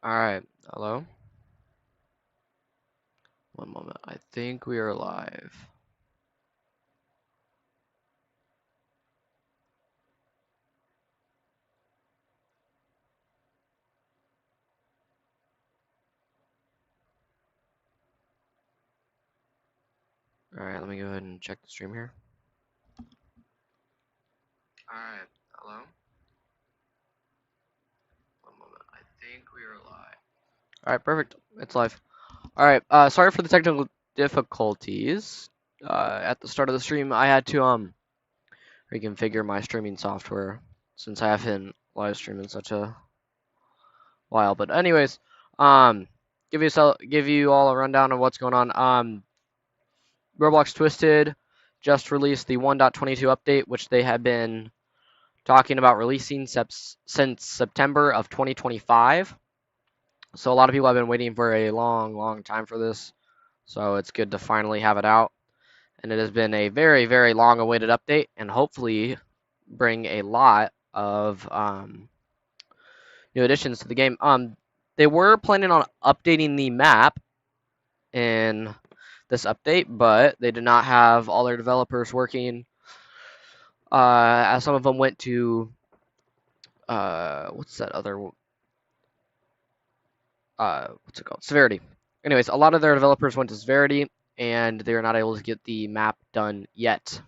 Alright, hello? One moment, I think we are live. Alright, let me go ahead and check the stream here. Alright, hello? One moment, I think we are live. Alright, perfect, it's live. Alright, sorry for the technical difficulties. At the start of the stream, I had to, reconfigure my streaming software since I haven't live streamed in such a while. But anyways, give you all a rundown of what's going on. Roblox Twisted just released the 1.22 update, which they have been talking about releasing since September of 2025. So a lot of people have been waiting for a long time for this. So it's good to finally have it out. And it has been a very long awaited update, and hopefully bring a lot of new additions to the game. They were planning on updating the map in this update, but they did not have all their developers working. As some of them went to what's that other what's it called? Severity. Anyways, a lot of their developers went to Severity, and they are not able to get the map done yet.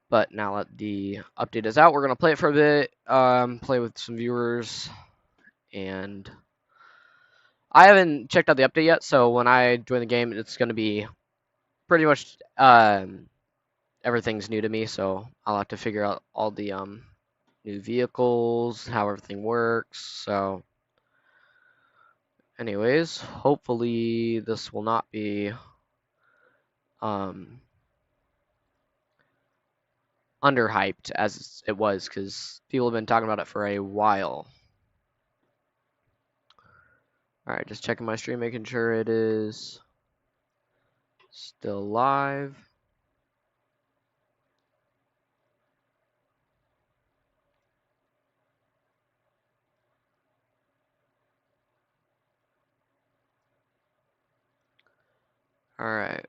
But now that the update is out, we're gonna play it for a bit, play with some viewers, and I haven't checked out the update yet. So when I join the game, it's gonna be pretty much everything's new to me. So I'll have to figure out all the new vehicles, how everything works. So anyways, hopefully this will not be underhyped as it was, because people have been talking about it for a while. Alright, just checking my stream, making sure it is still live. Alright.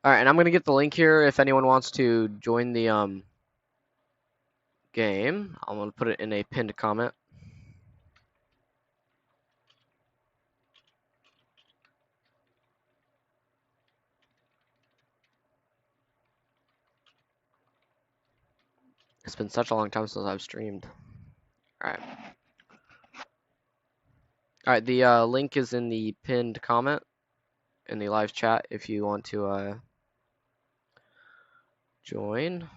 Alright, and I'm gonna get the link here if anyone wants to join the game. I'm gonna put it in a pinned comment. It's been such a long time since I've streamed. Alright. Alright, the link is in the pinned comment in the live chat if you want to join.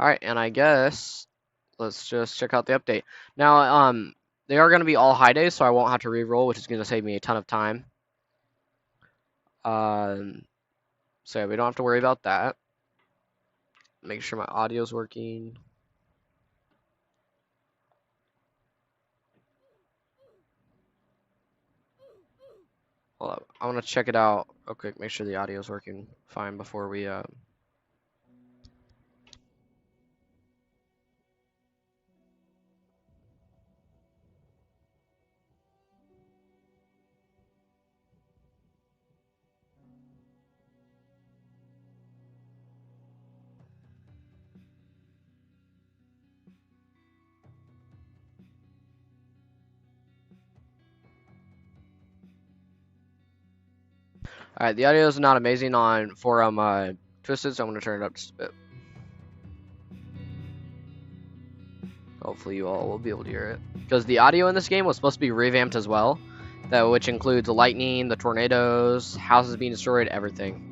Alright, and I guess let's just check out the update. Now, they are going to be all high days, so I won't have to re-roll, which is going to save me a ton of time. So yeah, we don't have to worry about that. Make sure my audio's working. Hold up. I want to check it out real quick, make sure the audio's working fine before we Alright, the audio is not amazing on forum Twisted, so I'm going to turn it up just a bit. Hopefully you all will be able to hear it. Because the audio in this game was supposed to be revamped as well, which includes the lightning, the tornadoes, houses being destroyed, everything.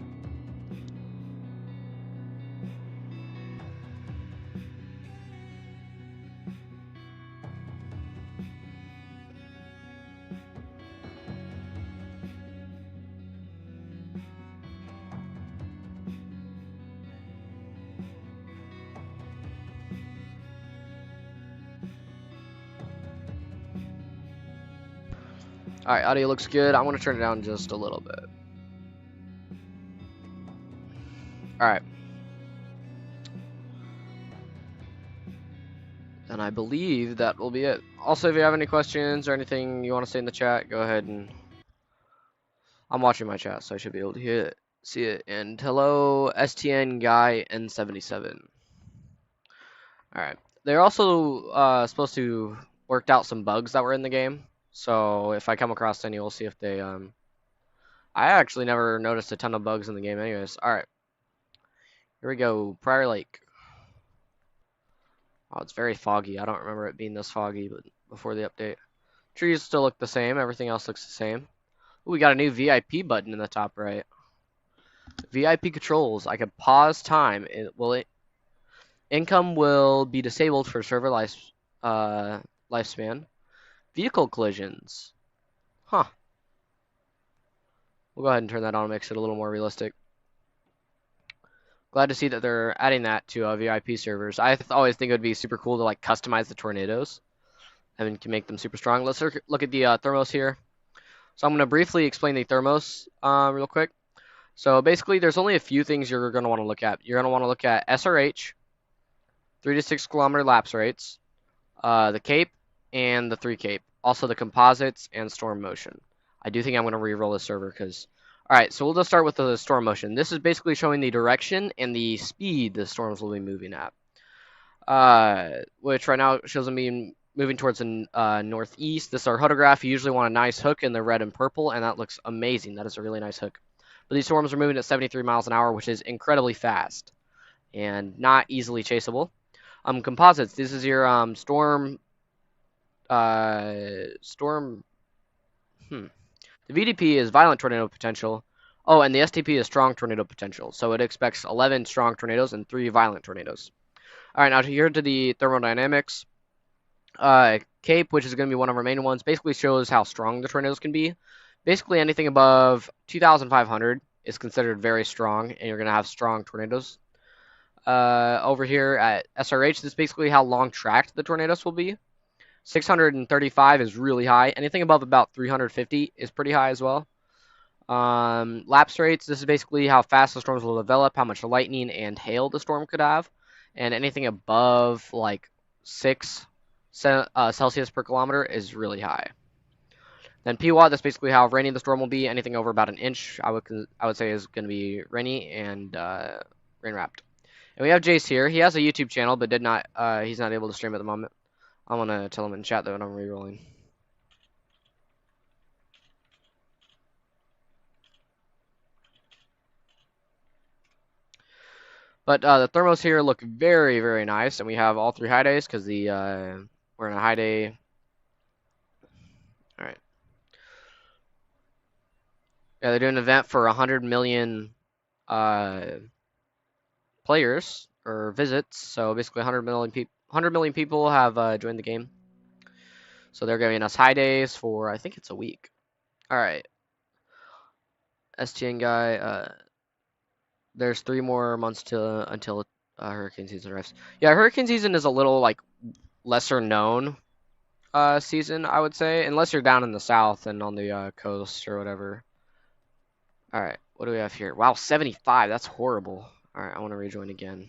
Alright, audio looks good. I'm going to turn it down just a little bit. Alright. And I believe that will be it. Also, if you have any questions or anything you want to say in the chat, go ahead and... I'm watching my chat, so I should be able to see it. And hello, STN Guy N77. Alright. They're also supposed to worked out some bugs that were in the game. So if I come across any, we'll see if they... I actually never noticed a ton of bugs in the game anyways. Alright. Here we go. Prior Lake. Oh, it's very foggy. I don't remember it being this foggy, but before the update. Trees still look the same. Everything else looks the same. Ooh, we got a new VIP button in the top right. VIP controls. I can pause time. Income will be disabled for server lifespan. Vehicle collisions. Huh. We'll go ahead and turn that on, makes it a little more realistic. Glad to see that they're adding that to VIP servers. I always think it would be super cool to like customize the tornadoes and can make them super strong. Let's look at the thermos here. So I'm going to briefly explain the thermos real quick. So basically, there's only a few things you're going to want to look at. You're going to want to look at SRH, 3 to 6 kilometer lapse rates, the cape, and the 3 cape. Also the composites and storm motion. I do think I'm going to re-roll this server because... Alright, so we'll just start with the storm motion. This is basically showing the direction and the speed the storms will be moving at. Which right now shows them being moving towards the northeast. This is our hoodograph. You usually want a nice hook in the red and purple, and that looks amazing. That is a really nice hook. But these storms are moving at 73 miles an hour, which is incredibly fast and not easily chaseable. Composites. This is your storm. The VDP is violent tornado potential. Oh, and the STP is strong tornado potential. So it expects 11 strong tornadoes and 3 violent tornadoes. All right, now here to the thermodynamics. Cape, which is going to be one of our main ones, basically shows how strong the tornadoes can be. Basically, anything above 2,500 is considered very strong, and you're going to have strong tornadoes. Over here at SRH, this is basically how long tracked the tornadoes will be. 635 is really high. Anything above about 350 is pretty high as well. Lapse rates, this is basically how fast the storms will develop, how much lightning and hail the storm could have. And anything above like 6 Celsius per kilometer is really high. Then PWAT, that's basically how rainy the storm will be. Anything over about an inch, I would say is going to be rainy and rain wrapped. And we have Jace here. He has a YouTube channel, but he's not able to stream at the moment. I'm gonna tell him in chat though, and I'm re-rolling. But the thermos here look very, very nice, and we have all 3 high days because we're in a high day. All right. Yeah, they're doing an event for 100 million players or visits. So basically, 100 million people have joined the game. So they're giving us high days for I think it's a week. All right. STN guy. There's 3 more months until hurricane season arrives. Yeah, hurricane season is a little like lesser known season, I would say, unless you're down in the south and on the coast or whatever. All right, what do we have here? Wow, 75. That's horrible. All right, I want to rejoin again.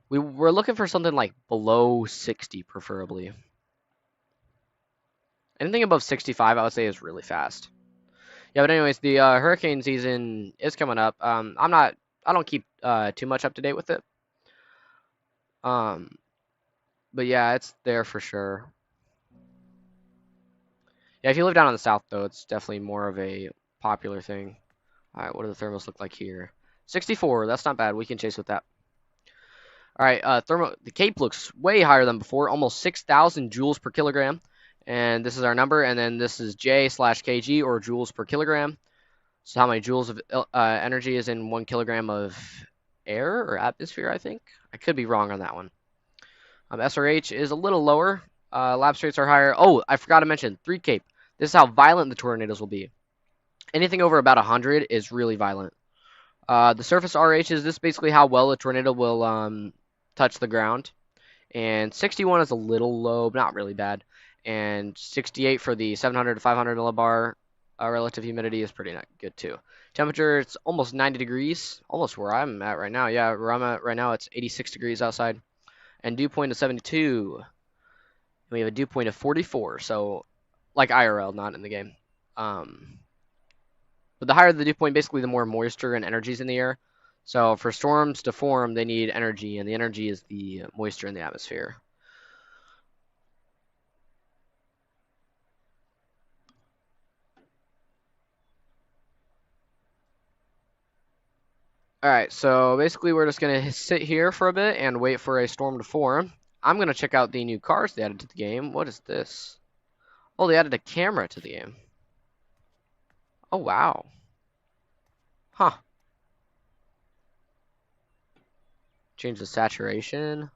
We're looking for something like below 60, preferably. Anything above 65, I would say, is really fast. Yeah, but anyways, the hurricane season is coming up. I don't keep too much up to date with it. But yeah, it's there for sure. Yeah, if you live down in the south, though, it's definitely more of a popular thing. All right, what do the thermals look like here? 64, that's not bad. We can chase with that. All right, the cape looks way higher than before, almost 6,000 joules per kilogram. And this is our number, and then this is J/kg, or joules per kilogram. So how many joules of energy is in 1 kilogram of air or atmosphere, I think? I could be wrong on that one. SRH is a little lower. Lapse rates are higher. Oh, I forgot to mention, 3 cape. This is how violent the tornadoes will be. Anything over about 100 is really violent. The surface RH is this basically how well a tornado will touch the ground. And 61 is a little low, but not really bad. and 68 for the 700 to 500 millibar. Relative humidity is pretty good too. Temperature, it's almost 90 degrees, almost where I'm at right now. Yeah, where I'm at right now, it's 86 degrees outside. And dew point is 72. We have a dew point of 44, so like IRL, not in the game. But the higher the dew point, basically the more moisture and energy is in the air. So for storms to form, they need energy, and the energy is the moisture in the atmosphere. Alright, so basically we're just going to sit here for a bit and wait for a storm to form. I'm going to check out the new cars they added to the game. What is this? Oh, they added a camera to the game. Oh, wow. Huh. Change the saturation.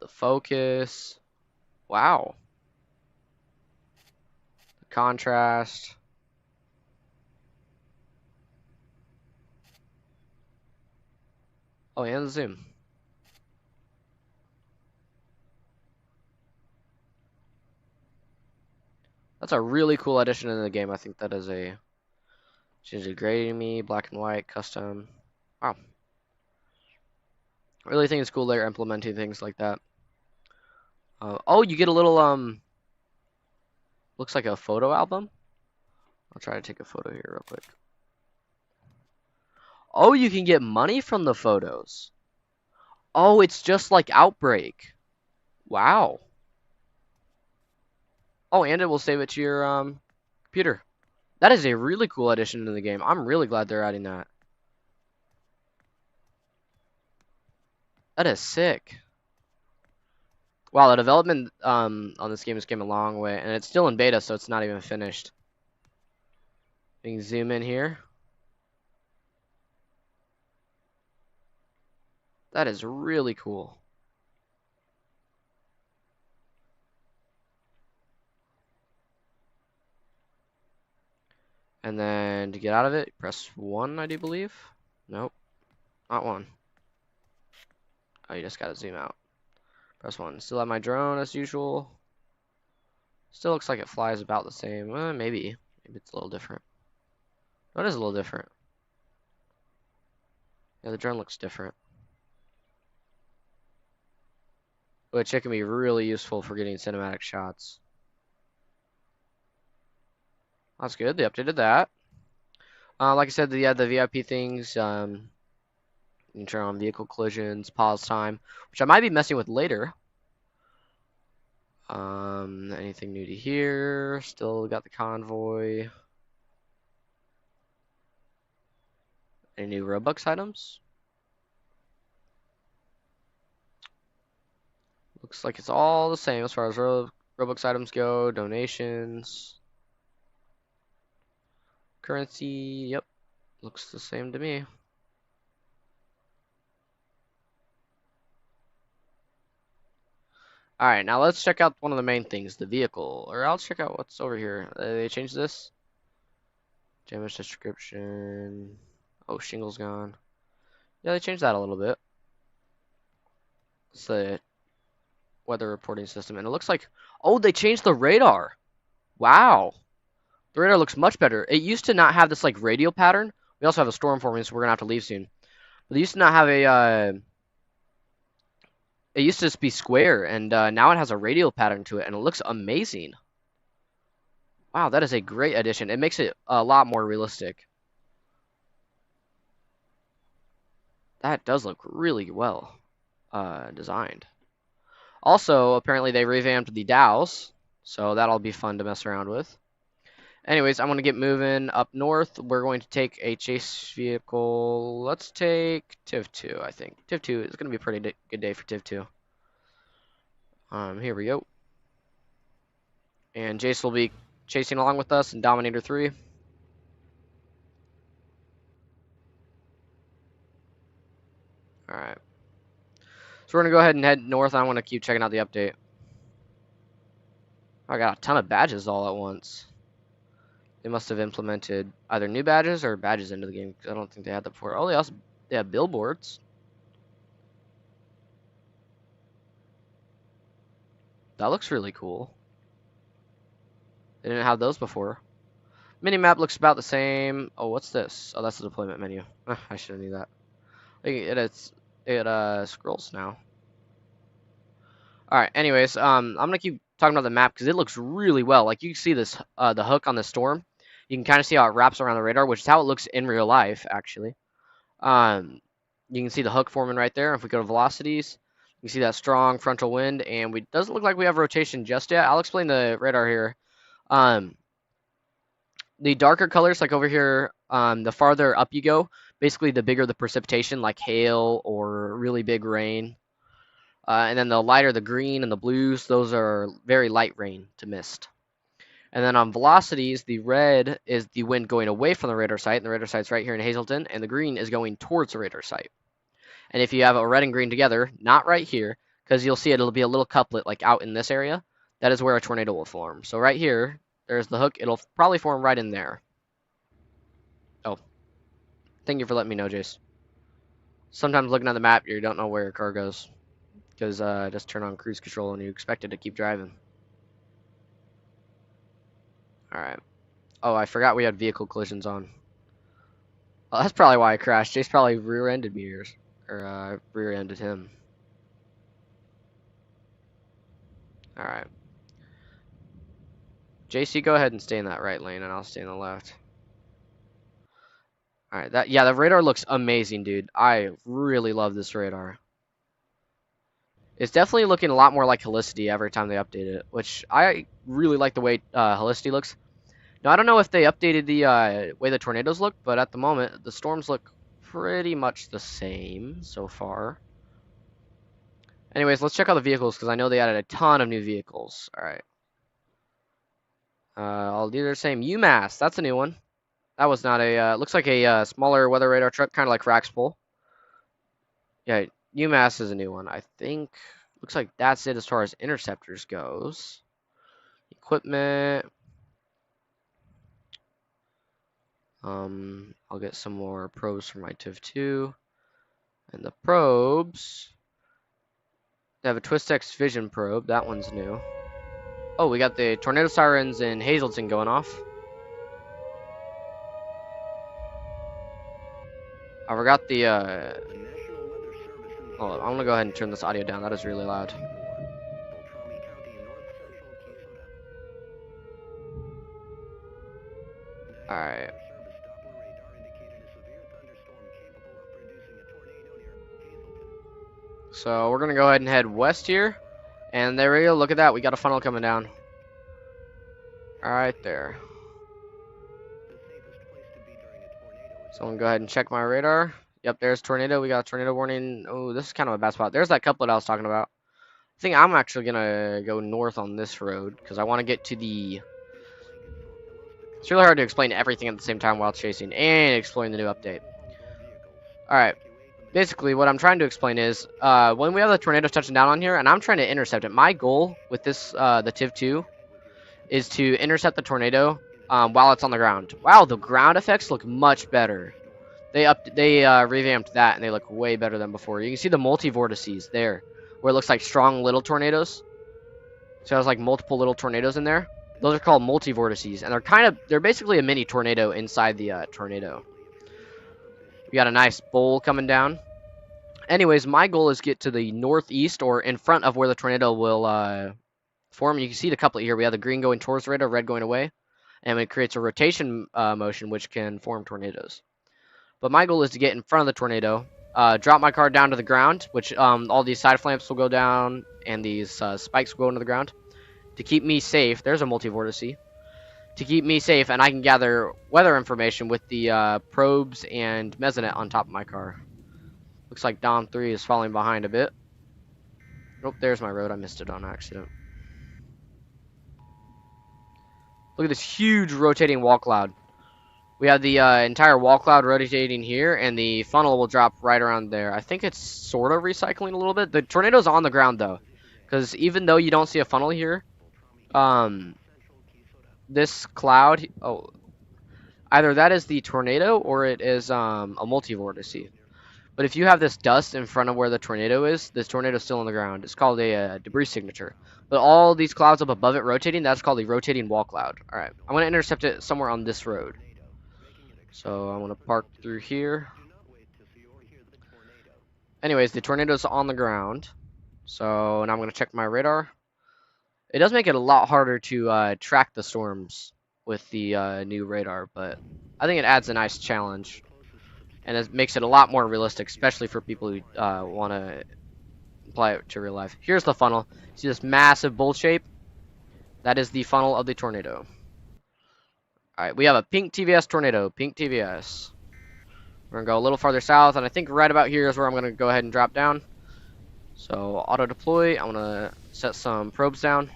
The focus. Wow. The contrast. Oh, and the zoom. That's a really cool addition in the game. I think that is a... Change the gray to me, black and white, custom. Wow. I really think it's cool they're implementing things like that. Oh, you get a little, looks like a photo album. I'll try to take a photo here real quick. Oh, you can get money from the photos. Oh, it's just like Outbreak. Wow. Oh, and it will save it to your computer. That is a really cool addition to the game. I'm really glad they're adding that. That is sick. Wow, the development on this game has came a long way, and it's still in beta, so it's not even finished. We can zoom in here. That is really cool. And then to get out of it, press 1, I do believe. Nope, not 1. Oh, you just gotta zoom out. Press 1. Still have my drone as usual. Still looks like it flies about the same. Maybe. Maybe it's a little different. No, it is a little different. Yeah, the drone looks different. Which it can be really useful for getting cinematic shots. That's good. They updated that. Like I said, the VIP things. You can turn on vehicle collisions, pause time, which I might be messing with later. Anything new to here? Still got the convoy. Any new Robux items? Looks like it's all the same as far as Robux items go. Donations. Currency, yep. Looks the same to me. Alright, now let's check out one of the main things, the vehicle. Or I'll check out what's over here. They changed this. Damage description. Oh, shingle's gone. Yeah, they changed that a little bit. It's the weather reporting system. And it looks like... Oh, they changed the radar. Wow. The radar looks much better. It used to not have this, like, radial pattern. We also have a storm forming, so we're going to have to leave soon. But they used to not have a... It used to just be square, and now it has a radial pattern to it, and it looks amazing. Wow, that is a great addition. It makes it a lot more realistic. That does look really well designed. Also, apparently they revamped the dowels, so that'll be fun to mess around with. Anyways, I'm going to get moving up north. We're going to take a chase vehicle. Let's take Tiv 2, I think. Tiv 2 is going to be a pretty good day for Tiv 2. Here we go. And Jace will be chasing along with us in Dominator 3. Alright. So we're going to go ahead and head north. I want to keep checking out the update. I got a ton of badges all at once. They must have implemented either new badges or badges into the game. I don't think they had that before. Oh, they have billboards. That looks really cool. They didn't have those before. Minimap looks about the same. Oh, what's this? Oh, that's the deployment menu. I should have knew that. It scrolls now. All right. Anyways, I'm gonna keep talking about the map because it looks really well. Like you can see this, the hook on the storm. You can kind of see how it wraps around the radar, which is how it looks in real life, actually. Um, you can see the hook forming right there. If we go to velocities, you can see that strong frontal wind, and we doesn't look like we have rotation just yet. I'll explain the radar here. Um, the darker colors, like over here, the farther up you go, basically the bigger the precipitation, like hail or really big rain. And then the lighter the green and the blues, those are very light rain to mist. And then on velocities, the red is the wind going away from the radar site, and the radar site's right here in Hazleton, and the green is going towards the radar site. And if you have a red and green together, not right here, because you'll see it'll be a little couplet like out in this area, that is where a tornado will form. So right here, there's the hook. It'll probably form right in there. Oh, thank you for letting me know, Jace. Sometimes looking at the map, you don't know where your car goes, because just turn on cruise control and you expect it to keep driving. All right. Oh, I forgot we had vehicle collisions on. Well, that's probably why I crashed. Jace probably rear-ended me or rear-ended him. All right. Jace, you go ahead and stay in that right lane, and I'll stay in the left. All right. The radar looks amazing, dude. I really love this radar. It's definitely looking a lot more like Helicity every time they update it, which I really like the way Helicity looks. Now, I don't know if they updated the way the tornadoes look, but at the moment, the storms look pretty much the same so far. Anyways, let's check out the vehicles, because I know they added a ton of new vehicles. All right. I'll do the same. UMass, that's a new one. That was not a, looks like a smaller weather radar truck, kind of like Raxpol. Yeah, UMass is a new one. I think, looks like that's it as far as interceptors goes. Equipment. I'll get some more probes for my TIV2. And the probes, they have a TwistX Vision probe. That one's new. Oh, we got the tornado sirens in Hazleton going off. I forgot the, hold on, I'm gonna go ahead and turn this audio down. That is really loud. Alright. So we're gonna go ahead and head west here. And there we go, look at that. We got a funnel coming down. Alright there. So I'm gonna go ahead and check my radar. Yep, there's tornado. We got a tornado warning. Oh, this is kind of a bad spot. There's that couplet I was talking about. I think I'm actually gonna go north on this road because I want to get to the. It's really hard to explain everything at the same time while chasing and exploring the new update. All right, basically what I'm trying to explain is when we have the tornadoes touching down on here, and I'm trying to intercept it. My goal with this the TIV2 is to intercept the tornado while it's on the ground. Wow, the ground effects look much better. They revamped that, and they look way better than before. You can see the multi-vortices there, where it looks like strong little tornadoes. So there's like multiple little tornadoes in there. Those are called multi-vortices, and they're basically a mini tornado inside the tornado. We got a nice bowl coming down. Anyways, my goal is get to the northeast or in front of where the tornado will form. You can see the couplet here. We have the green going towards the radar, red going away, and it creates a rotation motion which can form tornadoes. But my goal is to get in front of the tornado, drop my car down to the ground, which all these side flamps will go down, and these spikes will go into the ground, to keep me safe. There's a multi-vortice. To keep me safe, and I can gather weather information with the probes and mesonet on top of my car. Looks like Dom 3 is falling behind a bit. Nope, there's my road. I missed it on accident. Look at this huge rotating wall cloud. We have the entire wall cloud rotating here, and the funnel will drop right around there. I think it's sort of recycling a little bit. The tornado's on the ground, though, because even though you don't see a funnel here, this cloud, either that is the tornado or it is a multi-vortice. But if you have this dust in front of where the tornado is, this tornado is still on the ground. It's called a debris signature. But all these clouds up above it rotating, that's called a rotating wall cloud. All right, I'm gonna intercept it somewhere on this road. So I'm gonna park through here. Anyways, the tornado's on the ground. So now I'm gonna check my radar. It does make it a lot harder to track the storms with the new radar, but I think it adds a nice challenge. And it makes it a lot more realistic, especially for people who want to apply it to real life. Here's the funnel. See this massive bowl shape? That is the funnel of the tornado. Alright, we have a pink TVS tornado. Pink TVS. We're going to go a little farther south, and I think right about here is where I'm going to go ahead and drop down. So, auto deploy. I'm going to set some probes down.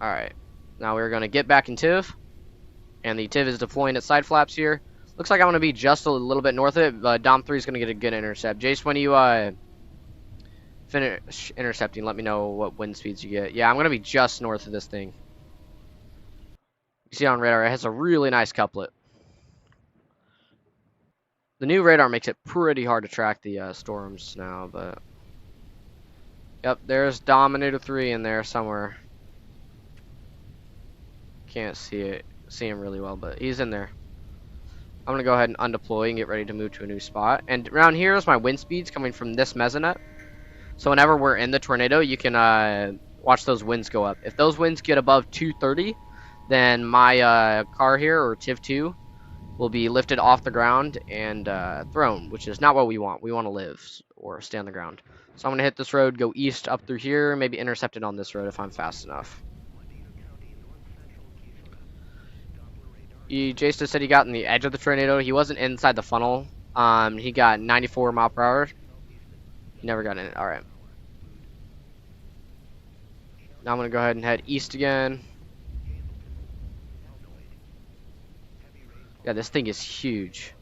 Alright. Now we're going to get back in TIV. And the TIV is deploying its side flaps here. Looks like I'm going to be just a little bit north of it. Dom 3 is going to get a good intercept. Jace, when you finish intercepting, let me know what wind speeds you get. Yeah, I'm going to be just north of this thing. You see on radar, it has a really nice couplet. The new radar makes it pretty hard to track the storms now, but... Yep, there's Dominator 3 in there somewhere. Can't see him really well, but he's in there. I'm gonna go ahead and undeploy and get ready to move to a new spot. And around here is my wind speeds coming from this mesonet. So whenever we're in the tornado, you can watch those winds go up. If those winds get above 230, then my car here, or TIV2, will be lifted off the ground and thrown, which is not what we want. We want to live or stay on the ground. So I'm gonna hit this road, go east up through here, maybe intercept it on this road if I'm fast enough. Jason said he got in the edge of the tornado. He wasn't inside the funnel. He got 94 mile per hour. He never got in it. All right. Now I'm gonna go ahead and head east again. Yeah, this thing is huge.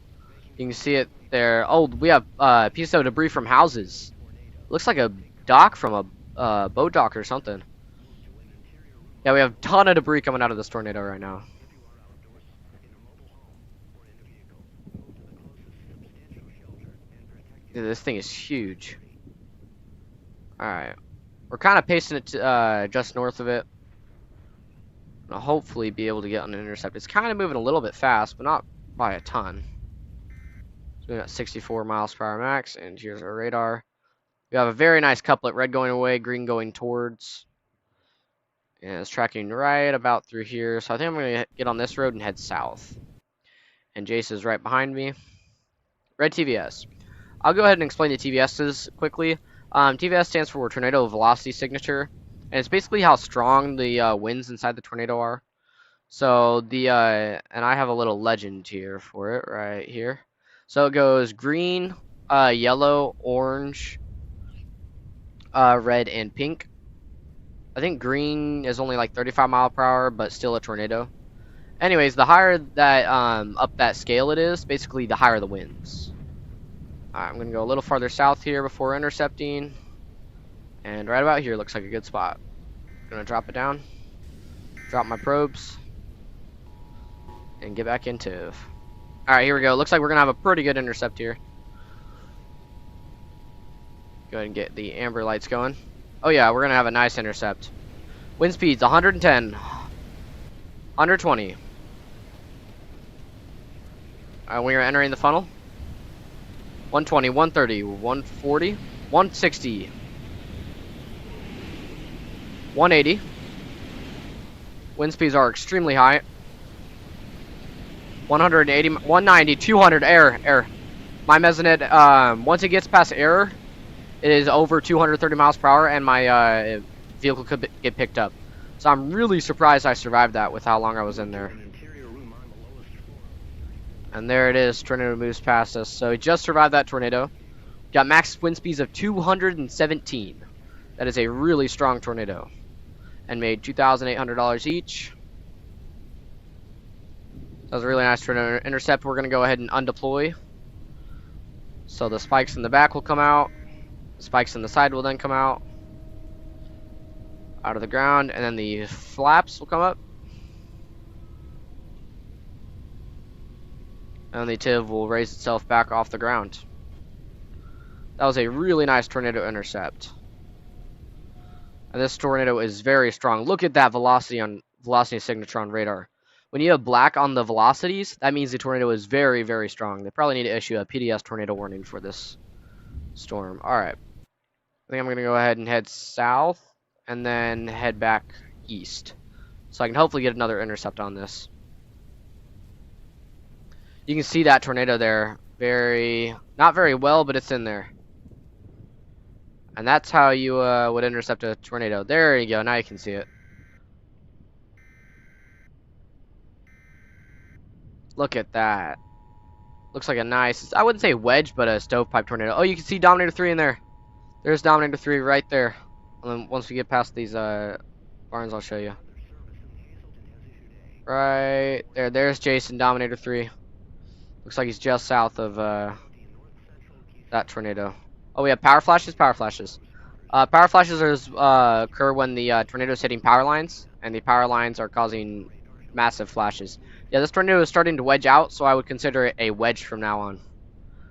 You can see it there. Oh, we have pieces of debris from houses. Looks like a dock from a boat dock or something. Yeah, we have a ton of debris coming out of this tornado right now. Dude, this thing is huge. Alright. We're kind of pacing it to, just north of it. I'll hopefully be able to get on an intercept. It's kind of moving a little bit fast, but not by a ton. So we got 64 miles per hour max, and here's our radar. We have a very nice couplet, red going away, green going towards. And it's tracking right about through here. So I think I'm going to get on this road and head south. And Jace is right behind me. Red TVS. I'll go ahead and explain the TVSs quickly. TVS stands for Tornado Velocity Signature. And it's basically how strong the winds inside the tornado are. So and I have a little legend here for it right here. So it goes green, yellow, orange, red, and pink. I think green is only like 35 mile per hour, but still a tornado. Anyways, the higher that up that scale it is, basically the higher the winds. Alright, I'm gonna go a little farther south here before intercepting. And right about here looks like a good spot. Gonna drop it down. Drop my probes. And get back into. Alright, here we go. Looks like we're gonna have a pretty good intercept here. Go ahead and get the amber lights going. Oh yeah, we're gonna have a nice intercept. Wind speeds 110. 120. We are entering the funnel. 120, 130, 140, 160, 180. Wind speeds are extremely high. 180, 190, 200, error. My mesonet, once it gets past error, it is over 230 miles per hour, and my vehicle could get picked up. So I'm really surprised I survived that with how long I was in there. And there it is, tornado moves past us. So we just survived that tornado. Got max wind speeds of 217. That is a really strong tornado. And made $2,800 each. That was a really nice tornado intercept. We're going to go ahead and undeploy. So the spikes in the back will come out. The spikes in the side will then come out. Out of the ground. And then the flaps will come up. and the TIV will raise itself back off the ground. That was a really nice tornado intercept. And this tornado is very strong. Look at that velocity signature on radar. When you have black on the velocities, that means the tornado is very, very strong. They probably need to issue a PDS tornado warning for this storm. Alright. I think I'm going to go ahead and head south and then head back east. So I can hopefully get another intercept on this. You can see that tornado there. Not very well, but it's in there. And that's how you would intercept a tornado. There you go. Now you can see it. Look at that. Looks like a nice, I wouldn't say wedge, but a stovepipe tornado. Oh, you can see Dominator 3 in there. There's Dominator 3 right there. And then once we get past these barns, I'll show you. Right there. There's Jason, Dominator 3. Looks like he's just south of that tornado. Oh, we have power flashes. Power flashes occur when the tornado is hitting power lines, and the power lines are causing massive flashes. Yeah, this tornado is starting to wedge out, so I would consider it a wedge from now on.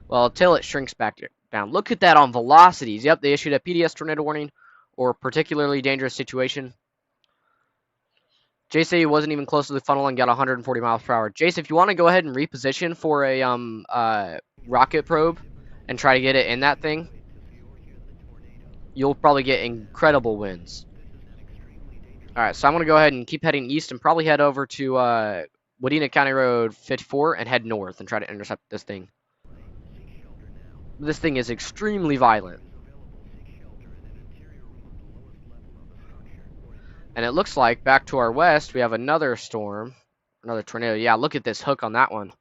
Well, until it shrinks back down. Look at that on velocities. Yep, they issued a PDS tornado warning, or particularly dangerous situation. JC wasn't even close to the funnel and got 140 miles per hour. Jace, if you want to go ahead and reposition for a rocket probe and try to get it in that thing, you'll probably get incredible winds. Alright, so I'm going to go ahead and keep heading east and probably head over to Wadena County Road 54 and head north and try to intercept this thing. This thing is extremely violent. And it looks like back to our west we have another storm, another tornado. Yeah, look at this hook on that one.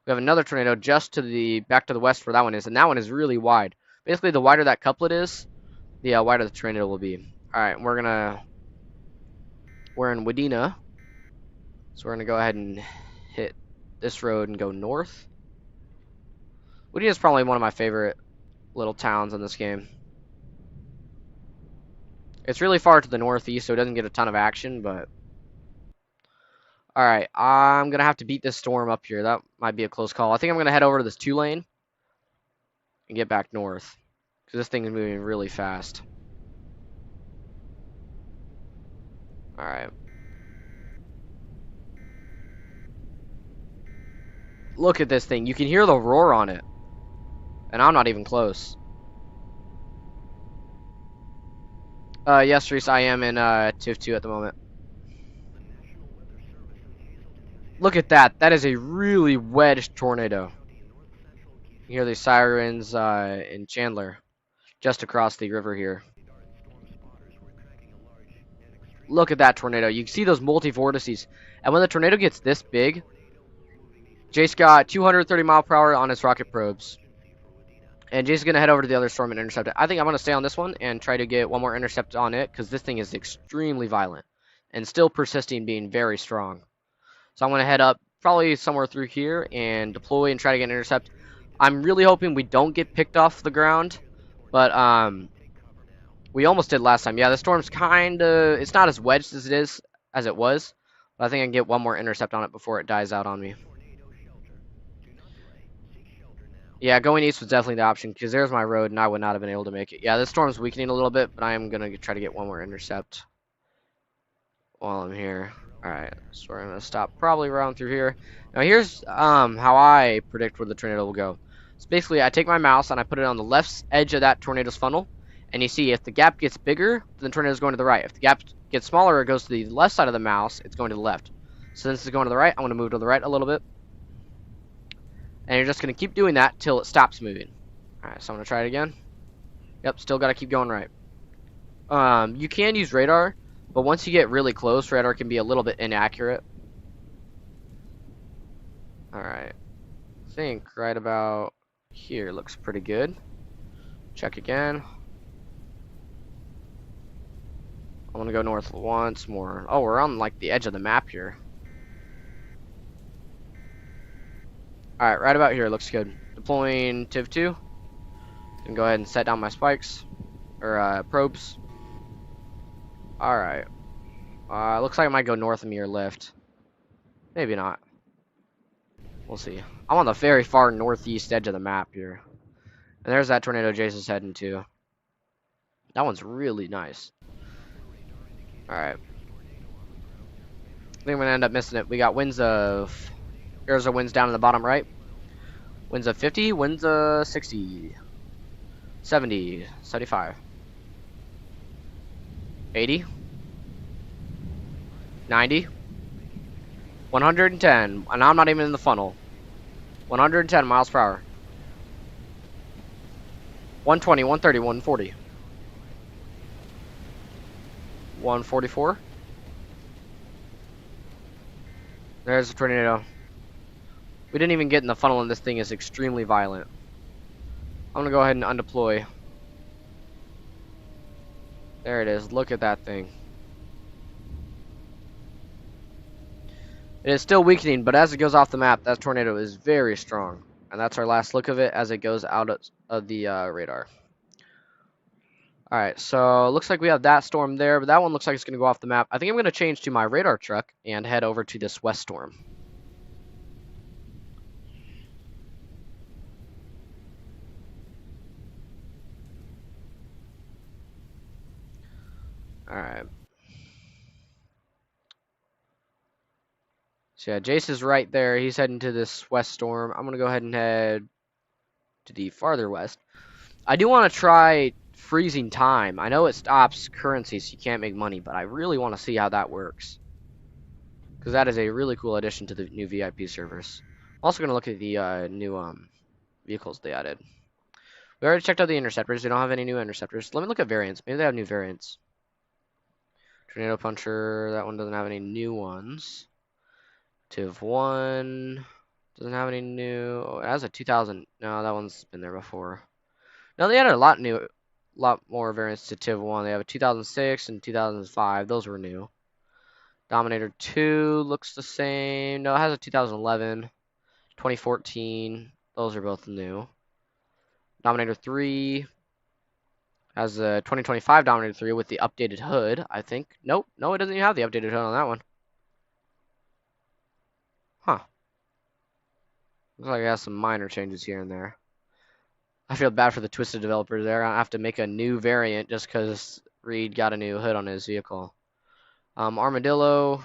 We have another tornado just to the back to the west where that one is, and that one is really wide. Basically, the wider that couplet is, the wider the tornado will be. All right, we're in Wadena, so we're gonna go ahead and hit this road and go north. Wadena is probably one of my favorite little towns in this game. It's really far to the northeast, so it doesn't get a ton of action, but... Alright, I'm going to have to beat this storm up here. That might be a close call. I think I'm going to head over to this 2-lane and get back north, because this thing is moving really fast. Alright. Look at this thing. You can hear the roar on it. And I'm not even close. Yes, Reese, I am in TIV 2 at the moment. Look at that. That is a really wedged tornado. You hear the sirens in Chandler, just across the river here. Look at that tornado. You can see those multi-vortices. And when the tornado gets this big, Jace got 230 mile per hour on his rocket probes. And Jace's going to head over to the other storm and intercept it. I think I'm going to stay on this one and try to get one more intercept on it, because this thing is extremely violent and still persisting, being very strong. So I'm going to head up probably somewhere through here and deploy and try to get an intercept. I'm really hoping we don't get picked off the ground, but we almost did last time. Yeah, the storm's kind of, it's not as wedged as it was, but I think I can get one more intercept on it before it dies out on me. Yeah, going east was definitely the option, because there's my road, and I would not have been able to make it. Yeah, this storm's weakening a little bit, but I am going to try to get one more intercept while I'm here. Alright, so we're going to stop probably around through here. Now here's how I predict where the tornado will go. So basically, I take my mouse and I put it on the left edge of that tornado's funnel, and you see if the gap gets bigger, then the tornado's going to the right. If the gap gets smaller, it goes to the left side of the mouse, it's going to the left. So since it's going to the right, I'm going to move to the right a little bit. And you're just going to keep doing that till it stops moving. Alright, so I'm going to try it again. Yep, still got to keep going right. You can use radar, but once you get really close, radar can be a little bit inaccurate. Alright. I think right about here looks pretty good. Check again. I want to go north once more. Oh, we're on like the edge of the map here. Alright, right about here looks good. Deploying TIV 2. And go ahead and set down my spikes. Or probes. Alright. Looks like I might go north of me or left. Maybe not. We'll see. I'm on the very far northeast edge of the map here. And there's that tornado Jace is heading to. That one's really nice. Alright. I think I'm going to end up missing it. We got winds of... Here's our winds down in the bottom right. Winds of 50, winds of 60. 70, 75. 80. 90. 110. And I'm not even in the funnel. 110 miles per hour. 120, 130, 140. 144. There's a tornado. We didn't even get in the funnel and this thing is extremely violent. I'm gonna go ahead and undeploy. There it is. Look at that thing. It is still weakening, but as it goes off the map, that tornado is very strong. And that's our last look of it as it goes out of the radar. Alright, so looks like we have that storm there, but that one looks like it's going to go off the map. I think I'm going to change to my radar truck and head over to this west storm. Alright. So yeah, Jace is right there. He's heading to this west storm. I'm going to go ahead and head to the farther west. I do want to try freezing time. I know it stops currency so you can't make money, but I really want to see how that works. Because that is a really cool addition to the new VIP servers. I'm also going to look at the new vehicles they added. We already checked out the interceptors. They don't have any new interceptors. Let me look at variants. Maybe they have new variants. Tornado Puncher. That one doesn't have any new ones. Tiv 1 doesn't have any new. Oh, it has a 2000. No, that one's been there before. No, they added a lot more variants to Tiv 1. They have a 2006 and 2005. Those were new. Dominator 2 looks the same. No, it has a 2011, 2014. Those are both new. Dominator 3 has a 2025 Dominator 3 with the updated hood, I think. Nope. No, it doesn't even have the updated hood on that one. Huh. Looks like it has some minor changes here and there. I feel bad for the Twisted developers there. I have to make a new variant just because Reed got a new hood on his vehicle. Armadillo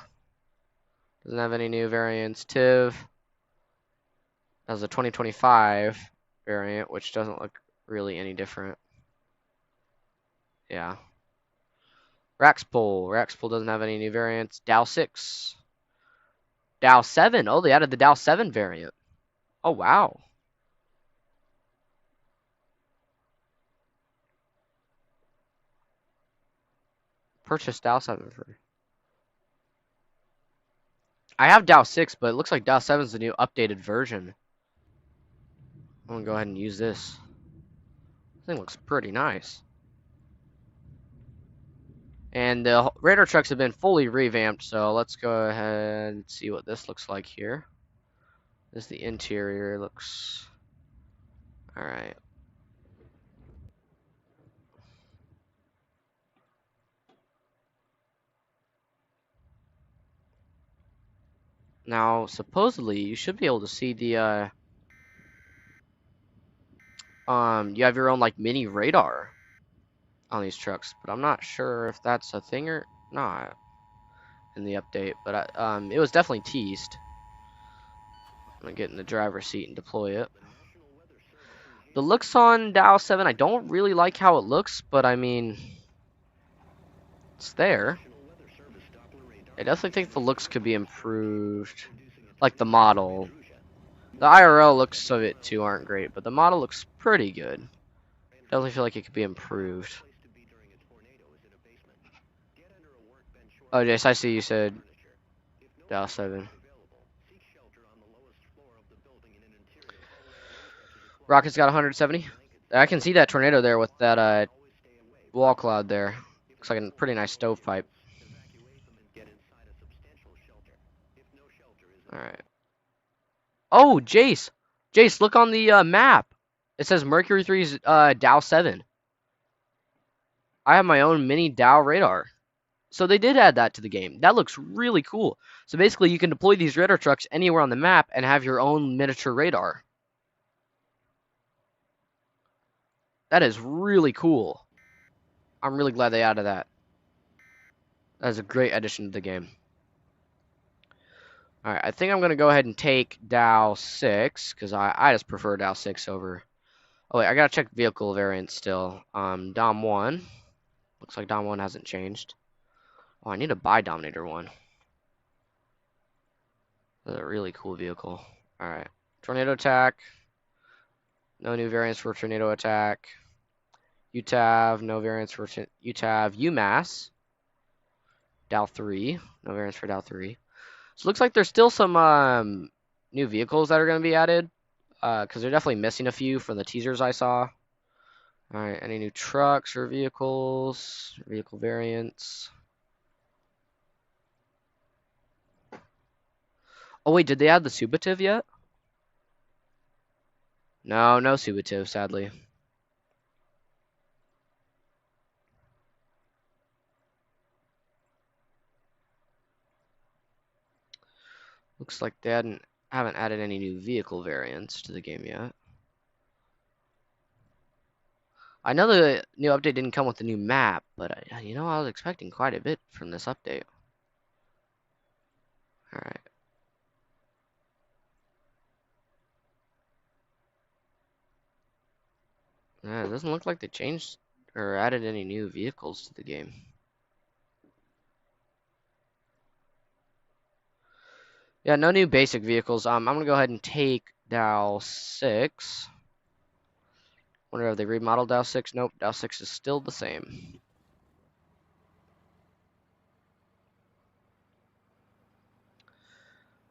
doesn't have any new variants. Tiv has a 2025 variant, which doesn't look really any different. Yeah. Raxpol doesn't have any new variants. Dow 6. Dow 7. Oh, they added the Dow 7 variant. Oh, wow. Purchase Dow 7 for. I have Dow 6, but it looks like Dow 7 is the new updated version. I'm gonna go ahead and use this. This thing looks pretty nice. And the radar trucks have been fully revamped, so let's go ahead and see what this looks like here. This is the interior. Looks alright. Now, supposedly, you should be able to see the, you have your own, like, mini radar on these trucks, but I'm not sure if that's a thing or not in the update, but it was definitely teased. I'm gonna get in the driver's seat and deploy it. The looks on Dow 7, I don't really like how it looks, but I mean, it's there. I definitely think the looks could be improved. Like the model. The IRL looks of it too aren't great, but the model looks pretty good. Definitely feel like it could be improved. Oh, Jace, I see you said Dow 7. Rocket's got 170. I can see that tornado there with that wall cloud there. Looks like a pretty nice stovepipe. Alright. Oh, Jace! Jace, look on the map. It says Mercury 3's Dow 7. I have my own mini Dow radar. So they did add that to the game. That looks really cool. So basically, you can deploy these radar trucks anywhere on the map and have your own miniature radar. That is really cool. I'm really glad they added that. That is a great addition to the game. Alright, I think I'm going to go ahead and take Dow 6, because I just prefer Dow 6 over... Oh wait, I gotta check vehicle variants still. Dom 1. Looks like Dom 1 hasn't changed. Oh, I need to buy Dominator 1. That's a really cool vehicle. Alright. Tornado Attack. No new variants for Tornado Attack. UTAV, no variants for UTAV. UMass. Dow 3. No variants for Dow 3. So it looks like there's still some new vehicles that are going to be added. Because they're definitely missing a few from the teasers I saw. Alright, any new trucks or vehicles? Vehicle variants. Oh wait, did they add the Subativ yet? No, no Subativ, sadly. Looks like they haven't added any new vehicle variants to the game yet. I know the new update didn't come with the new map, but I was expecting quite a bit from this update. Alright. Yeah, it doesn't look like they changed or added any new vehicles to the game. Yeah, no new basic vehicles. I'm gonna go ahead and take Dow 6. Wonder if they remodeled Dow 6. Nope, Dow 6 is still the same.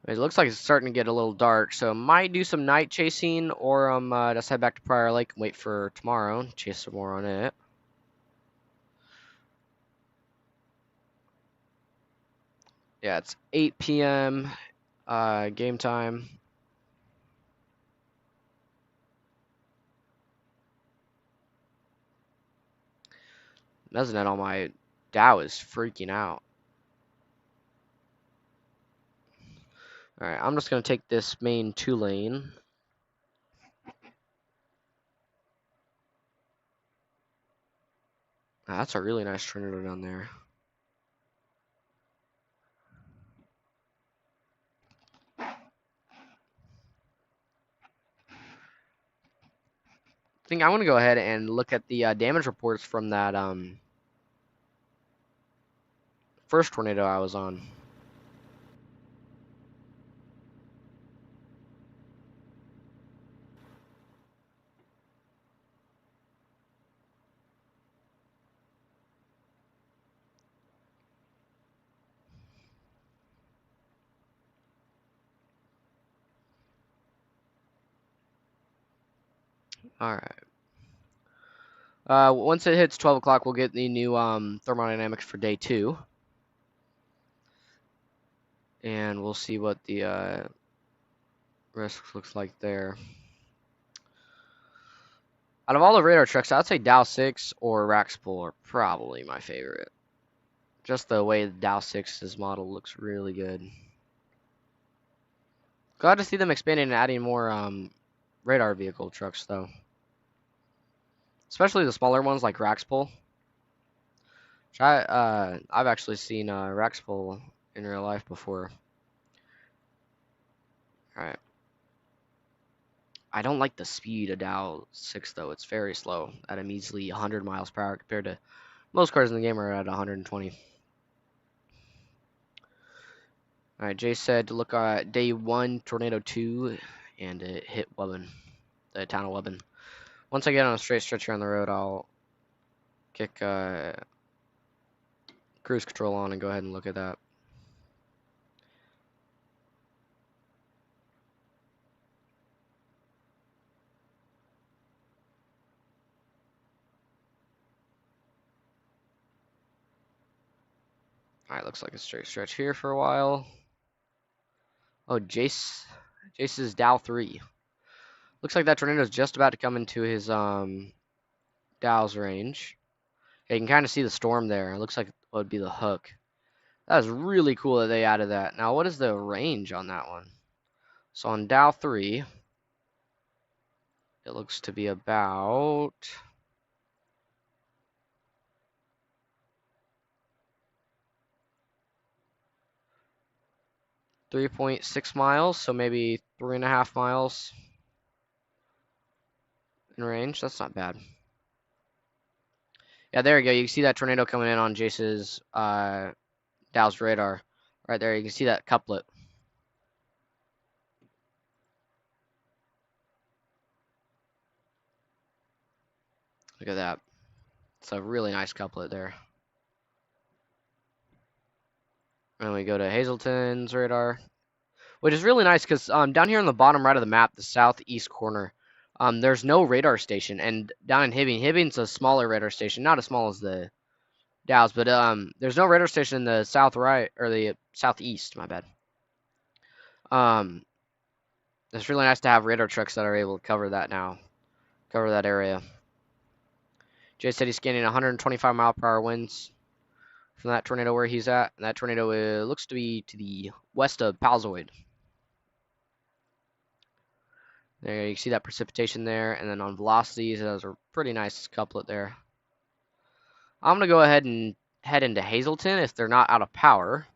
It looks like it's starting to get a little dark, so might do some night chasing, or just head back to Prior Lake and wait for tomorrow and chase some more on it. Yeah, it's 8 p.m. Game time. Mesonet on my Dow is freaking out. Alright, I'm just going to take this main 2-lane. That's a really nice tornado down there. I think I'm going to go ahead and look at the damage reports from that first tornado I was on. Alright. Once it hits 12 o'clock, we'll get the new thermodynamics for day 2. And we'll see what the risk looks like there. Out of all the radar trucks, I'd say Dow 6 or Raxpool are probably my favorite. Just the way the Dow 6's model looks really good. Glad to see them expanding and adding more radar vehicle trucks, though. Especially the smaller ones like Raxpool. I've actually seen Raxpool in real life before. Alright. I don't like the speed of Dow 6 though. It's very slow at a measly 100 miles per hour compared to most cars in the game are at 120. Alright, Jay said to look at day 1, Tornado 2, and it hit Webbin, the town of Webbin. Once I get on a straight stretch here on the road, I'll kick cruise control on and go ahead and look at that. Alright, looks like a straight stretch here for a while. Oh, Jace's Dow 3. Looks like that tornado's just about to come into his Dow's range. Yeah, you can kind of see the storm there. It looks like would be the hook. That is really cool that they added that. Now, what is the range on that one? So on Dow 3, it looks to be about 3.6 miles, so maybe 3.5 miles in range. That's not bad. Yeah, there you go. You can see that tornado coming in on Jace's Dow's radar. Right there, you can see that couplet. Look at that. It's a really nice couplet there. And we go to Hazelton's radar, which is really nice because down here on the bottom right of the map, the southeast corner, there's no radar station. And down in Hibbing's a smaller radar station, not as small as the Dow's, but there's no radar station in the south right or the southeast. My bad. It's really nice to have radar trucks that are able to cover that now, cover that area. Jay said he's scanning 125 mile per hour winds from that tornado where he's at. And that tornado looks to be to the west of Palzoid. There you see that precipitation there, and then on velocities, it has a pretty nice couplet there. I'm gonna go ahead and head into Hazelton if they're not out of power,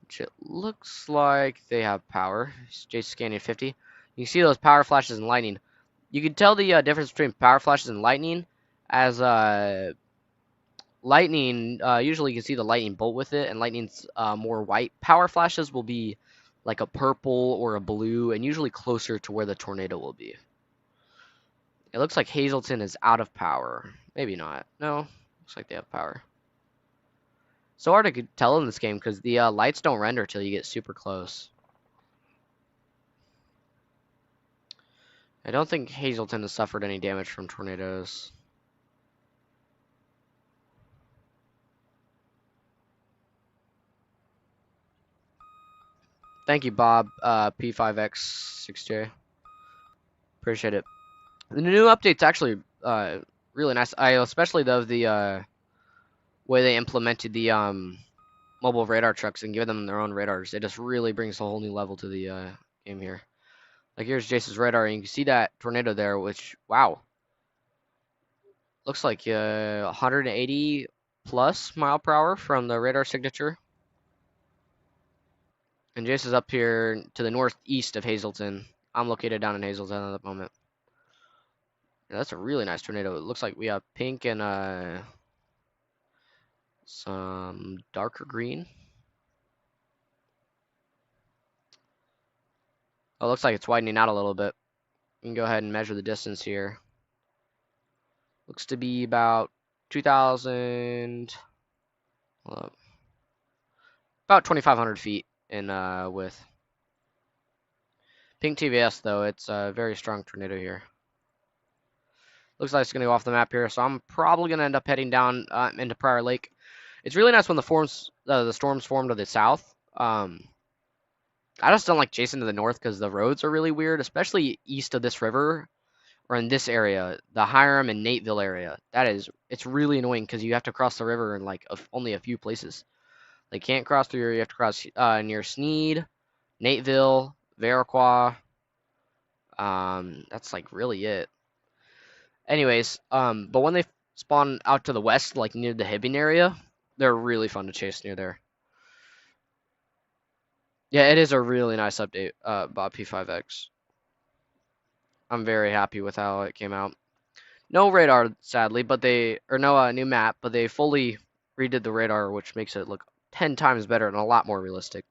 which it looks like they have power. Jay's scanning 50. You can see those power flashes and lightning. You can tell the difference between power flashes and lightning as lightning, usually you can see the lightning bolt with it, and lightning's more white. Power flashes will be like a purple or a blue, and usually closer to where the tornado will be. It looks like Hazelton is out of power. Maybe not. No, looks like they have power. So hard to tell in this game because the lights don't render till you get super close. I don't think Hazelton has suffered any damage from tornadoes. Thank you, Bob, P5X6J. Appreciate it. The new update's actually really nice. I especially love the way they implemented the mobile radar trucks and give them their own radars. It just really brings a whole new level to the game here. Like here's Jace's radar, and you can see that tornado there, which, wow, looks like 180 plus mile per hour from the radar signature. And Jace is up here to the northeast of Hazelton. I'm located down in Hazelton at the moment. Yeah, that's a really nice tornado. It looks like we have pink and some darker green. Oh, it looks like it's widening out a little bit. We can go ahead and measure the distance here. Looks to be about 2,000, about 2,500 feet in width. Pink TVS though, it's a very strong tornado here. Looks like it's gonna go off the map here, so I'm probably gonna end up heading down into Prior Lake. It's really nice when the storms form to the south. I just don't like chasing to the north because the roads are really weird, especially east of this river or in this area, the Hiram and Nateville area. It's really annoying because you have to cross the river in like only a few places. They can't cross through here. You have to cross near Sneed, Nateville, Varequa. That's like really it. Anyways, but when they spawn out to the west, like near the Hibbing area, they're really fun to chase near there. Yeah, it is a really nice update, Bob P5X. I'm very happy with how it came out. No radar, sadly, but no new map, but they fully redid the radar, which makes it look 10 times better and a lot more realistic.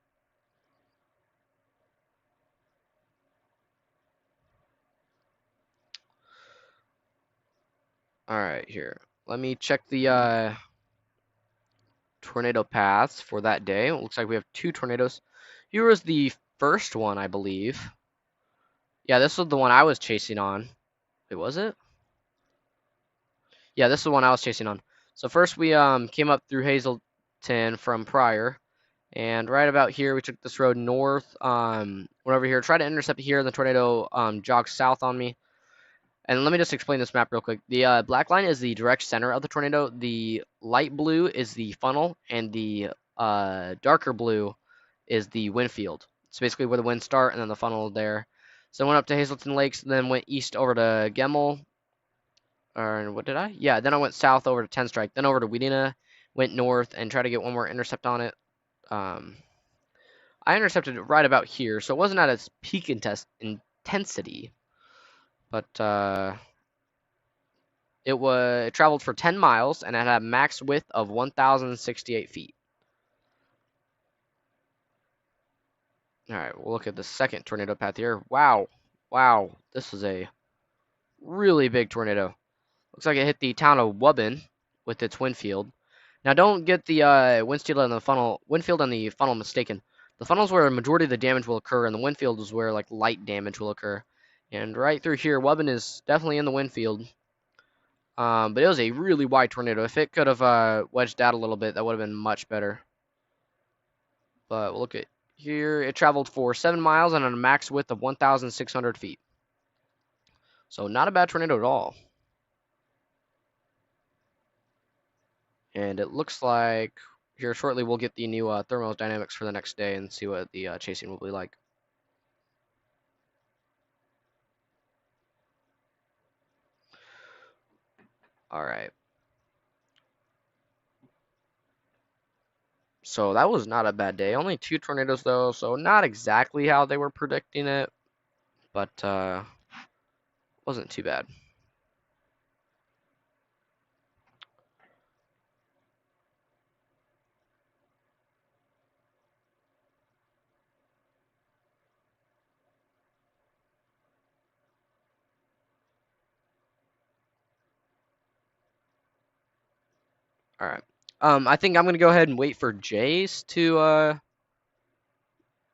All right, here. Let me check the tornado paths for that day. It looks like we have 2 tornadoes. Here was the first one, I believe. Yeah, this was the one I was chasing on. Wait, was it? Yeah, this is the one I was chasing on. So first we came up through Hazelton from Pryor, and right about here we took this road north. Went over here, tried to intercept here, and the tornado jogged south on me. And let me just explain this map real quick. The black line is the direct center of the tornado. The light blue is the funnel, and the darker blue is the wind field. It's basically where the winds start, and then the funnel there. So I went up to Hazelton Lakes, then went east over to Gemmel. Or what did I? Yeah, then I went south over to 10 Strike, then over to Wedina, went north, and tried to get one more intercept on it. Um, I intercepted it right about here, so it wasn't at its peak intensity, but it traveled for 10 miles and it had a max width of 1,068 feet. All right, we'll look at the second tornado path here. Wow, wow, this is a really big tornado. Looks like it hit the town of Wubbin with its wind field. Now, don't get the wind field and the funnel mistaken. The funnel is where a majority of the damage will occur, and the wind field is where like light damage will occur. And right through here, Wubbin is definitely in the wind field. But it was a really wide tornado. If it could have wedged out a little bit, that would have been much better. But we'll look at here. It traveled for 7 miles and on a max width of 1,600 feet. So not a bad tornado at all. And it looks like here shortly we'll get the new thermodynamics for the next day and see what the chasing will be like. All right. So that was not a bad day. Only 2 tornadoes though, so not exactly how they were predicting it, but wasn't too bad. All right. I think I'm gonna go ahead and wait for Jace to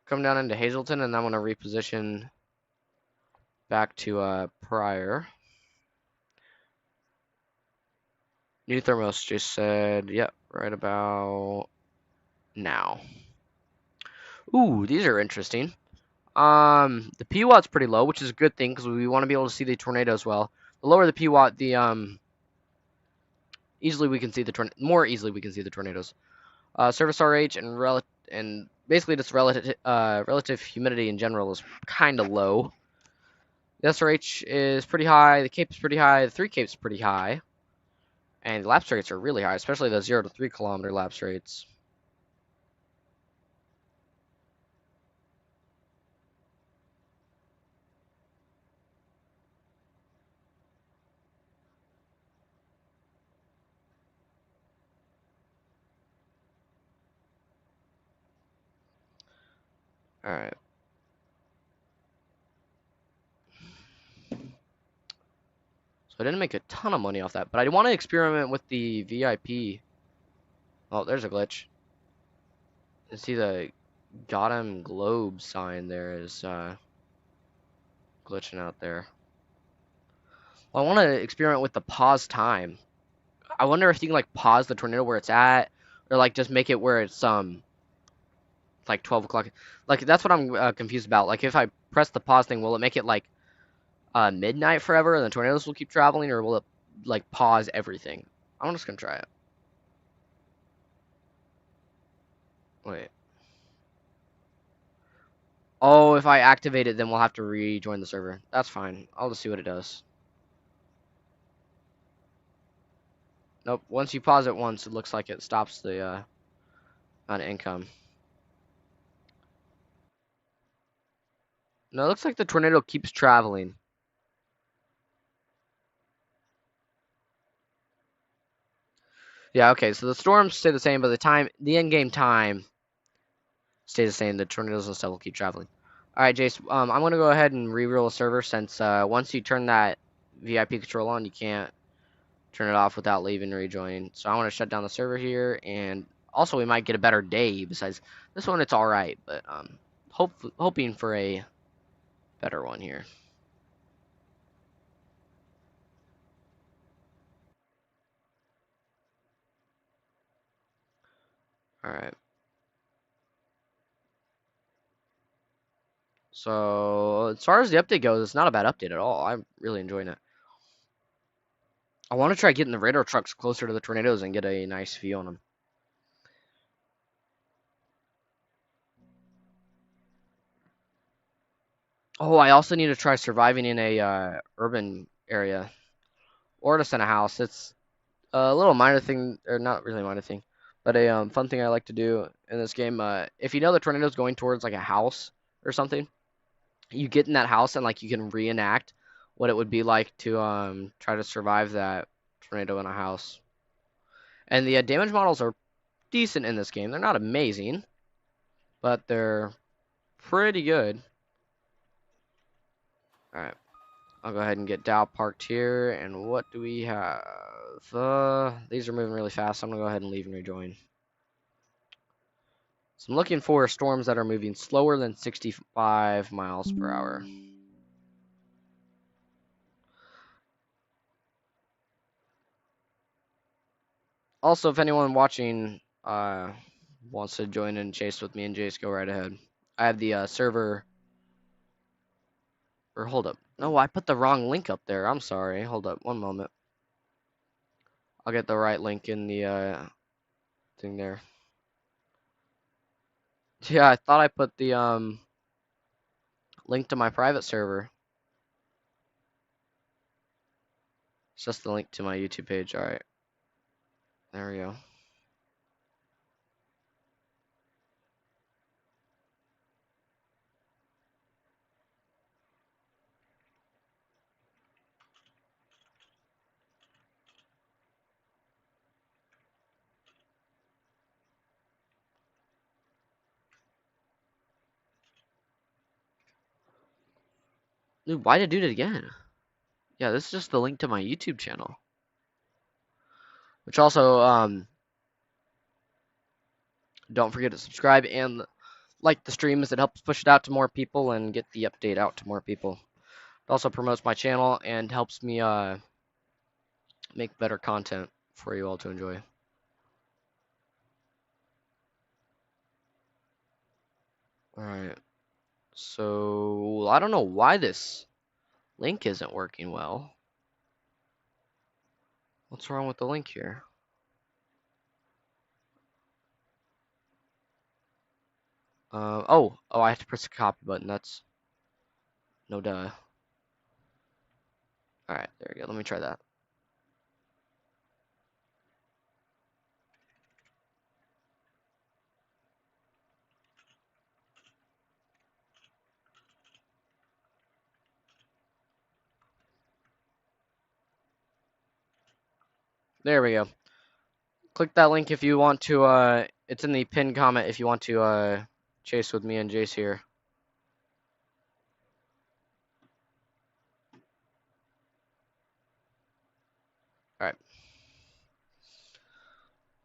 come down into Hazelton, and I'm gonna reposition back to prior. New thermos just said, yep, right about now. Ooh, these are interesting. The P watt's pretty low, which is a good thing because we want to be able to see the tornado as well. The lower the P watt, the more easily we can see the tornadoes. Surface RH and basically just relative humidity in general is kind of low. The SRH is pretty high. The Cape is pretty high. The 3 Cape's pretty high, and the lapse rates are really high, especially the 0 to 3 kilometer lapse rates. All right. So I didn't make a ton of money off that, but I want to experiment with the VIP. Oh, there's a glitch. You see the got him globe sign there is glitching out there. Well, I want to experiment with the pause time. I wonder if you can like pause the tornado where it's at, or like just make it where it's like 12 o'clock. Like that's what I'm confused about. Like if I press the pause thing, will it make it like midnight forever and the tornadoes will keep traveling, or will it like pause everything? I'm just gonna try it. Wait. Oh, if I activate it, then we'll have to rejoin the server. That's fine. I'll just see what it does. Nope. Once you pause it once, it looks like it stops the amount of income. No, it looks like the tornado keeps traveling. Yeah, okay, so the storms stay the same, but the in-game time stays the same. The tornadoes and stuff will keep traveling. All right, Jace, I'm gonna go ahead and reroll a server since once you turn that VIP control on, you can't turn it off without leaving and rejoining. So I want to shut down the server here, and also we might get a better day. Besides this one, it's all right, but hoping for a better one here. All right. So as far as the update goes, it's not a bad update at all. I'm really enjoying it. I want to try getting the radar trucks closer to the tornadoes and get a nice view on them. Oh, I also need to try surviving in a urban area or just in a house. It's a little minor thing, or not really minor thing, but a fun thing I like to do in this game. If you know the tornado's going towards like a house or something, you get in that house and like you can reenact what it would be like to try to survive that tornado in a house. And the damage models are decent in this game. They're not amazing, but they're pretty good. All right, I'll go ahead and get Dow parked here. And what do we have? These are moving really fast. I'm gonna go ahead and leave and rejoin. So I'm looking for storms that are moving slower than 65 miles per hour. Also, if anyone watching wants to join and chase with me and Jace, go right ahead. I have the server. Or hold up. No, I put the wrong link up there. I'm sorry. Hold up. One moment. I'll get the right link in the thing there. Yeah, I thought I put the link to my private server. It's just the link to my YouTube page. All right. There we go. Dude, why did I do it again? Yeah, this is just the link to my YouTube channel. Which also, don't forget to subscribe and like the stream as it helps push it out to more people and get the update out to more people. It also promotes my channel and helps me make better content for you all to enjoy. Alright, so I don't know why this link isn't working well. What's wrong with the link here? Oh, I have to press the copy button. That's no duh. Alright, there we go. Let me try that. There we go. Click that link if you want to, it's in the pinned comment if you want to, chase with me and Jace here. Alright.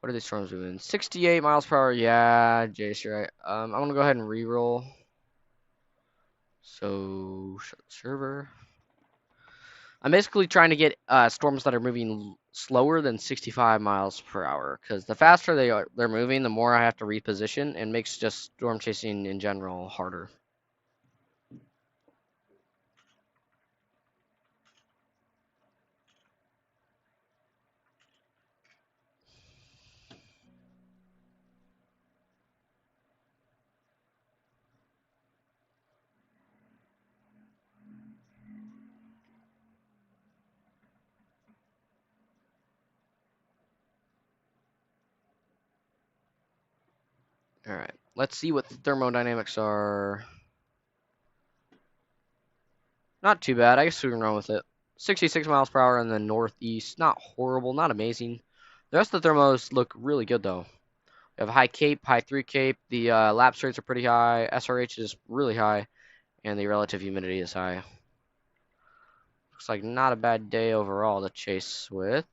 What are these storms doing? 68 miles per hour. Yeah, Jace, you're right. I'm gonna go ahead and re-roll. So, shut the server. I'm basically trying to get storms that are moving slower than 65 miles per hour, because the faster they're moving, the more I have to reposition, and makes just storm chasing in general harder. All right, let's see what the thermodynamics are. Not too bad. I guess we can run with it. 66 miles per hour in the northeast. Not horrible, not amazing. The rest of the thermos look really good though. We have high cape, high 3 cape. The lapse rates are pretty high. SRH is really high, and the relative humidity is high. Looks like not a bad day overall to chase with.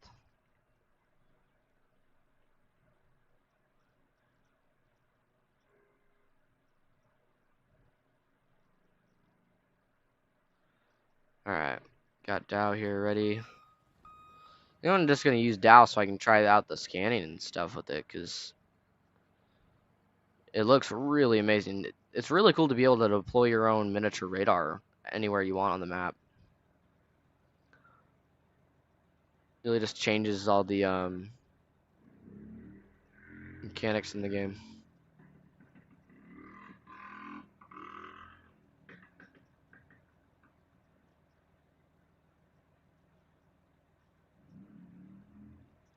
Alright, got Dow here ready. I'm just going to use Dow so I can try out the scanning and stuff with it, because it looks really amazing. It's really cool to be able to deploy your own miniature radar anywhere you want on the map. Really just changes all the mechanics in the game.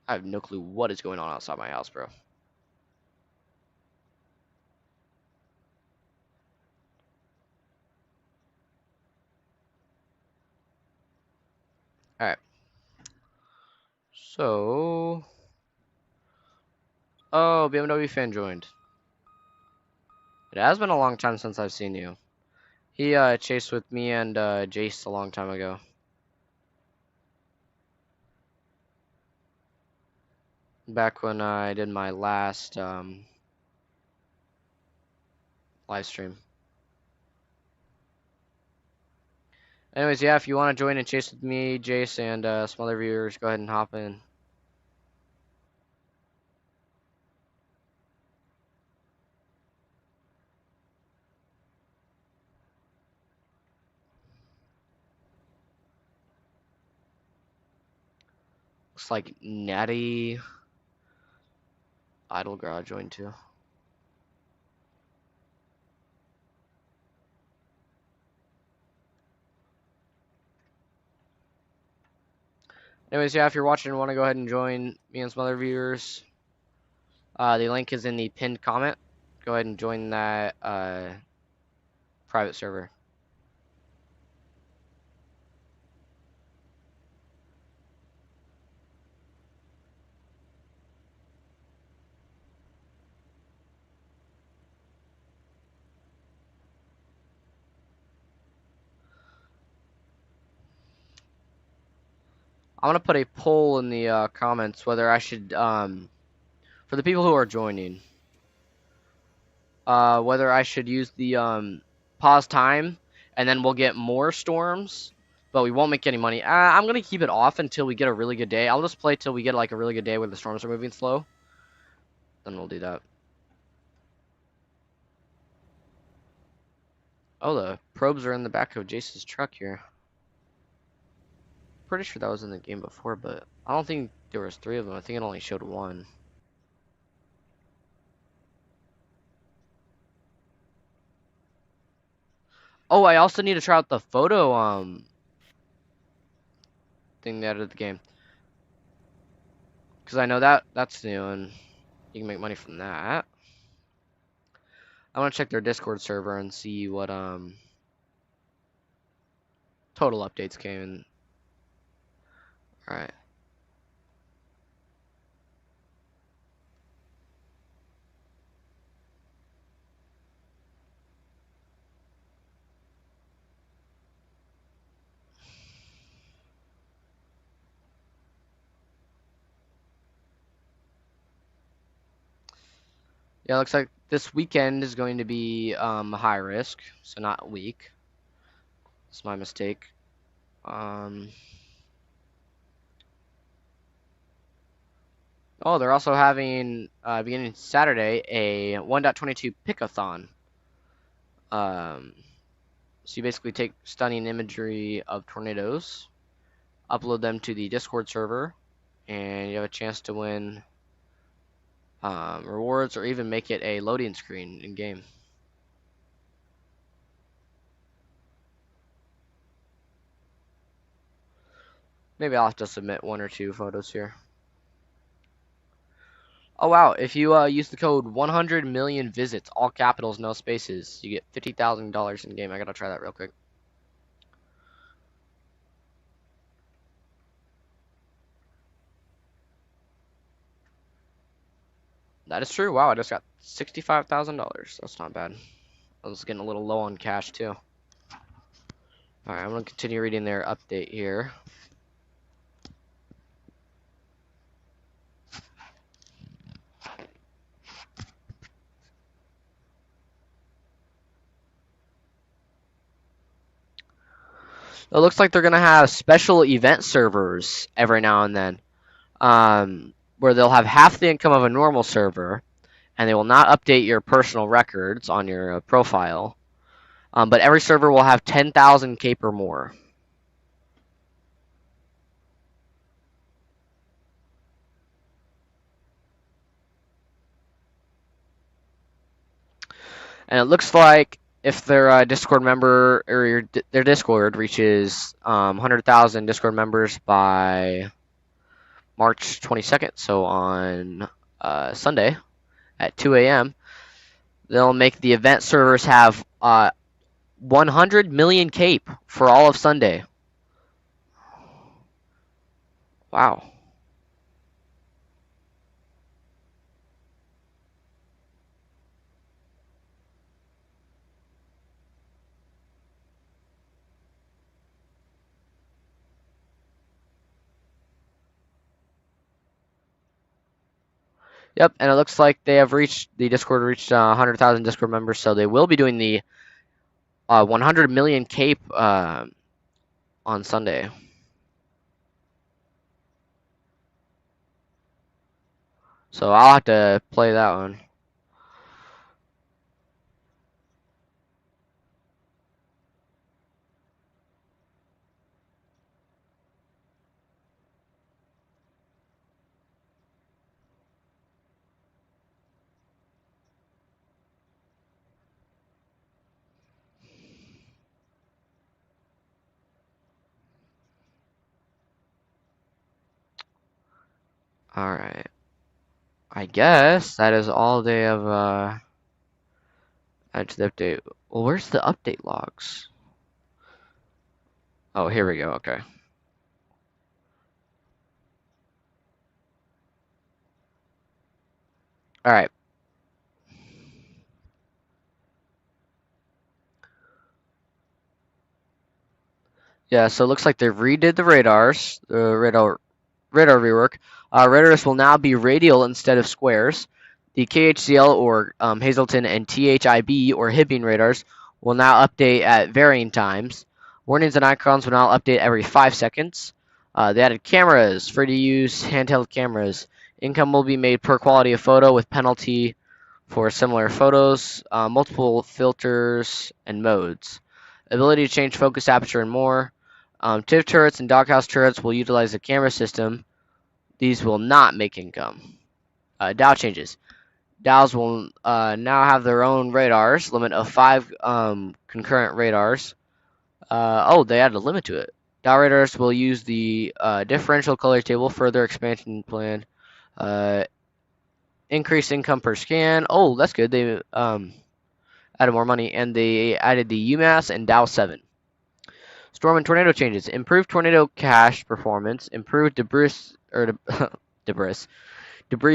I have no clue what is going on outside my house, bro. Alright. So... Oh, BMW fan joined. It has been a long time since I've seen you. He chased with me and Jace a long time ago. Back when I did my last live stream. Anyways, yeah, if you want to join and chase with me, Jace, and some other viewers, go ahead and hop in. Looks like Natty Idle Garage joined too. Anyways, yeah, if you're watching and want to go ahead and join me and some other viewers, the link is in the pinned comment. Go ahead and join that private server. I'm gonna put a poll in the comments whether I should, for the people who are joining, whether I should use the pause time, and then we'll get more storms, but we won't make any money. I'm gonna keep it off until we get a really good day. I'll just play till we get like a really good day where the storms are moving slow. Then we'll do that. Oh, the probes are in the back of Jace's truck here. Pretty sure that was in the game before, but I don't think there was 3 of them. I think it only showed 1. Oh, I also need to try out the photo thing they added to the game, because I know that's new and you can make money from that. I want to check their Discord server and see what total updates came in. All right. Yeah, looks like this weekend is going to be high risk, so not weak. It's my mistake. Oh, they're also having beginning Saturday a 1.22 pickathon. So you basically take stunning imagery of tornadoes, upload them to the Discord server, and you have a chance to win rewards or even make it a loading screen in game. Maybe I'll have to submit 1 or 2 photos here. Oh wow, if you use the code 100 million visits, all capitals, no spaces, you get $50,000 in game. I gotta try that real quick. That is true. Wow, I just got $65,000. That's not bad. I was getting a little low on cash too. Alright, I'm gonna continue reading their update here. It looks like they're gonna have special event servers every now and then, where they'll have half the income of a normal server, and they will not update your personal records on your profile. But every server will have 10,000 cape or more. And it looks like if their Discord member or their Discord reaches 100,000 Discord members by March 22nd, so on Sunday at 2 a.m., they'll make the event servers have 100 million cape for all of Sunday. Wow. Yep, and it looks like they have the Discord reached 100,000 Discord members, so they will be doing the 100 million cape on Sunday. So I'll have to play that one. All right. I guess that is all they have added to the update. Well, where's the update logs? Oh, here we go. Okay. All right. Yeah, so it looks like they redid the radars, the radar rework. Radars will now be radial instead of squares. The KHCL or Hazleton and THIB or Hibbing radars will now update at varying times. Warnings and icons will now update every 5 seconds. They added cameras, free to use handheld cameras. Income will be made per quality of photo with penalty for similar photos, multiple filters and modes. Ability to change focus, aperture, and more. TIV turrets and doghouse turrets will utilize the camera system. These will not make income. Dow changes. Dows will now have their own radars, limit of 5 concurrent radars. Oh, they added a limit to it. Dow radars will use the differential color table, further expansion plan. Increase income per scan. Oh, that's good. They added more money, and they added the UMass and Dow 7. Storm and tornado changes. Improved tornado cache performance. Improved debris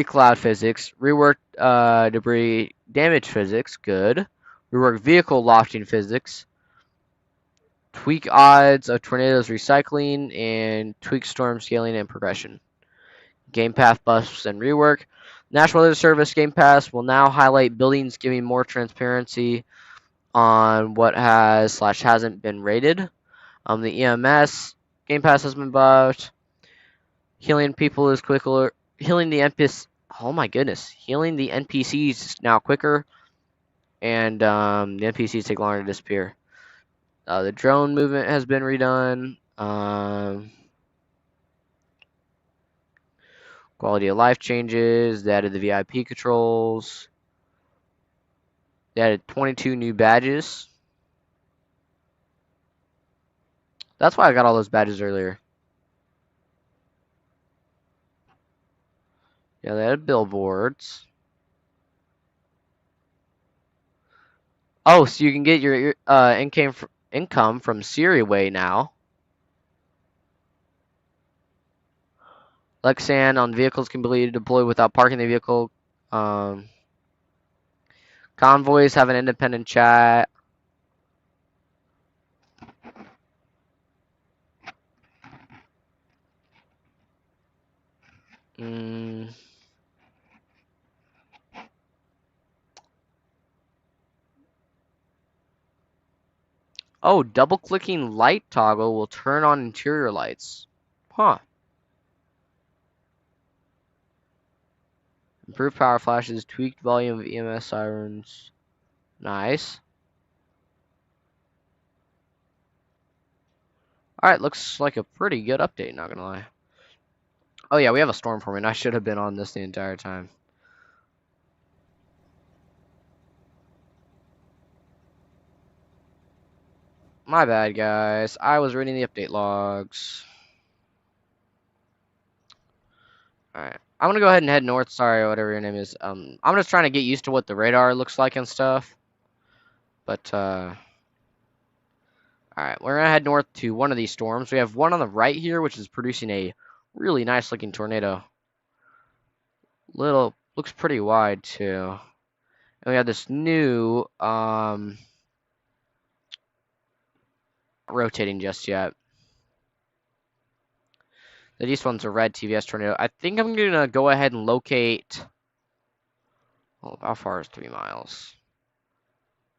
cloud physics. Reworked debris damage physics. Good. Reworked vehicle lofting physics. Tweak odds of tornadoes recycling and tweak storm scaling and progression. Game path buffs and rework. National Weather Service Game Pass will now highlight buildings, giving more transparency on what has/hasn't been rated. The EMS Game Pass has been buffed. Healing people is quicker. Healing the NPCs. Oh my goodness, healing the NPCs is now quicker, and the NPCs take longer to disappear. The drone movement has been redone. Quality of life changes. They added the VIP controls. They added 22 new badges. That's why I got all those badges earlier. Yeah, they added billboards. Oh, so you can get your income from Siriway now. Lexan on vehicles can be deployed without parking the vehicle. Convoys have an independent chat. Oh, double-clicking light toggle will turn on interior lights. Huh. Improved power flashes, tweaked volume of EMS sirens. Nice. Alright, looks like a pretty good update, not gonna lie. Oh yeah, we have a storm forming. I should have been on this the entire time. My bad, guys. I was reading the update logs. Alright. I'm gonna go ahead and head north. Sorry, whatever your name is. I'm just trying to get used to what the radar looks like and stuff. But, alright. We're gonna head north to one of these storms. We have one on the right here, which is producing a really nice looking tornado. Looks pretty wide, too. And we have this new, rotating just yet. The east one's a red TVS tornado. I think I'm gonna go ahead and locate. Oh, how far is 3 miles?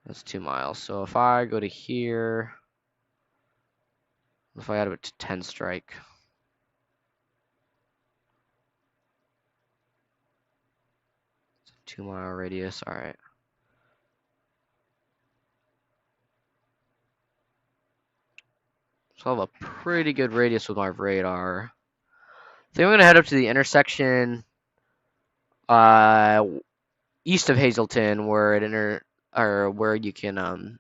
That's 2 miles. So if I go to here, if I add it to 10 strike. It's a 2 mile radius. All right. So I have a pretty good radius with my radar. I think I'm gonna head up to the intersection east of Hazleton, where where you can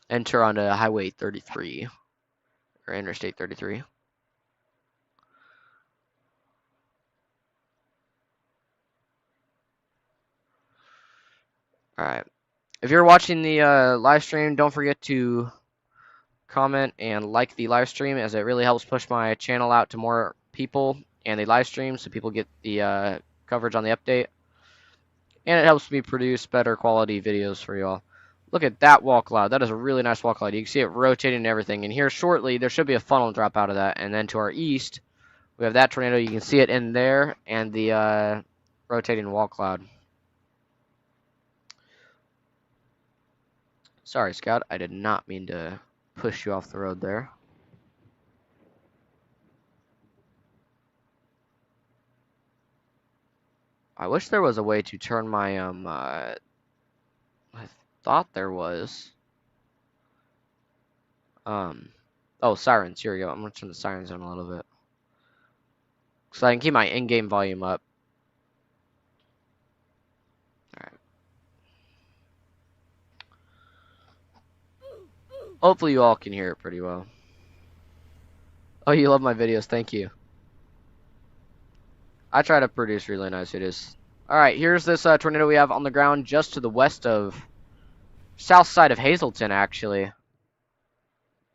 enter onto Highway 33 or Interstate 33. All right. If you're watching the live stream, don't forget to comment and like the live stream, as it really helps push my channel out to more people and the live stream, so people get the coverage on the update. And it helps me produce better quality videos for y'all. Look at that wall cloud. That is a really nice wall cloud. You can see it rotating and everything. And here shortly, there should be a funnel drop out of that. And then to our east, we have that tornado. You can see it in there and the rotating wall cloud. Sorry, Scout. I did not mean to push you off the road there. I wish there was a way to turn my I thought there was. Oh, sirens. Here we go. I'm gonna turn the sirens on a little bit, so I can keep my in-game volume up. Alright. Hopefully you all can hear it pretty well. Oh, you love my videos. Thank you. I try to produce really nice videos. Alright, here's this tornado we have on the ground just to the west of... south side of Hazleton, actually.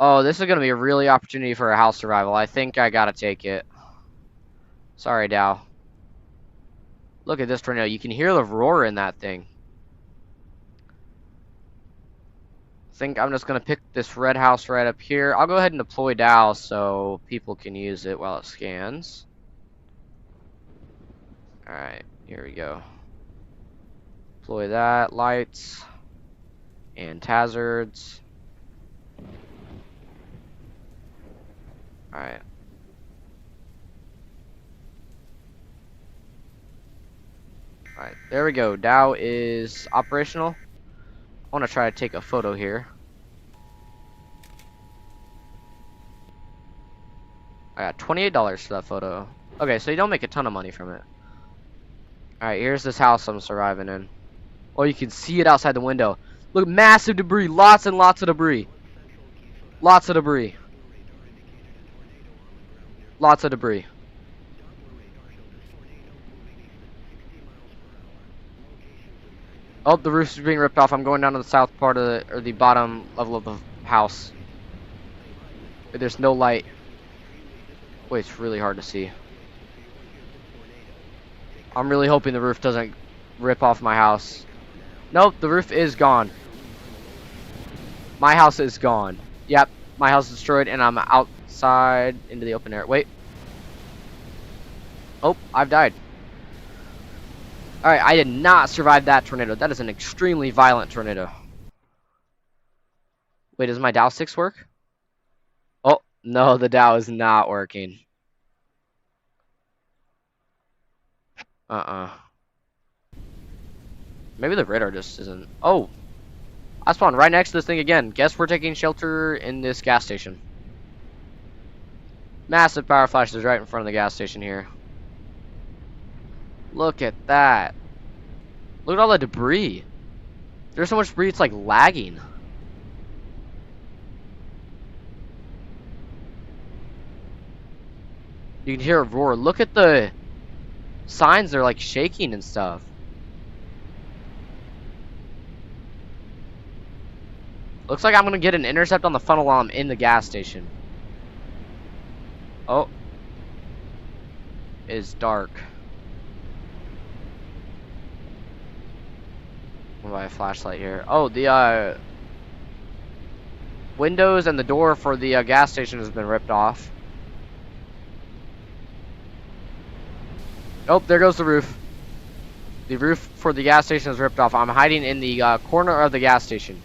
Oh, this is going to be a really opportunity for a house survival. I think I gotta take it. Sorry, Dow. Look at this tornado. You can hear the roar in that thing. I think I'm just going to pick this red house right up here. I'll go ahead and deploy Dow so people can use it while it scans. Alright, here we go. Deploy that. Lights. And hazards. Alright. Alright, there we go. Dow is operational. I want to try to take a photo here. I got $28 for that photo. Okay, so you don't make a ton of money from it. Alright, here's this house I'm surviving in. Oh, you can see it outside the window. Look, massive debris. Lots and lots of debris. Lots of debris. Lots of debris. Oh, the roof is being ripped off. I'm going down to the south part of the, or the bottom level of the house. There's no light. Wait, it's really hard to see. I'm really hoping the roof doesn't rip off my house. Nope, the roof is gone. My house is gone. Yep, my house is destroyed and I'm outside into the open air. Wait. Oh, I've died. Alright, I did not survive that tornado. That is an extremely violent tornado. Wait, does my Dow 6 work? Oh, no, the Dow is not working. Maybe the radar just isn't. Oh, I spawned right next to this thing again. Guess we're taking shelter in this gas station. Massive power flashes right in front of the gas station here. Look at that. Look at all the debris. There's so much debris, it's like lagging. You can hear a roar. Look at the signs. They're like shaking and stuff. Looks like I'm gonna get an intercept on the funnel while I'm in the gas station. Oh. It's dark. I'm gonna buy a flashlight here. Oh, the windows and the door for the gas station has been ripped off. Oh, there goes the roof. The roof for the gas station is ripped off. I'm hiding in the corner of the gas station.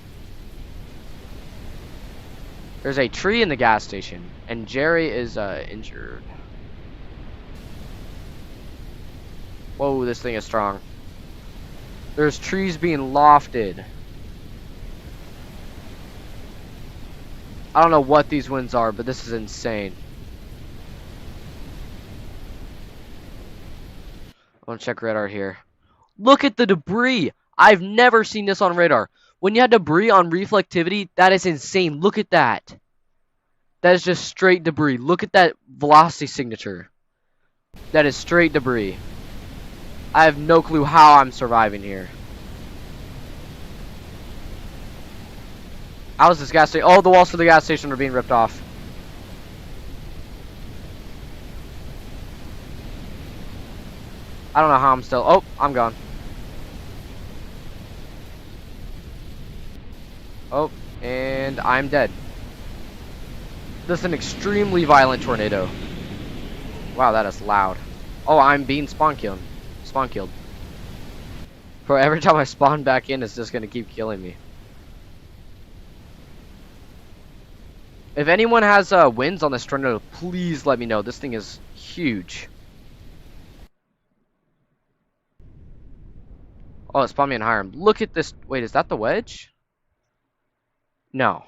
There's a tree in the gas station, and Jerry is injured. Whoa, this thing is strong. There's trees being lofted. I don't know what these winds are, but this is insane. I want to check radar here. Look at the debris. I've never seen this on radar. When you have debris on reflectivity, that is insane. Look at that. That is just straight debris. Look at that velocity signature. That is straight debris. I have no clue how I'm surviving here. How is this gas station? Oh, the walls for the gas station are being ripped off. I don't know how I'm still. Oh, I'm gone. Oh, and I'm dead. This is an extremely violent tornado. Wow, that is loud. Oh, I'm being spawn killed. Spawn killed. Bro, every time I spawn back in, it's just gonna keep killing me. If anyone has wins on this tornado, please let me know. This thing is huge. Oh, it spawned me in Hiram. Look at this. Wait, is that the wedge? No.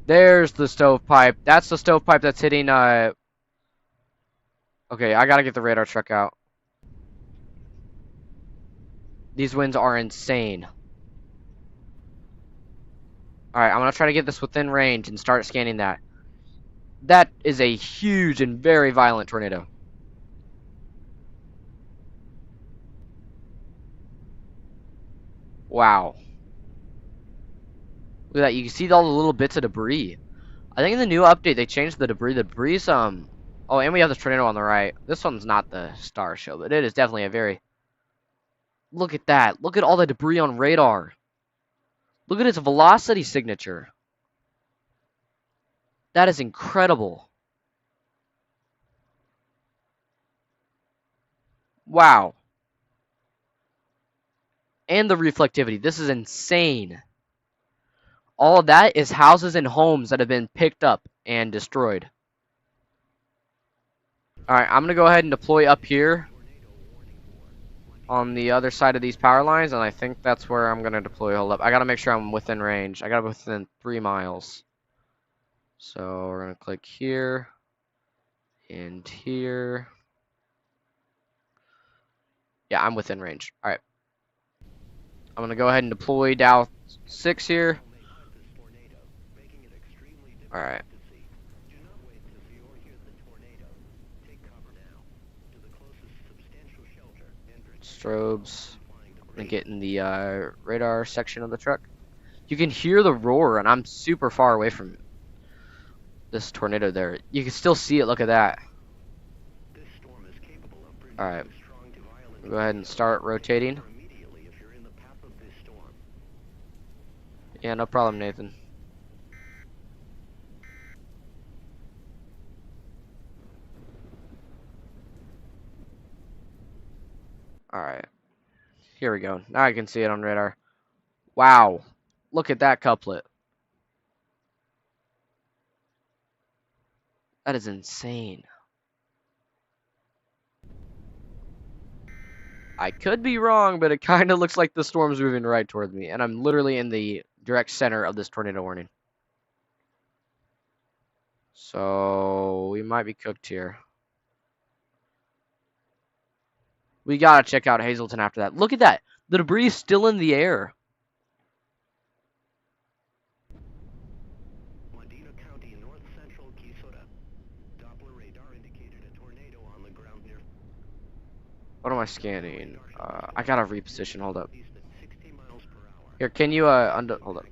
There's the stovepipe. That's the stovepipe that's hitting, Okay, I gotta get the radar truck out. These winds are insane. Alright, I'm gonna try to get this within range and start scanning that. That is a huge and very violent tornado. Wow. Look at that. You can see all the little bits of debris. I think in the new update they changed the debris. The debris is oh, and we have the tornado on the right. This one's not the star show, but it is definitely a very. Look at that. Look at all the debris on radar. Look at its velocity signature. That is incredible. Wow. And the reflectivity. This is insane. All of that is houses and homes that have been picked up and destroyed. Alright, I'm going to go ahead and deploy up here on the other side of these power lines, and I think that's where I'm going to deploy. Hold up. I got to make sure I'm within range. I got to be within 3 miles. So we're going to click here and here. Yeah, I'm within range. Alright. I'm going to go ahead and deploy Dow 6 here. Alright. Strobes. I'm gonna get in the radar section of the truck. You can hear the roar, and I'm super far away from this tornado there. You can still see it. Look at that. Alright. Go ahead and start rotating. Yeah, no problem, Nathan. Alright. Here we go. Now I can see it on radar. Wow. Look at that couplet. That is insane. I could be wrong, but it kind of looks like the storm's moving right towards me. And I'm literally in the direct center of this tornado warning. So we might be cooked here. We gotta check out Hazleton after that. Look at that. The debris is still in the air. What am I scanning? I gotta reposition. Hold up. Here, can you hold up.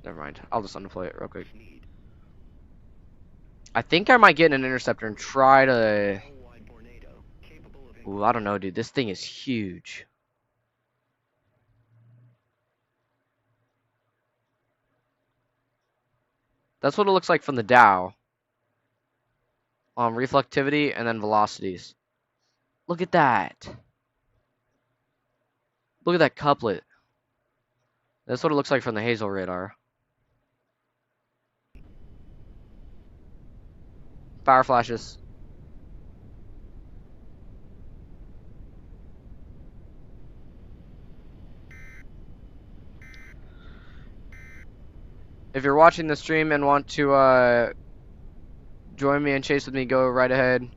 Never mind. I'll just undeploy it real quick. I think I might get an interceptor and try to. Ooh, I don't know, dude. This thing is huge. That's what it looks like from the Dow. Reflectivity and then velocities. Look at that. Look at that couplet. That's what it looks like from the Hazel radar. Fire flashes. If you're watching the stream and want to join me and chase with me, go right ahead.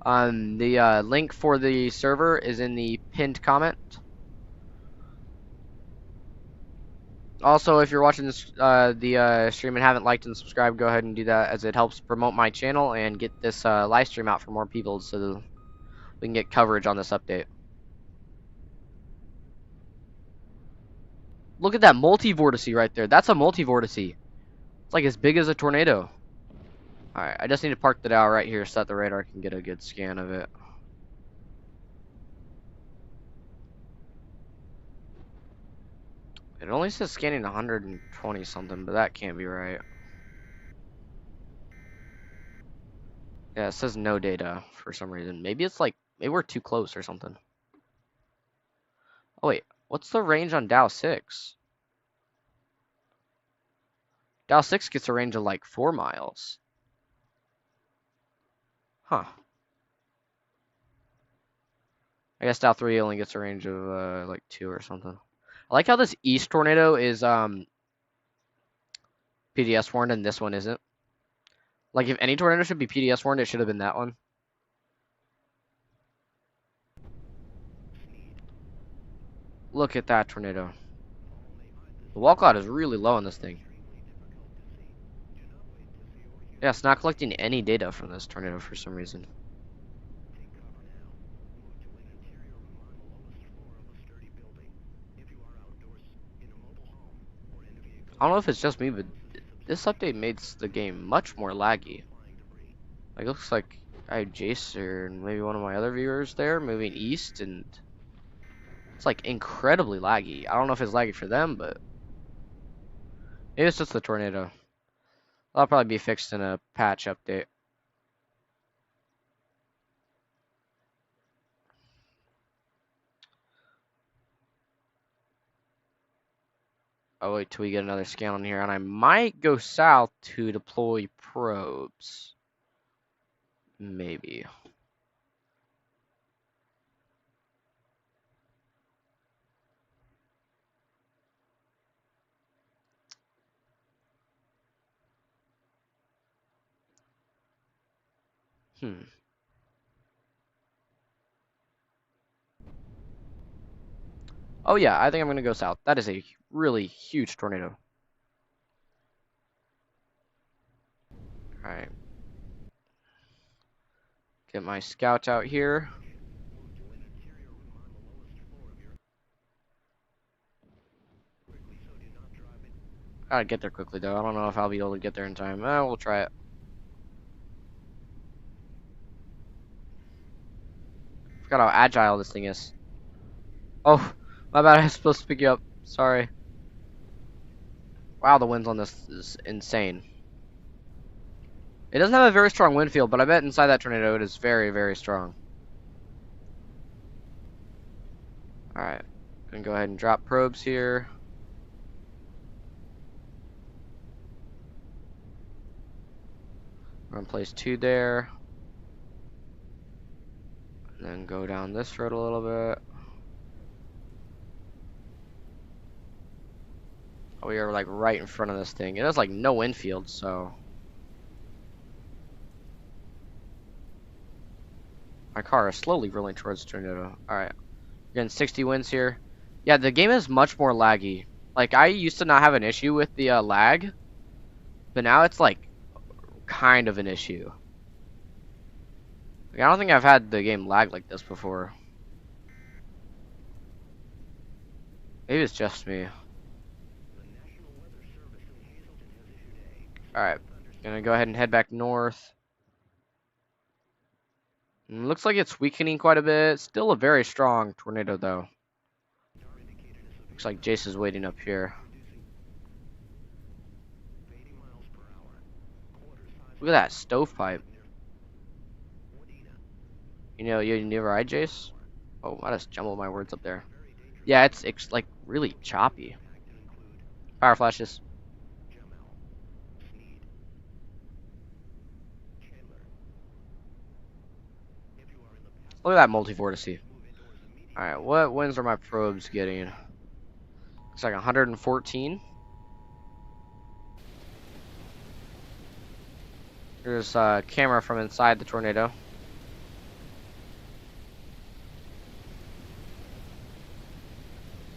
The link for the server is in the pinned comment. Also, if you're watching this the stream and haven't liked and subscribed, go ahead and do that, as it helps promote my channel and get this live stream out for more people, so we can get coverage on this update. Look at that multi-vortice right there. That's a multi-vortice. It's like as big as a tornado. Alright, I just need to park the Dow right here so that the radar can get a good scan of it. It only says scanning 120 something, but that can't be right. Yeah, it says no data for some reason. Maybe it's like, maybe we're too close or something. Oh wait, what's the range on Dow 6? Dow 6 gets a range of like 4 miles. Huh. I guess Dow 3 only gets a range of like 2 or something. I like how this east tornado is PDS warned and this one isn't. Like if any tornado should be PDS warned, it should have been that one. Look at that tornado. The wall cloud is really low on this thing. Yeah, it's not collecting any data from this tornado for some reason. I don't know if it's just me, but this update makes the game much more laggy. Like, it looks like I have Jace or maybe one of my other viewers there moving east, and it's like incredibly laggy. I don't know if it's laggy for them, but maybe it's just the tornado. That'll probably be fixed in a patch update. I'll wait till we get another scan on here, and I might go south to deploy probes. Maybe. Oh yeah, I think I'm gonna go south. That is a really huge tornado. Alright. Get my scout out here. Gotta get there quickly though. I don't know if I'll be able to get there in time. We'll try it. Forgot how agile this thing is. Oh, my bad. I was supposed to pick you up. Sorry. Wow, the winds on this is insane. It doesn't have a very strong wind field, but I bet inside that tornado it is very, very strong. Alright. Gonna go ahead and drop probes here. We're gonna place 2 there. And then go down this road a little bit. Oh, we are like right in front of this thing. It has like no wind field, so. My car is slowly rolling towards the tornado. Alright. Getting 60 winds here. Yeah, the game is much more laggy. Like, I used to not have an issue with the lag. But now it's like kind of an issue. Like, I don't think I've had the game lag like this before. Maybe it's just me. Alright. Gonna go ahead and head back north. Looks like it's weakening quite a bit. Still a very strong tornado, though. Looks like Jace is waiting up here. Look at that stovepipe. You know, you never eyed Jace? Oh, I just jumbled my words up there. Yeah, it's like really choppy. Fire flashes. Look at that multi-vortice. Alright, what wins are my probes getting? Looks like 114. Here's a camera from inside the tornado.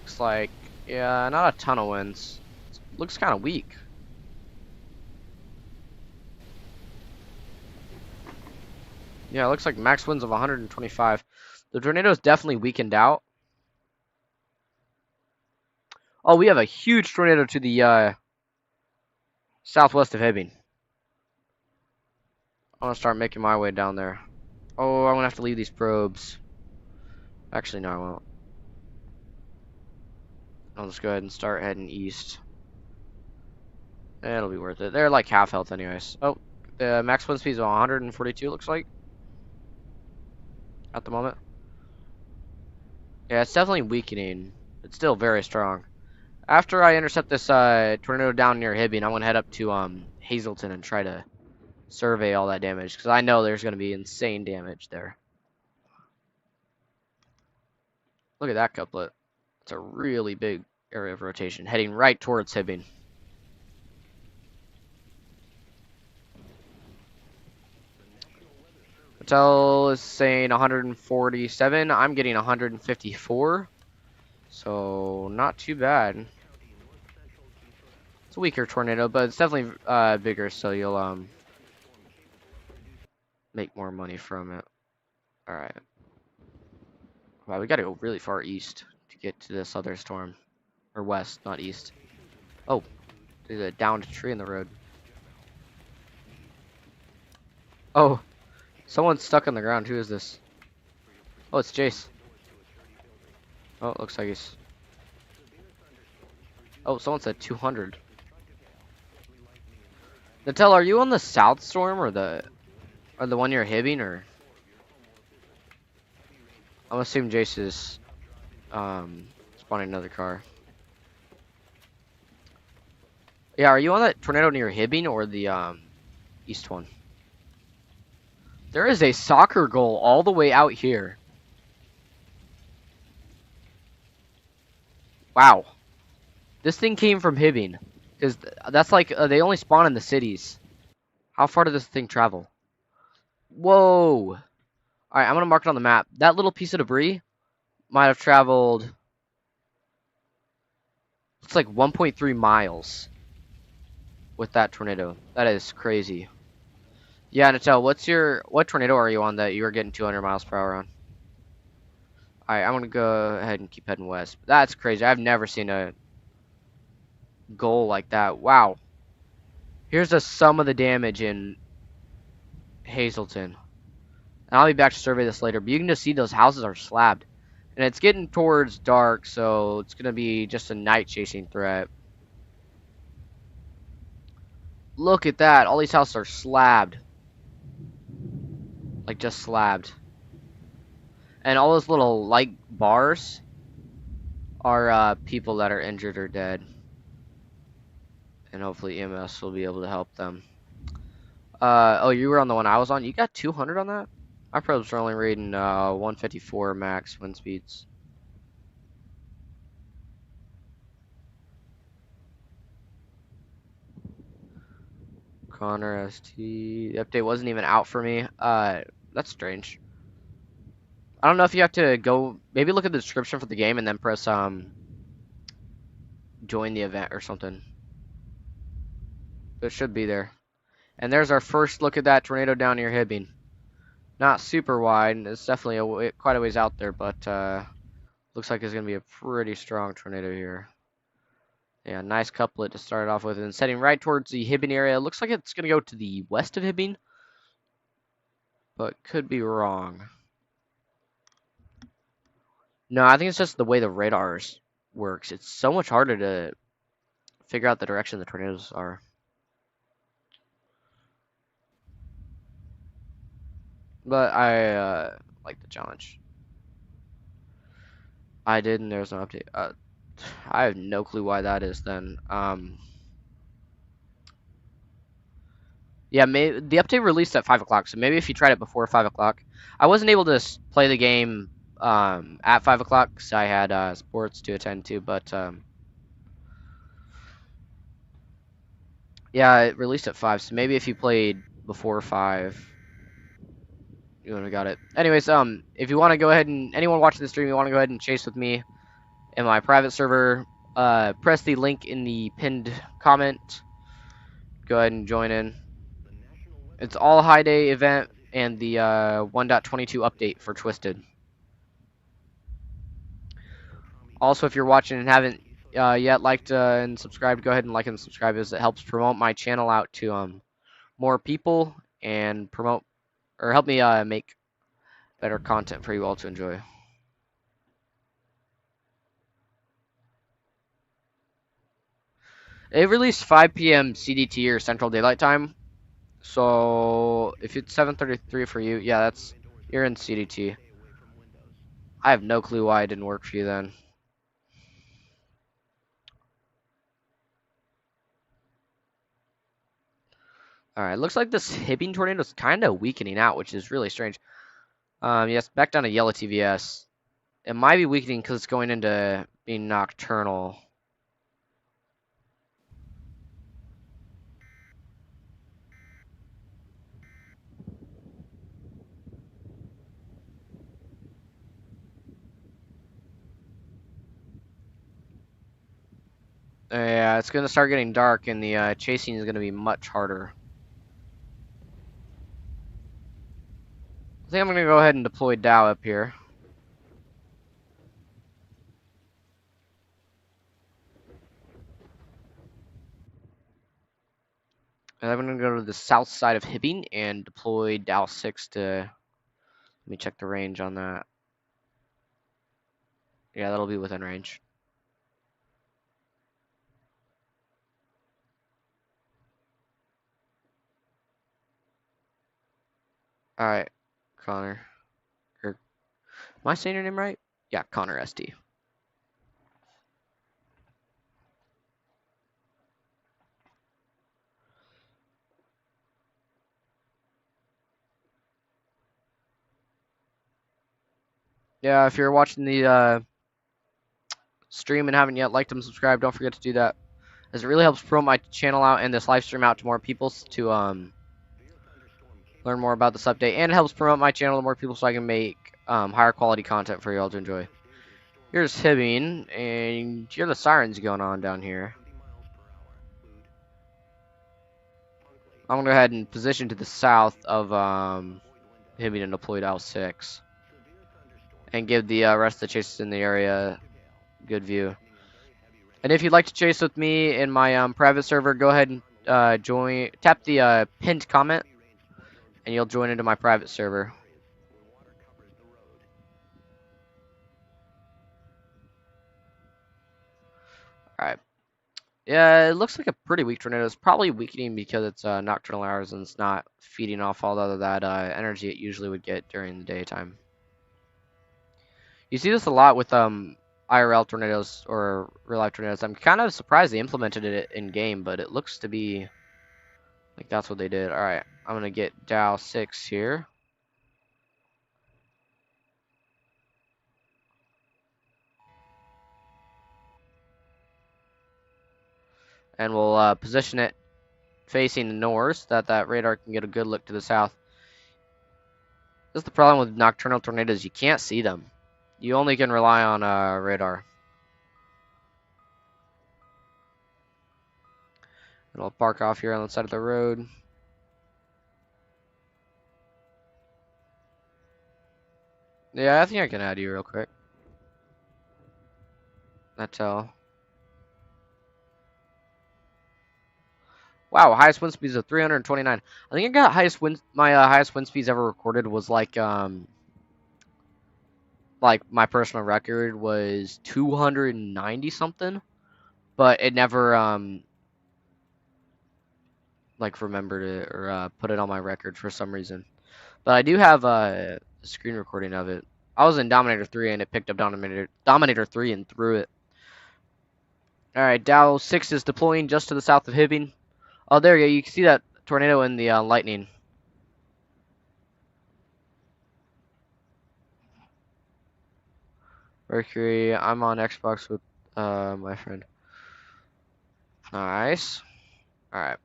Looks like, yeah, not a ton of winds. Looks kind of weak. Yeah, it looks like max winds of 125. The tornado is definitely weakened out. Oh, we have a huge tornado to the southwest of Hibbing. I'm gonna start making my way down there. Oh, I'm gonna have to leave these probes. Actually, no, I won't. I'll just go ahead and start heading east. It'll be worth it. They're like half health anyways. Oh, the max wind speed is 142, looks like. At the moment. Yeah, it's definitely weakening. It's still very strong. After I intercept this tornado down near Hibbing, I'm gonna head up to Hazleton and try to survey all that damage, because I know there's gonna be insane damage there. Look at that couplet. It's a really big area of rotation, heading right towards Hibbing. Hotel is saying 147. I'm getting 154. So, not too bad. It's a weaker tornado, but it's definitely bigger, so you'll make more money from it. Alright. Wow, we gotta go really far east to get to this other storm. Or west, not east. Oh, there's a downed tree in the road. Oh, someone's stuck on the ground. Who is this? Oh, it's Jace. Oh, it looks like he's... Oh, someone said 200. Natel, are you on the south storm or the one you're Hibbing, or? I'm gonna assume Jace is spawning another car. Yeah, are you on that tornado near Hibbing or the east one? There is a soccer goal all the way out here. Wow. This thing came from Hibbing. Because that's like, they only spawn in the cities. How far did this thing travel? Whoa. Alright, I'm going to mark it on the map. That little piece of debris might have traveled... It's like 1.3 miles with that tornado. That is crazy. Yeah, Natel, what tornado are you on that you were getting 200 miles per hour on? Alright, I'm going to go ahead and keep heading west. That's crazy. I've never seen a goal like that. Wow. Here's the sum of the damage in Hazleton. And I'll be back to survey this later, but you can just see those houses are slabbed. And it's getting towards dark, so it's going to be just a night chasing threat. Look at that. All these houses are slabbed. Like, just slabbed. And all those little light bars are people that are injured or dead. And hopefully EMS will be able to help them. Oh, you were on the one I was on? You got 200 on that? My probes are only reading 154 max wind speeds. Connor ST. The update wasn't even out for me. That's strange. I don't know if you have to go, maybe look at the description for the game and then press join the event or something. It should be there. And there's our first look at that tornado down near Hibbing. Not super wide. It's definitely quite a ways out there, but Looks like it's going to be a pretty strong tornado here. Yeah, nice couplet to start off with. And heading right towards the Hibbing area. Looks like it's going to go to the west of Hibbing, but could be wrong. No, I think it's just the way the radars works. It's so much harder to figure out the direction the tornadoes are. But I like the challenge. I did, and there's no update. I have no clue why that is then. Yeah, the update released at 5 o'clock, so maybe if you tried it before 5 o'clock. I wasn't able to play the game at 5 o'clock because I had sports to attend to, but yeah, it released at 5, so maybe if you played before 5, you would have got it. Anyways, if you want to go ahead and, anyone watching the stream, you want to go ahead and chase with me in my private server, press the link in the pinned comment. Go ahead and join in. It's all high day event and the 1.22 update for Twisted. Also, if you're watching and haven't yet liked and subscribed, go ahead and like and subscribe, as it helps promote my channel out to more people and promote or help me make better content for you all to enjoy. It released 5 p.m. CDT or Central Daylight Time. So if it's 7:33 for you, yeah, you're in CDT. I have no clue why it didn't work for you then. All right, looks like this Hibbing tornado is kind of weakening out, which is really strange. Yes, back down to yellow TVS. It might be weakening because it's going into being nocturnal. Yeah, it's going to start getting dark, and the chasing is going to be much harder. I think I'm going to go ahead and deploy Dow up here. And I'm going to go to the south side of Hibbing and deploy Dow 6 to... Let me check the range on that. Yeah, that'll be within range. Alright, Connor. Am I saying your name right? Yeah, Connor SD. Yeah, if you're watching the stream and haven't yet liked and subscribed, don't forget to do that, as it really helps promote my channel out and this live stream out to more people to learn more about this update, and it helps promote my channel to more people so I can make higher quality content for you all to enjoy. Here's Hibbing, and hear the sirens going on down here. I'm gonna go ahead and position to the south of Hibbing and deploy Dow 6, and give the rest of the chasers in the area a good view. And if you'd like to chase with me in my private server, go ahead and tap the pinned comment, and you'll join into my private server. Alright. Yeah, it looks like a pretty weak tornado. It's probably weakening because it's nocturnal hours and it's not feeding off all of that energy it usually would get during the daytime. You see this a lot with IRL tornadoes or real life tornadoes. I'm kind of surprised they implemented it in game, but it looks to be like that's what they did. Alright, I'm gonna get Dow 6 here. And we'll position it facing the north, so that radar can get a good look to the south. This is the problem with nocturnal tornadoes. You can't see them. You only can rely on radar. And I'll park off here on the side of the road. Yeah, I think I can add you real quick. That tell. Wow, highest wind speeds of 329. I think I got highest wind. My highest wind speeds ever recorded was like my personal record was 290 something, but it never like remembered it or put it on my record for some reason. But I do have a screen recording of it. I was in Dominator 3 and it picked up Dominator 3 and threw it. All right, Dow 6 is deploying just to the south of Hibbing. Oh, there you go. You can see that tornado in the lightning. Mercury, I'm on Xbox with my friend. Nice. All right.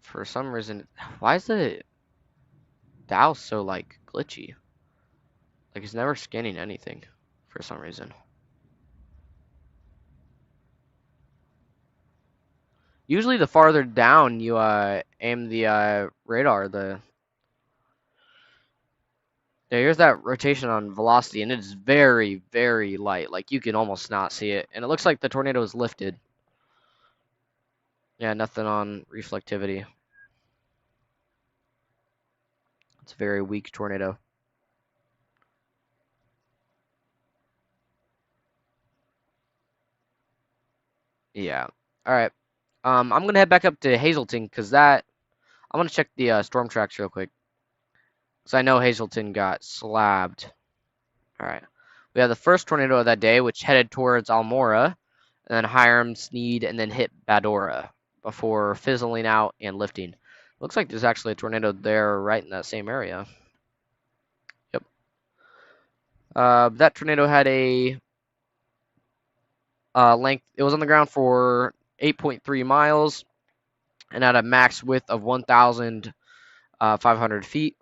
For some reason, why is the Dow so like glitchy? Like it's never scanning anything for some reason. Usually, the farther down you aim the radar, here's that rotation on velocity, and it's very, very light. Like you can almost not see it, and it looks like the tornado is lifted. Yeah, nothing on reflectivity. It's a very weak tornado. Yeah. All right. I'm gonna head back up to Hazleton because I'm gonna check the storm tracks real quick because I know Hazleton got slabbed. All right. We have the first tornado of that day, which headed towards Almora, and then Hiram, Sneed, and then hit Badora before fizzling out and lifting. Looks like there's actually a tornado there right in that same area. Yep. That tornado had a length. It was on the ground for 8.3 miles and had a max width of 1,500 feet.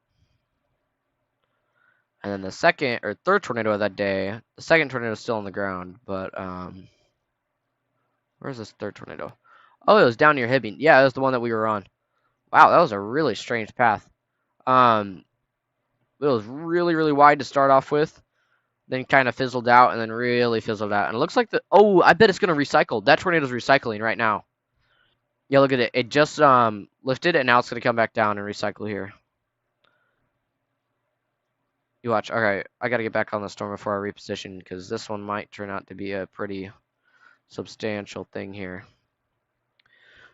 And then the second or third tornado of that day, the second tornado is still on the ground, but where's this third tornado? Oh, it was down near Hibbing. Yeah, it was the one that we were on. Wow, that was a really strange path. Um, it was really, really wide to start off with, then kind of fizzled out, and then really fizzled out. And it looks like oh, I bet it's gonna recycle. That tornado's recycling right now. Yeah, look at it. It just lifted, and now it's gonna come back down and recycle here. You watch. All right, I gotta get back on the storm before I reposition because this one might turn out to be a pretty substantial thing here.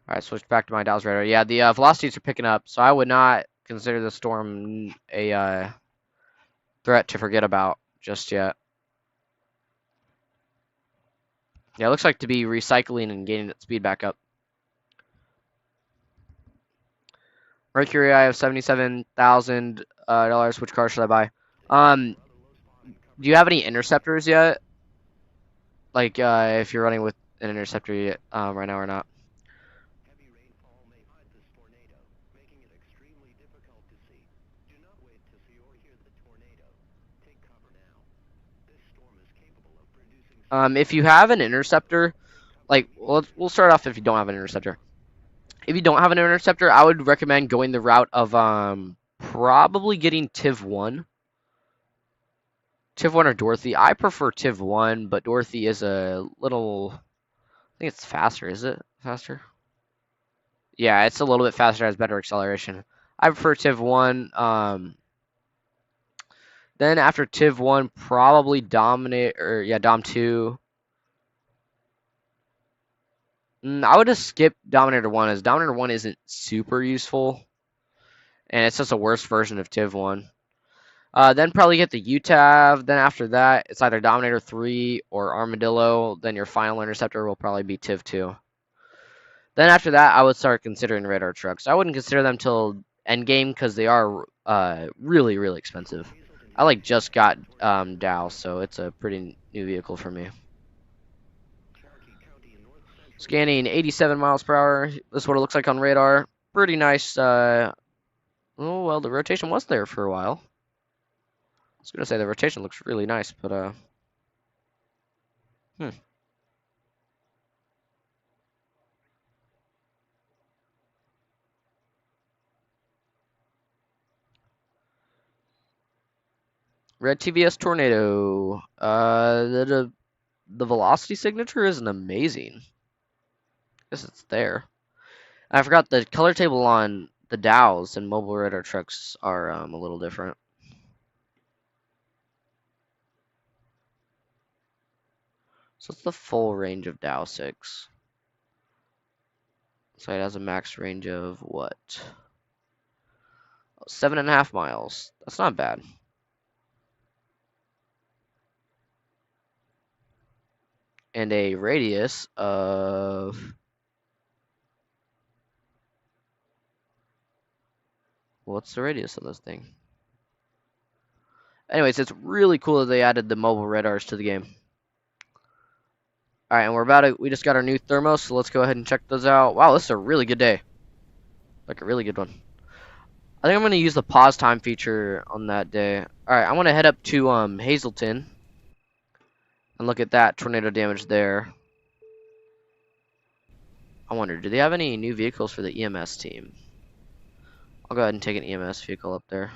All right, switch back to my Dow's radar. Yeah, the velocities are picking up, so I would not consider the storm a threat to forget about just yet. Yeah, it looks like to be recycling and gaining its speed back up. Mercury, I have $77,000. Which car should I buy? Do you have any interceptors yet? Like, if you're running with an interceptor right now or not? If you have an interceptor, like, we'll start off if you don't have an interceptor. If you don't have an interceptor, I would recommend going the route of probably getting Tiv 1. Tiv 1 or Dorothy. I prefer Tiv 1, but Dorothy is a little... I think it's faster, is it? Faster? Yeah, it's a little bit faster, has better acceleration. I prefer Tiv 1. Then after Tiv 1, probably Dominate, or yeah, Dom 2. I would just skip Dominator 1, as Dominator 1 isn't super useful. And it's just a worse version of Tiv 1. Then probably get the UTAV. Then after that, it's either Dominator 3 or Armadillo. Then your final interceptor will probably be Tiv 2. Then after that, I would start considering radar trucks. I wouldn't consider them till endgame because they are really, really expensive. I like just got Dow, so it's a pretty new vehicle for me. Scanning 87 miles per hour. This is what it looks like on radar. Pretty nice. Oh, well, the rotation was there for a while. I was going to say the rotation looks really nice, but, hmm. Red TVS Tornado. The velocity signature isn't amazing. Guess it's there. I forgot the color table on the Dows and mobile radar trucks are a little different. So it's the full range of Dow 6. So it has a max range of what? 7.5 miles. That's not bad. And a radius of what's the radius of this thing? Anyways, it's really cool that they added the mobile radars to the game. All right, and we just got our new thermos, so let's go ahead and check those out. Wow, this is a really good day. Like a really good one. I think I'm gonna use the pause time feature on that day. All right, I'm gonna head up to Hazleton and look at that tornado damage there. I wonder, do they have any new vehicles for the EMS team? I'll go ahead and take an EMS vehicle up there.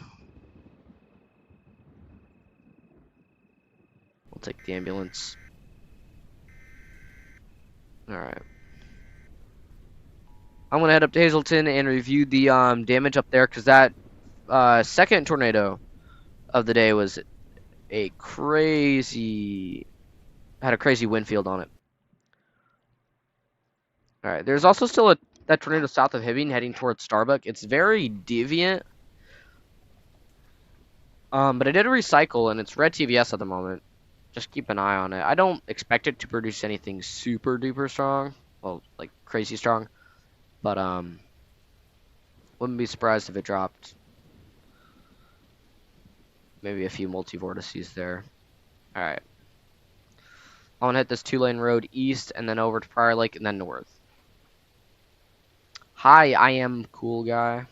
We'll take the ambulance. Alright. I'm gonna head up to Hazleton and review the damage up there, because that second tornado of the day was a crazy had a crazy wind field on it. Alright, there's also still that tornado south of Hibbing heading towards Starbuck. It's very deviant. But I did a recycle and it's red TVS at the moment. Just keep an eye on it. I don't expect it to produce anything super duper strong. Well, like crazy strong. But wouldn't be surprised if it dropped maybe a few multi-vortices there. Alright. I want to hit this 2-lane road east and then over to Prior Lake and then north. Hi, I am cool guy.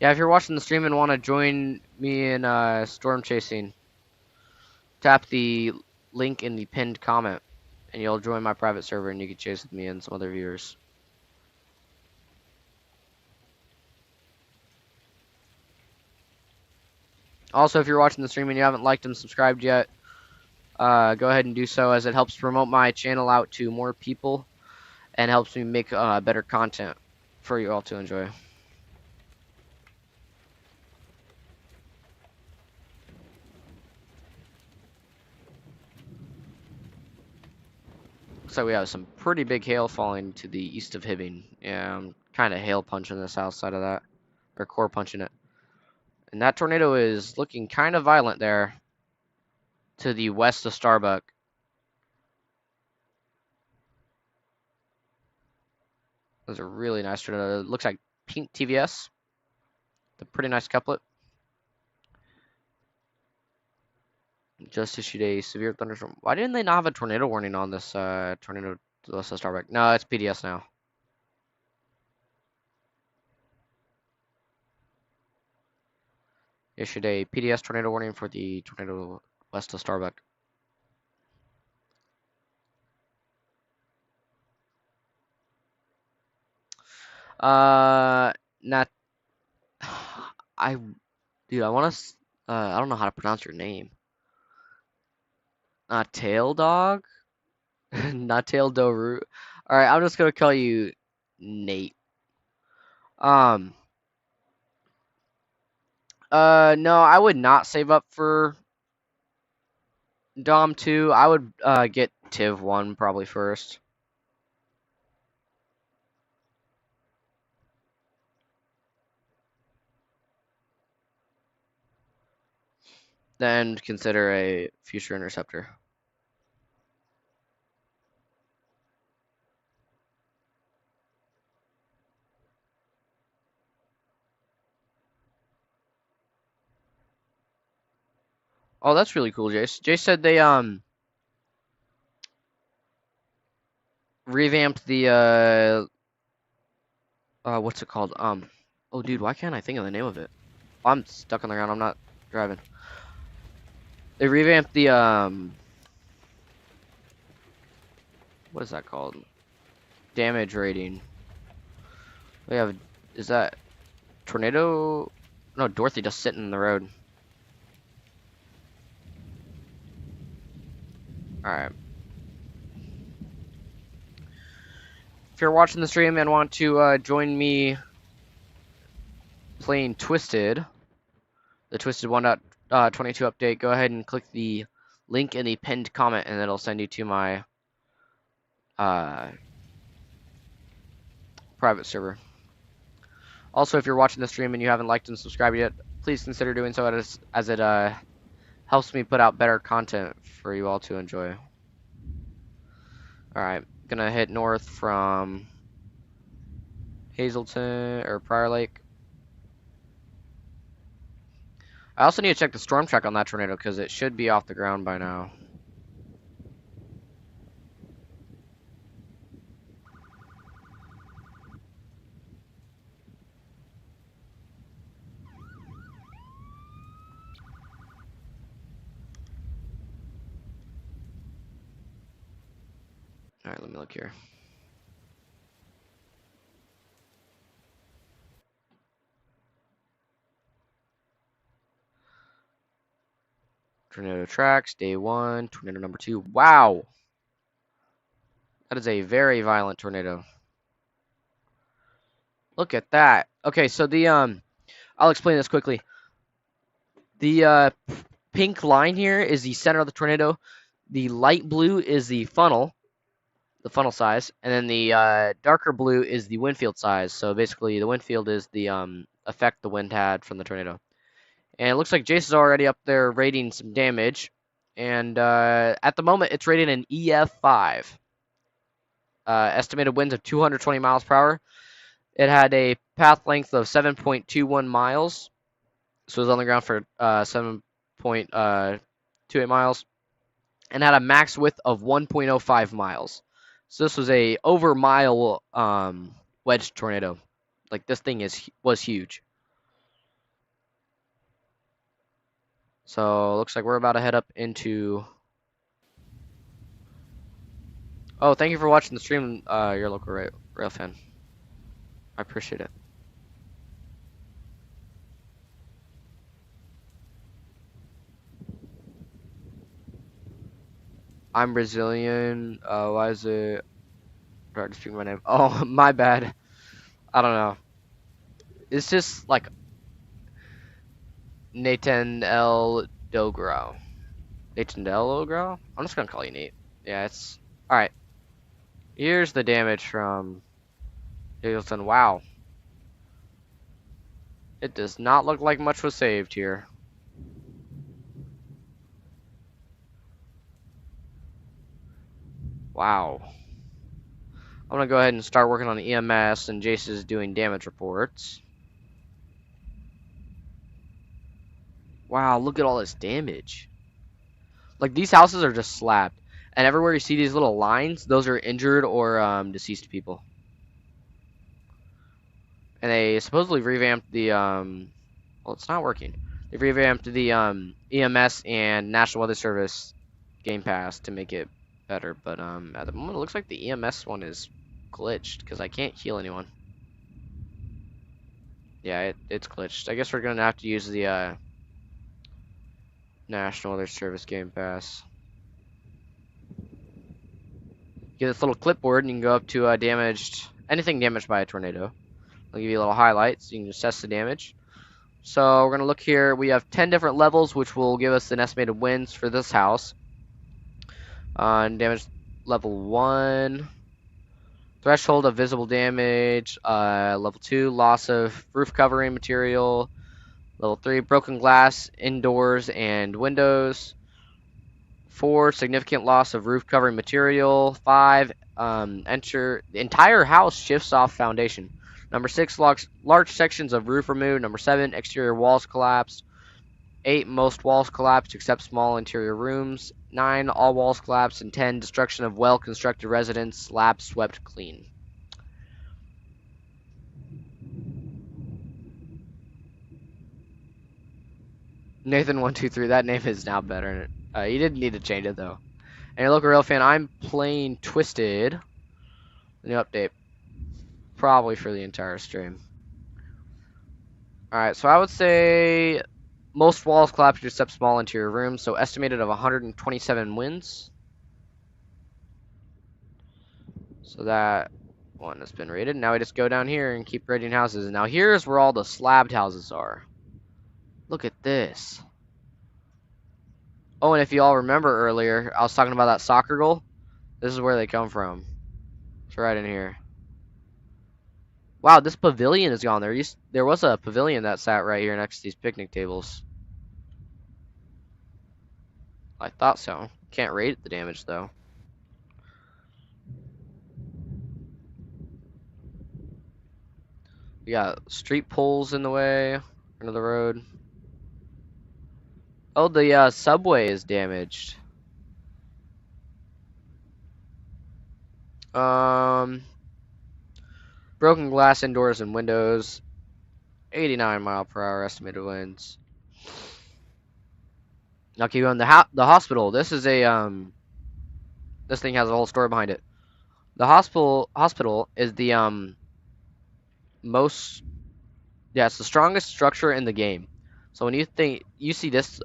Yeah, if you're watching the stream and want to join me in storm chasing, tap the link in the pinned comment and you'll join my private server and you can chase with me and some other viewers. Also, if you're watching the stream and you haven't liked and subscribed yet, go ahead and do so, as it helps promote my channel out to more people and helps me make better content for you all to enjoy. So we have some pretty big hail falling to the east of Hibbing. Yeah, I'm kind of hail punching the south side of that, or core punching it. And that tornado is looking kind of violent there to the west of Starbuck. Those are really nice tornado. It looks like pink TVS. A pretty nice couplet. Just issued a severe thunderstorm. Why didn't they not have a tornado warning on this tornado to the west of Starbuck? No, it's PDS now. Issued a PDS tornado warning for the tornado west of Starbuck. Not. Dude, I don't know how to pronounce your name. Tail Dog? Not Tail Doru. Alright, I'm just gonna call you Nate. No, I would not save up for Dom 2. I would get Tiv 1 probably first. Then consider a future interceptor. Oh, that's really cool, Jace. Jace said they revamped the what's it called? Oh dude, why can't I think of the name of it? I'm stuck on the ground, I'm not driving. They revamped the what is that called? Damage rating. We have, is that tornado? No, Dorothy just sitting in the road. Alright. If you're watching the stream and want to join me playing Twisted, the Twisted 1.22 update, go ahead and click the link in the pinned comment and it'll send you to my private server. Also, if you're watching the stream and you haven't liked and subscribed yet, please consider doing so as it helps me put out better content for you all to enjoy. Alright, gonna hit north from Hazelton or Prior Lake. I also need to check the storm track on that tornado because it should be off the ground by now. Alright, let me look here. Tornado tracks, day 1, tornado number 2. Wow! That is a very violent tornado. Look at that. Okay, so I'll explain this quickly. The pink line here is the center of the tornado. The light blue is the funnel size, and then the darker blue is the wind field size. So basically, the wind field is the effect the wind had from the tornado. And it looks like Jason's already up there rating some damage. And at the moment, it's rated an EF5. Estimated winds of 220 miles per hour. It had a path length of 7.21 miles. So it was on the ground for 7.28 miles. And had a max width of 1.05 miles. So this was a over mile wedge tornado. Like this thing was huge. So looks like we're about to head up into. Oh, thank you for watching the stream, your local rail fan. I appreciate it. I'm Brazilian. Why is it hard to speak my name? Oh, my bad. I don't know. It's just like Nathan L. Dograu. Nathan L. Dograu? I'm just gonna call you Nate. Yeah, it's alright. Here's the damage from Hazelton. Wow. It does not look like much was saved here. Wow. I'm gonna go ahead and start working on the EMS, and Jace is doing damage reports. Wow, look at all this damage. Like, these houses are just slabbed. And everywhere you see these little lines, those are injured or deceased people. And they supposedly revamped the, well, it's not working. They revamped the EMS and National Weather Service Game Pass to make it better. But at the moment, it looks like the EMS one is glitched because I can't heal anyone. Yeah, it's glitched. I guess we're going to have to use the National Weather Service Game Pass. Get this little clipboard and you can go up to anything damaged by a tornado. I'll give you a little highlight so you can assess the damage. So we're going to look here. We have 10 different levels, which will give us an estimated winds for this house. Damage level 1. Threshold of visible damage. Level 2, loss of roof covering material. Level 3, broken glass indoors and windows. 4, significant loss of roof covering material. 5, the entire house shifts off foundation. Number 6, large sections of roof removed. Number 7, exterior walls collapsed. 8, most walls collapsed except small interior rooms. 9, all walls collapsed. And 10, destruction of well-constructed residence. Slabs swept clean. Nathan123, that name is now better. You didn't need to change it though. And your local rail fan, I'm playing Twisted. New update. Probably for the entire stream. Alright, so I would say most walls collapsed except small interior rooms, so estimated of 127 wins. So that one has been rated. Now we just go down here and keep rating houses. Now here's where all the slabbed houses are. Look at this. Oh, and if you all remember earlier, I was talking about that soccer goal. This is where they come from. It's right in here. Wow, this pavilion is gone. There was a pavilion that sat right here next to these picnic tables. I thought so. Can't rate the damage though. We got street poles in the way, into the road. Oh, the subway is damaged. Um, broken glass indoors and windows. 89 mph estimated winds. Now keep going. The hospital. This is a This thing has a whole story behind it. The hospital is the most, yeah, it's the strongest structure in the game. So when you see this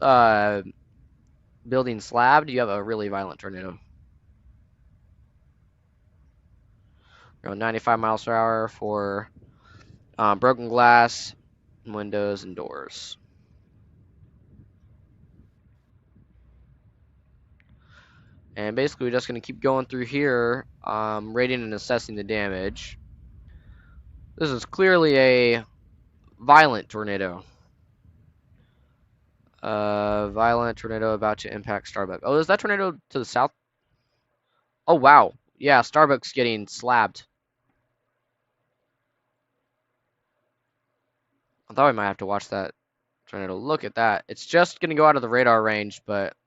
building slabbed, you have a really violent tornado. Around 95 miles per hour for broken glass, windows, and doors. And basically, we're just going to keep going through here, rating and assessing the damage. This is clearly a violent tornado. Violent tornado about to impact Starbucks. Oh, is that tornado to the south? Oh, wow. Yeah, Starbucks getting slabbed. I thought we might have to watch that tornado. Look at that. It's just going to go out of the radar range, but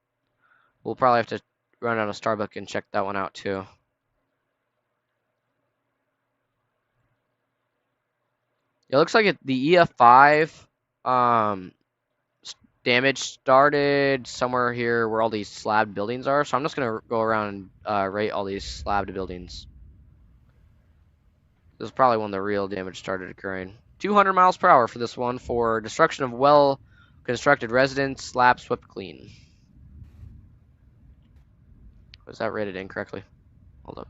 we'll probably have to run out of Starbucks and check that one out too. It looks like the EF5 damage started somewhere here where all these slabbed buildings are. So I'm just going to go around and rate all these slabbed buildings. This is probably when the real damage started occurring. 200 miles per hour for this one for destruction of well-constructed residence, slab swept clean. Was that rated incorrectly? Hold up.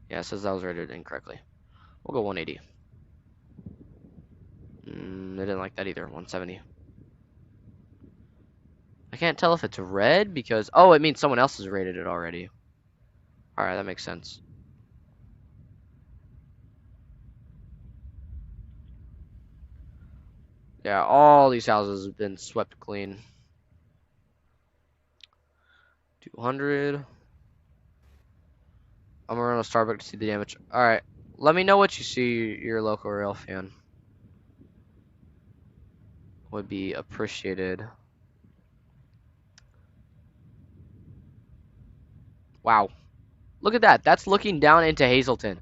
Yeah, it says that was rated incorrectly. We'll go 180. They didn't like that either. 170. I can't tell if it's red because... Oh, it means someone else has rated it already. Alright, that makes sense. Yeah, all these houses have been swept clean. 200. I'm gonna run a Starbucks to see the damage. Alright, let me know what you see, your local rail fan. Would be appreciated. Wow. Look at that. That's looking down into Hazleton.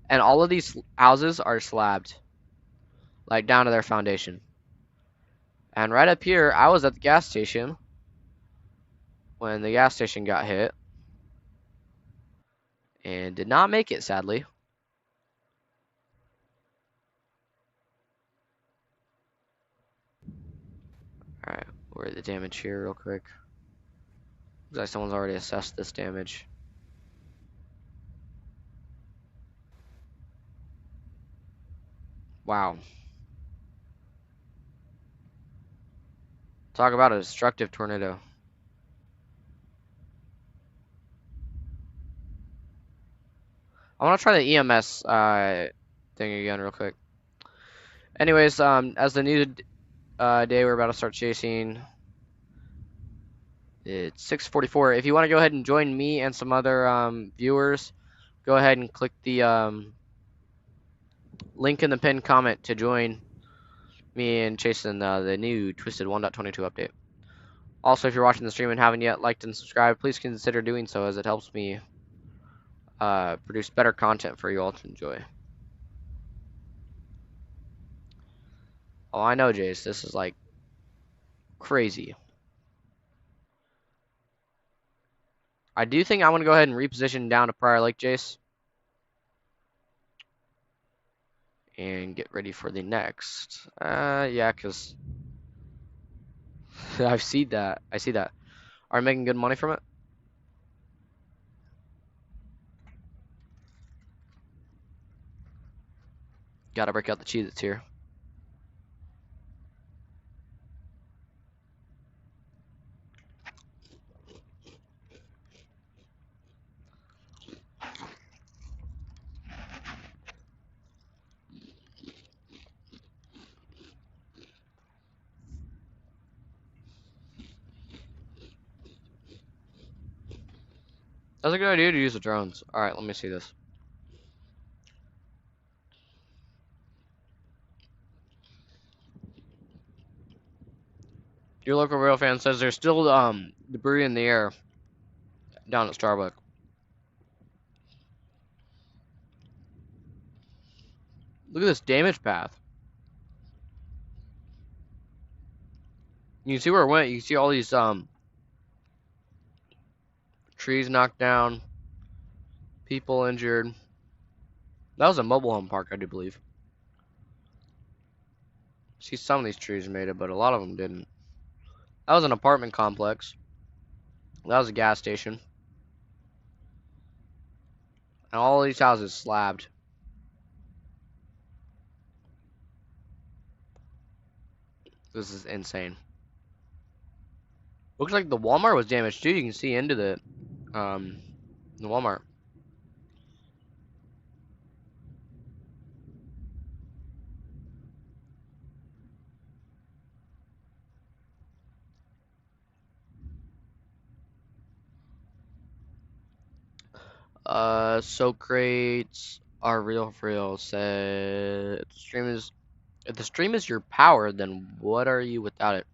And all of these houses are slabbed. Like down to their foundation. And right up here, I was at the gas station when the gas station got hit. And did not make it, sadly. Alright, where's the damage here real quick? Looks like someone's already assessed this damage. Wow. Talk about a destructive tornado. I want to try the EMS thing again real quick. Anyways, as the new day we're about to start chasing, it's 6:44. If you want to go ahead and join me and some other viewers, go ahead and click the link in the pinned comment to join me in chasing the new Twisted 1.22 update. Also, if you're watching the stream and haven't yet liked and subscribed, please consider doing so as it helps me produce better content for you all to enjoy. Oh, I know, Jace. This is like crazy. I do think I want to go ahead and reposition down to Prior Lake, Jace. and get ready for the next. Yeah, because I see that. Are you making good money from it? Gotta break out the cheese that's here. That's a good idea to use the drones. Alright, let me see this. Your local rail fan says there's still debris in the air down at Starbucks. Look at this damage path. You can see where it went. You can see all these trees knocked down, people injured. That was a mobile home park, I do believe. See, some of these trees made it, but a lot of them didn't. That was an apartment complex. That was a gas station. And all these houses slabbed. This is insane. Looks like the Walmart was damaged too. You can see into the Walmart. Soak crates are real for real. Said if the stream is your power, then what are you without it?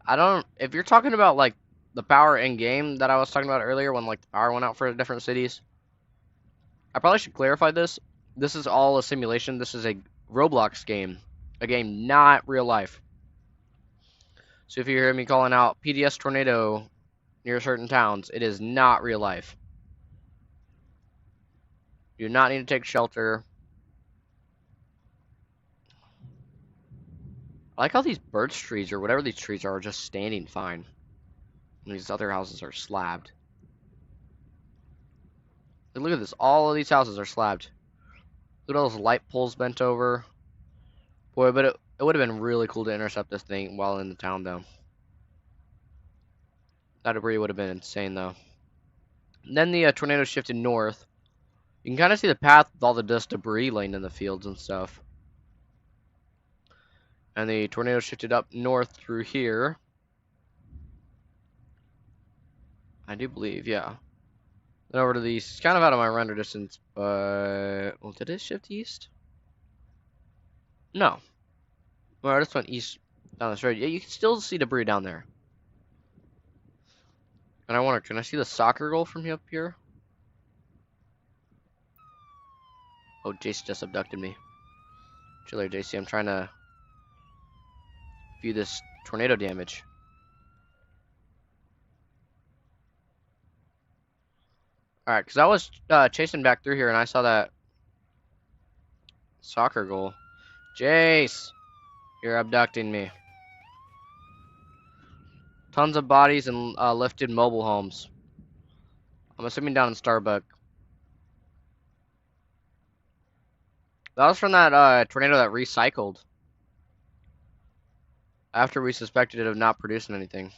I don't. If you're talking about like the power in game that I was talking about earlier, when like the power went out for different cities, I probably should clarify this. This is all a simulation. This is a Roblox game, a game not real life. So if you hear me calling out PDS tornado near certain towns, it is not real life. You do not need to take shelter. I like how these birch trees or whatever these trees are just standing fine. And these other houses are slabbed. And look at this. All of these houses are slabbed. Look at all those light poles bent over. Boy, but it would have been really cool to intercept this thing while in the town, though. That debris would have been insane, though. And then the tornado shifted north. You can kind of see the path with all the dust debris laying in the fields and stuff. And the tornado shifted up north through here. I do believe, yeah. Then over to the east. It's kind of out of my render distance, but... Well, did it shift east? No. Well, I just went east down this road. Yeah, you can still see debris down there. And I wonder, can I see the soccer goal from up here? Oh, Jace just abducted me. Chill there, JC. I'm trying to view this tornado damage. Alright, because I was chasing back through here and I saw that soccer goal. Jace! You're abducting me. Tons of bodies and lifted mobile homes. I'm assuming down in Starbuck. That was from that tornado that recycled. After we suspected it of not producing anything.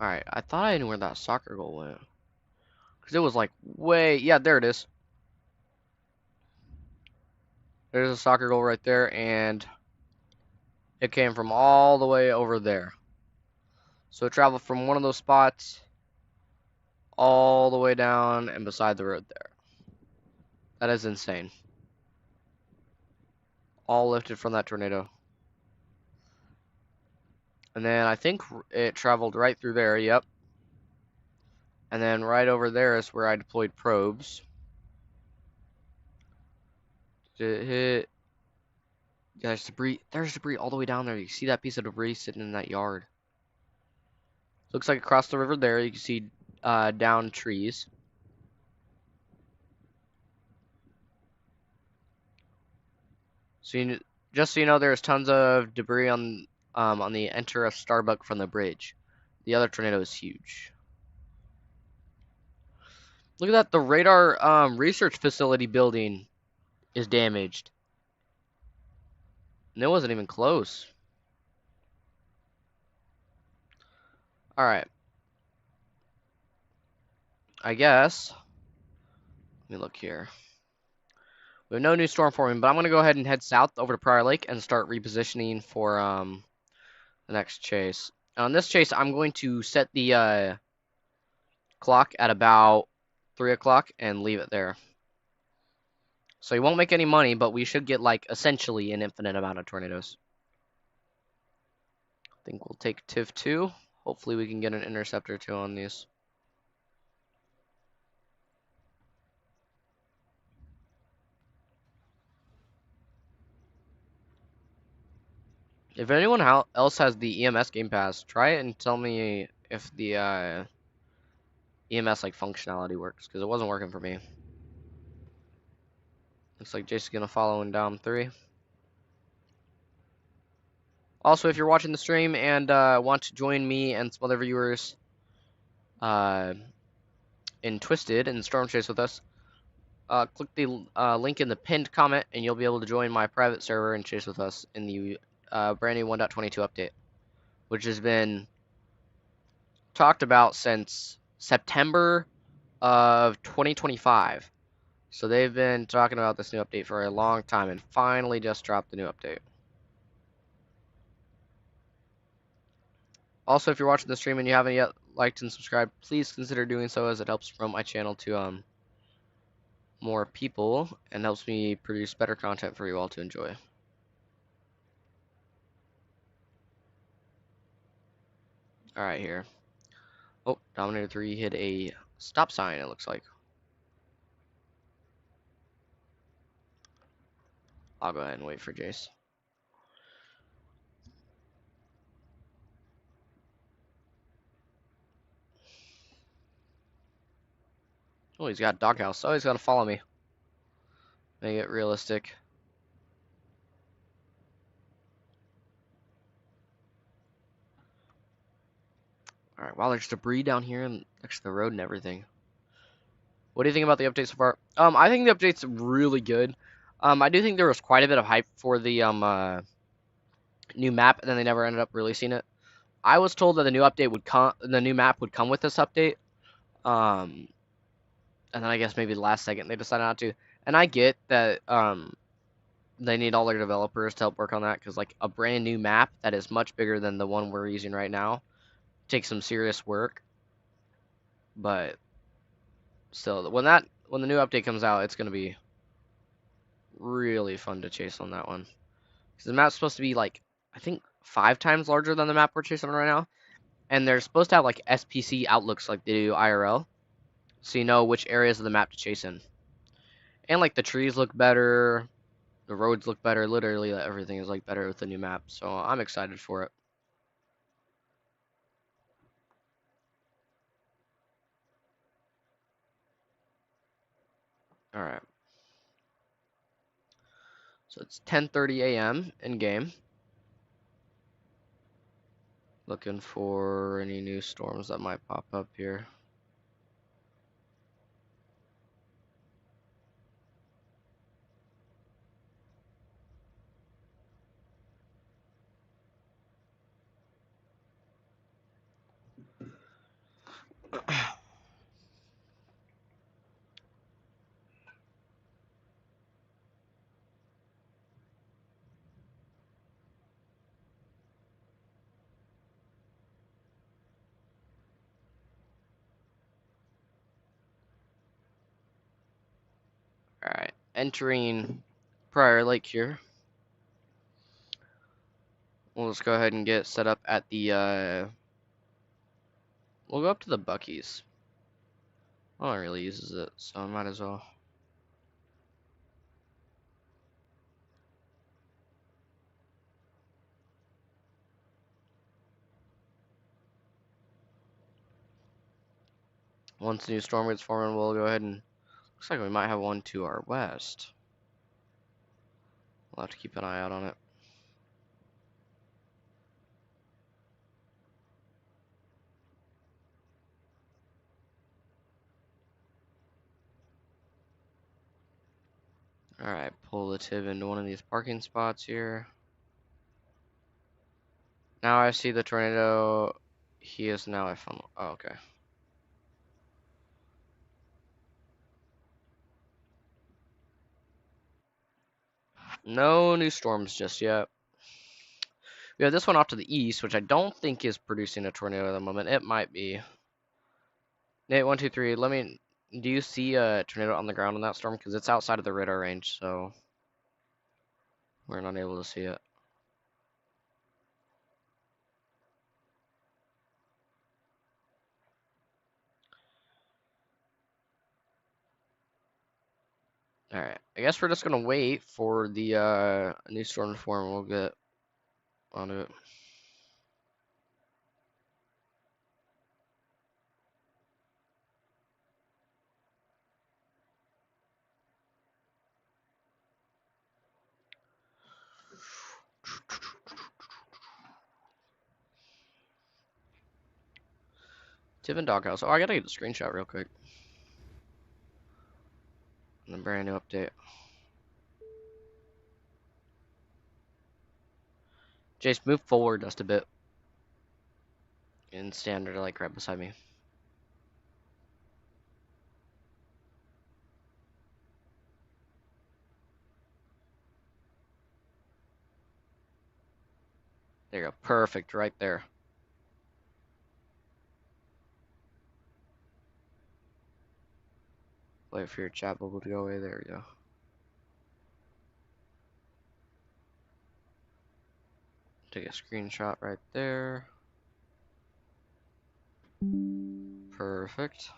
Alright, I thought I knew where that soccer goal went. Because it was like way... Yeah, there it is. There's a soccer goal right there, and it came from all the way over there. So it traveled from one of those spots all the way down and beside the road there. That is insane. All lifted from that tornado. And then I think it traveled right through there, yep. And then right over there is where I deployed probes. Did it hit? Yeah, there's debris. There's debris all the way down there. You see that piece of debris sitting in that yard. Looks like across the river there, you can see down trees. So just so you know, there's tons of debris on the enter of Starbuck from the bridge. The other tornado is huge. Look at that, the radar research facility building is damaged. And it wasn't even close. Alright. I guess. Let me look here. We have no new storm forming, but I'm gonna go ahead and head south over to Prior Lake and start repositioning for the next chase. On this chase, I'm going to set the clock at about 3 o'clock and leave it there. So you won't make any money, but we should get, like, essentially an infinite amount of tornadoes. I think we'll take Tiv 2. Hopefully we can get an interceptor 2 on these. If anyone else has the EMS Game Pass, try it and tell me if the EMS like functionality works, because it wasn't working for me. Looks like Jason's gonna follow in down 3. Also, if you're watching the stream and want to join me and some other viewers in Twisted and Storm Chase with us, click the link in the pinned comment and you'll be able to join my private server and chase with us in the brand new 1.22 update, which has been talked about since September of 2025. So they've been talking about this new update for a long time and finally just dropped the new update. Also, if you're watching the stream and you haven't yet liked and subscribed, please consider doing so, as it helps promote my channel to more people and helps me produce better content for you all to enjoy. Alright, here. Oh, Dominator 3 hit a stop sign, it looks like. I'll go ahead and wait for Jace. Oh, he's got a doghouse. Oh, he's got to follow me. Make it realistic. Alright, wow, there's debris down here and next to the road and everything. What do you think about the update so far? I think the update's really good. I do think there was quite a bit of hype for the new map, and then they never ended up releasing it. I was told that the new update would come, the new map would come with this update. And then I guess maybe the last second they decided not to. And I get that they need all their developers to help work on that, because like a brand new map that is much bigger than the one we're using right now takes some serious work. But still, when the new update comes out, it's gonna be really fun to chase on that one. Because the map's supposed to be like, I think 5 times larger than the map we're chasing on right now. And they're supposed to have like SPC outlooks like they do IRL. So you know which areas of the map to chase in. And like the trees look better, the roads look better, literally everything is like better with the new map. So I'm excited for it. Alright. So it's 10:30 a.m. in game. Looking for any new storms that might pop up here. Alright, entering Prior Lake here. We'll just go ahead and get set up at the, we'll go up to the Buc-ee's. No one really uses it, so I might as well. Once the new storm gets formed, we'll go ahead and... Looks like we might have one to our west. We'll have to keep an eye out on it. Alright, pull the tib into one of these parking spots here. Now I see the tornado. He is now a funnel. Oh, okay. No new storms just yet. We have this one off to the east, which I don't think is producing a tornado at the moment. It might be. Nate, 1, 2, 3. Let me. Do you see a tornado on the ground in that storm? Because it's outside of the radar range, so we're not able to see it. All right. I guess we're just gonna wait for the new storm to form. We'll get onto it. Tiffin Doghouse. Oh, I gotta get a screenshot real quick. A brand new update. Jace, move forward just a bit. And stand like right beside me. There you go. Perfect. Right there. Wait for your chat bubble to go away. There we go. Take a screenshot right there. Perfect.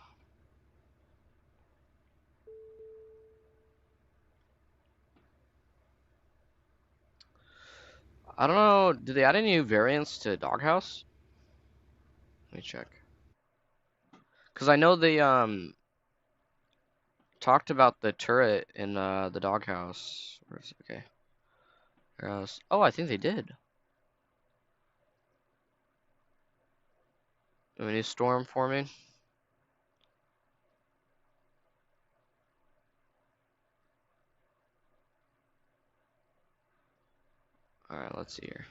I don't know. Did they add any new variants to Doghouse? Let me check. Because I know they talked about the turret in the Doghouse. Where's okay? Oh, I think they did. A new storm forming. All right, let's see here.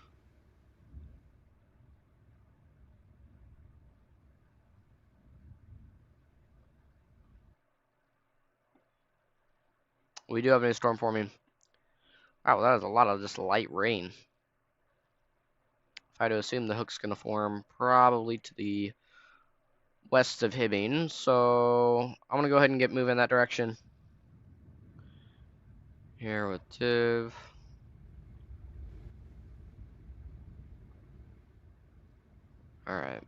We do have a new storm forming. Wow, that is a lot of just light rain. If I had to assume the hook's gonna form probably to the west of Hibbing, so I'm gonna go ahead and get moving in that direction. Here with Tiv. All right.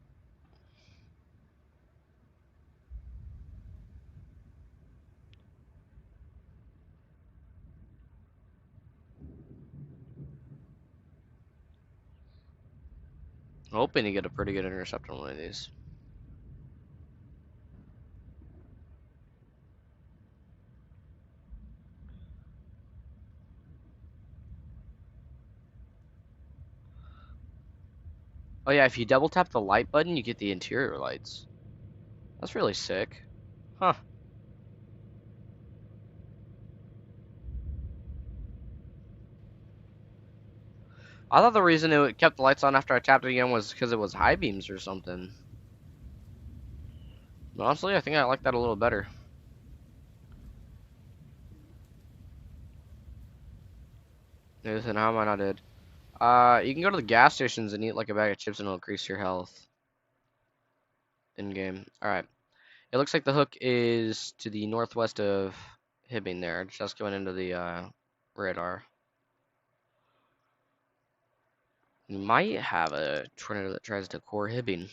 Hoping to get a pretty good intercept on one of these. Oh yeah, if you double tap the light button, you get the interior lights. That's really sick. Huh. I thought the reason it kept the lights on after I tapped it again was because it was high beams or something. But honestly, I think I like that a little better. Nathan, how am I not dead? You can go to the gas stations and eat like a bag of chips and it'll increase your health. In game. Alright. It looks like the hook is to the northwest of Hibbing there, just going into the radar. We might have a tornado that tries to core Hibbing.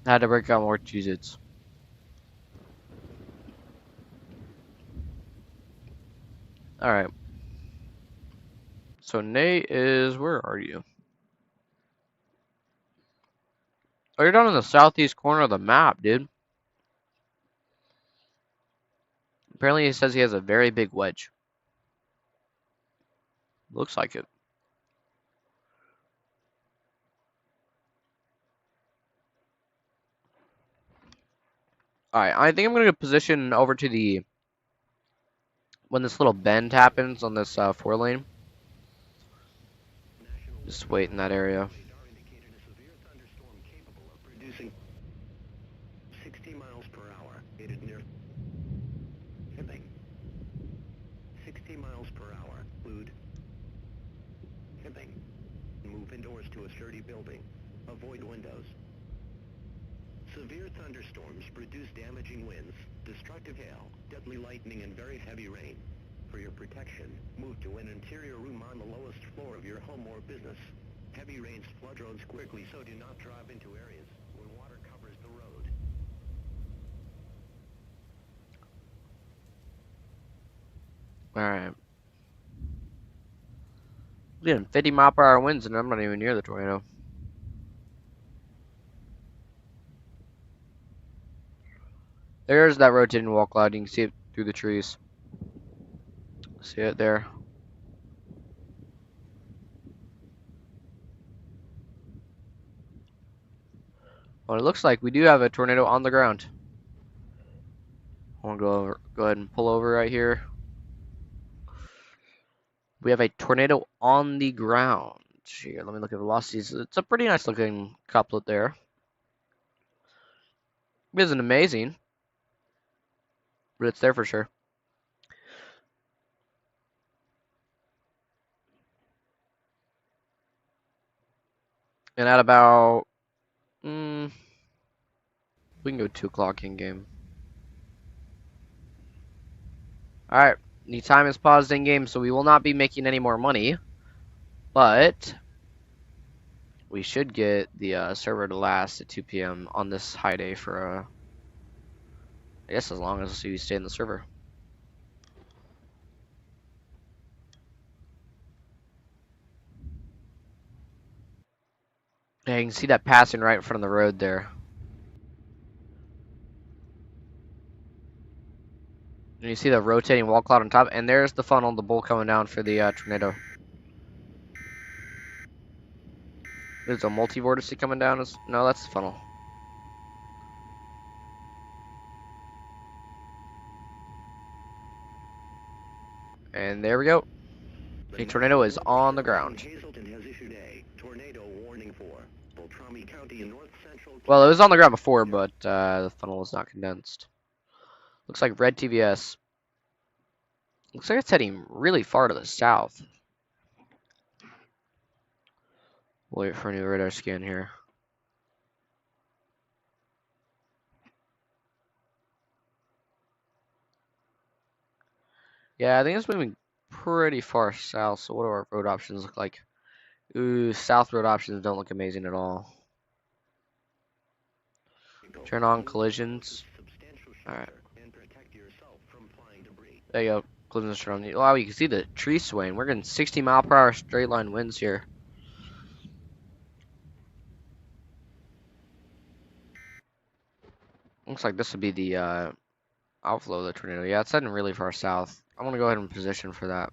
I had to break out more Cheez-Its. Alright. So Nate is, where are you? Oh, you're down in the southeast corner of the map, dude. Apparently he says he has a very big wedge. Looks like it. Alright, I think I'm going to position over to the, when this little bend happens on this 4-lane. Just wait in that area. 60 miles per hour, headed near Hibbing. 60 miles per hour, include Hibbing. Move indoors to a sturdy building. Avoid windows. Severe thunderstorms produce damaging winds, destructive hail, deadly lightning, and very heavy rain. For your protection, move to an interior room on the lowest floor of your home or business. Heavy rains flood roads quickly, so do not drive into areas when water covers the road. Alright. Getting 50-mile-per-hour winds, and I'm not even near the tornado. There's that rotating wall cloud. You can see it through the trees. See it there. Well, it looks like we do have a tornado on the ground. I want to go ahead and pull over right here. We have a tornado on the ground. Here, let me look at velocities. It's a pretty nice looking couplet there. It isn't amazing, but it's there for sure. And at about, we can go 2 o'clock in game. Alright, the time is paused in game, so we will not be making any more money. But we should get the server to last at 2 p.m. on this high day for, I guess as long as you stay in the server. Yeah, you can see that passing right in front of the road there. And you see the rotating wall cloud on top, and there's the funnel, the bowl coming down for the tornado. There's a multi-vortice coming down. No, that's the funnel. And there we go. The tornado is on the ground. Well, it was on the ground before, but the funnel was not condensed. Looks like red TVS. Looks like it's heading really far to the south. Wait for a new radar scan here. Yeah, I think it's moving pretty far south. So what do our road options look like? Ooh, south road options don't look amazing at all. Turn on collisions. Alright. There you go. Collisions turn on. Wow, you can see the tree swaying. We're getting 60-mile-per-hour straight line winds here. Looks like this would be the outflow of the tornado. Yeah, it's heading really far south. I'm going to go ahead and position for that.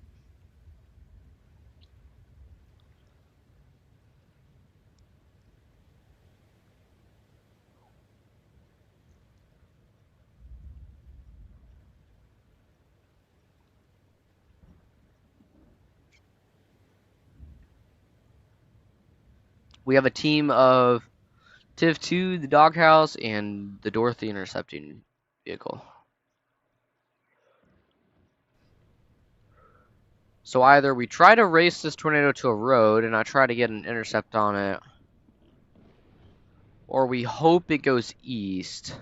We have a team of Tiv 2, the doghouse, and the Dorothy intercepting vehicle. So either we try to race this tornado to a road and I try to get an intercept on it, or we hope it goes east.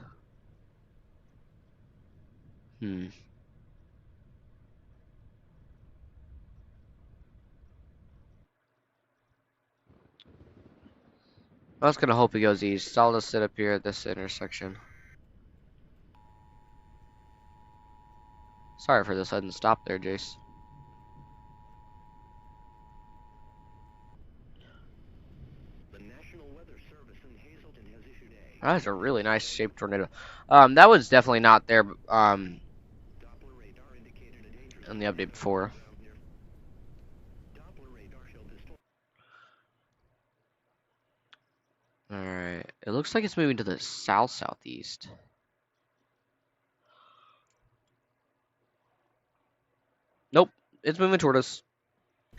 I was gonna hope he goes east. I'll just sit up here at this intersection. Sorry for the sudden stop there, Jace. The National Weather Service in Hazleton has issued a That was a really nice shaped tornado. That was definitely not there Doppler radar indicated a dangerous in the update before. found near Doppler radar showed this storm. Alright. It looks like it's moving to the south-southeast. Nope. It's moving toward us.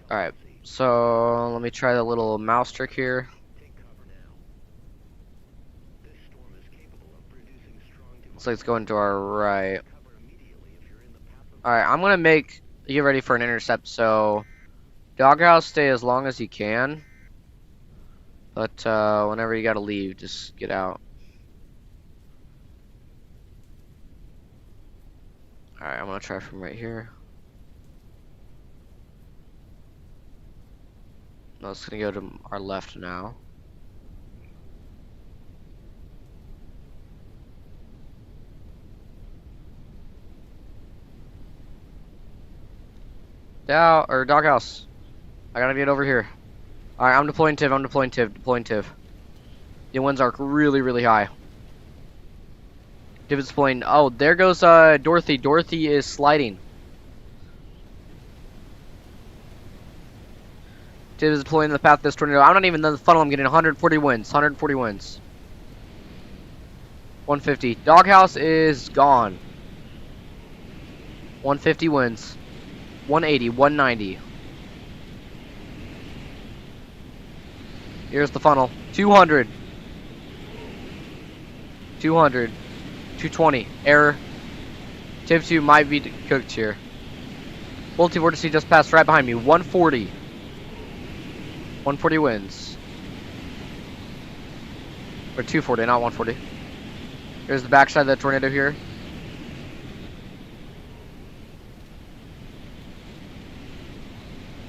Alright. So, let me try the little mouse trick here. Take cover now. This storm is capable of producing strong Looks like it's going to our right. cover immediately if you're in the path of Alright, I'm gonna get ready for an intercept, so doghouse stay as long as you can. But whenever you gotta leave, just get out. Alright, I'm gonna try from right here. No, it's gonna go to our left now. Doghouse. I gotta get over here. Alright, I'm deploying Tiv, deploying Tiv. The winds are really, really high. Tiv is deploying. Oh, there goes Dorothy. Dorothy is sliding. Tiv is deploying the path of this tornado. I'm not even in the funnel. I'm getting 140 winds. 140 winds. 150. Doghouse is gone. 150 winds. 180. 190. Here's the funnel. 200. 200. 220. Error. Tiv 2 might be cooked here. Multi-vortex just passed right behind me. 140. 140 wins. Or 240, not 140. Here's the backside of the tornado here.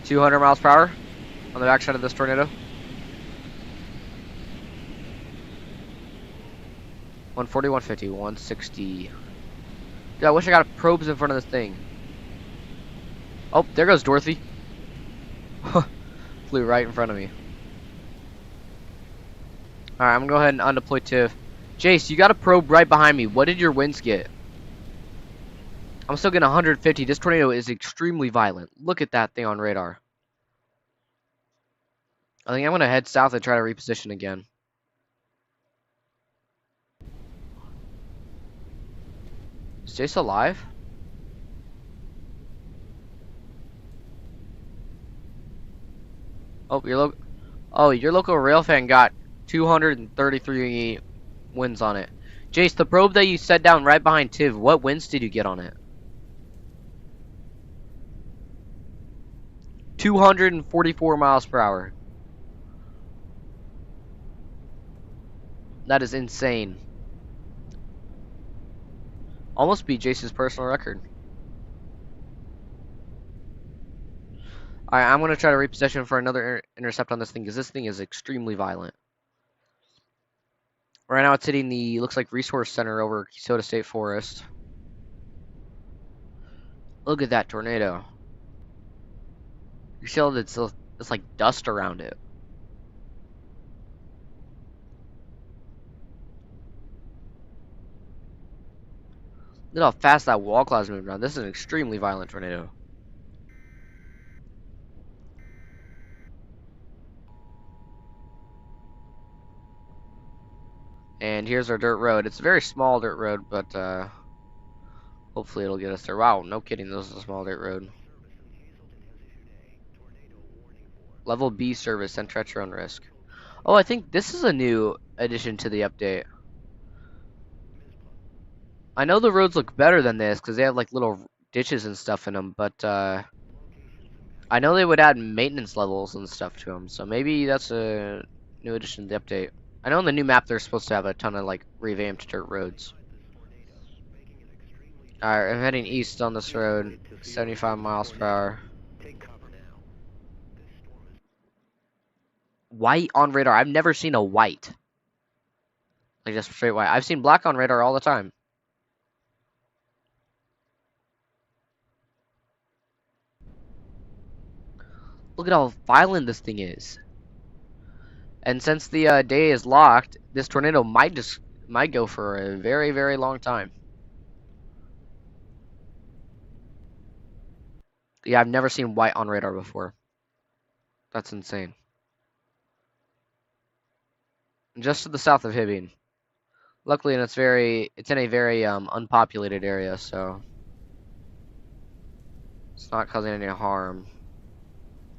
$200 miles per hour on the backside of this tornado. 140, 150, 160. Dude, I wish I got probes in front of this thing. Oh, there goes Dorothy. Flew right in front of me. Alright, I'm gonna go ahead and undeploy Tiv. Jace, you got a probe right behind me. What did your winds get? I'm still getting 150. This tornado is extremely violent. Look at that thing on radar. I think I'm gonna head south and try to reposition again. Is Jace alive? Oh, your local rail fan got 233 winds on it. Jace, the probe that you set down right behind Tiv, what winds did you get on it? 244 miles per hour. That is insane. Almost beat Jace's personal record. Alright, I'm going to try to reposition for another intercept on this thing, because this thing is extremely violent. Right now it's hitting the, looks like, resource center over Keosauqua State Forest. Look at that tornado. You see all it's like dust around it. Look how fast that wall cloud's moving around. This is an extremely violent tornado. And here's our dirt road. It's a very small dirt road, but hopefully it'll get us there. Wow, no kidding, this is a small dirt road. Level B service, enter at your own risk. Oh, I think this is a new addition to the update. I know the roads look better than this because they have like little ditches and stuff in them, but I know they would add maintenance levels and stuff to them, so maybe that's a new addition to the update. I know in the new map they're supposed to have a ton of like revamped dirt roads. Alright, I'm heading east on this road, 75 miles per hour. Take cover now. This storm is White on radar. I've never seen a white. Like just straight white. I've seen black on radar all the time. Look at how violent this thing is. And since the day is locked, this tornado might go for a very, very long time. Yeah, I've never seen white on radar before. That's insane. Just to the south of Hibbing. Luckily, it's in a very unpopulated area, so it's not causing any harm.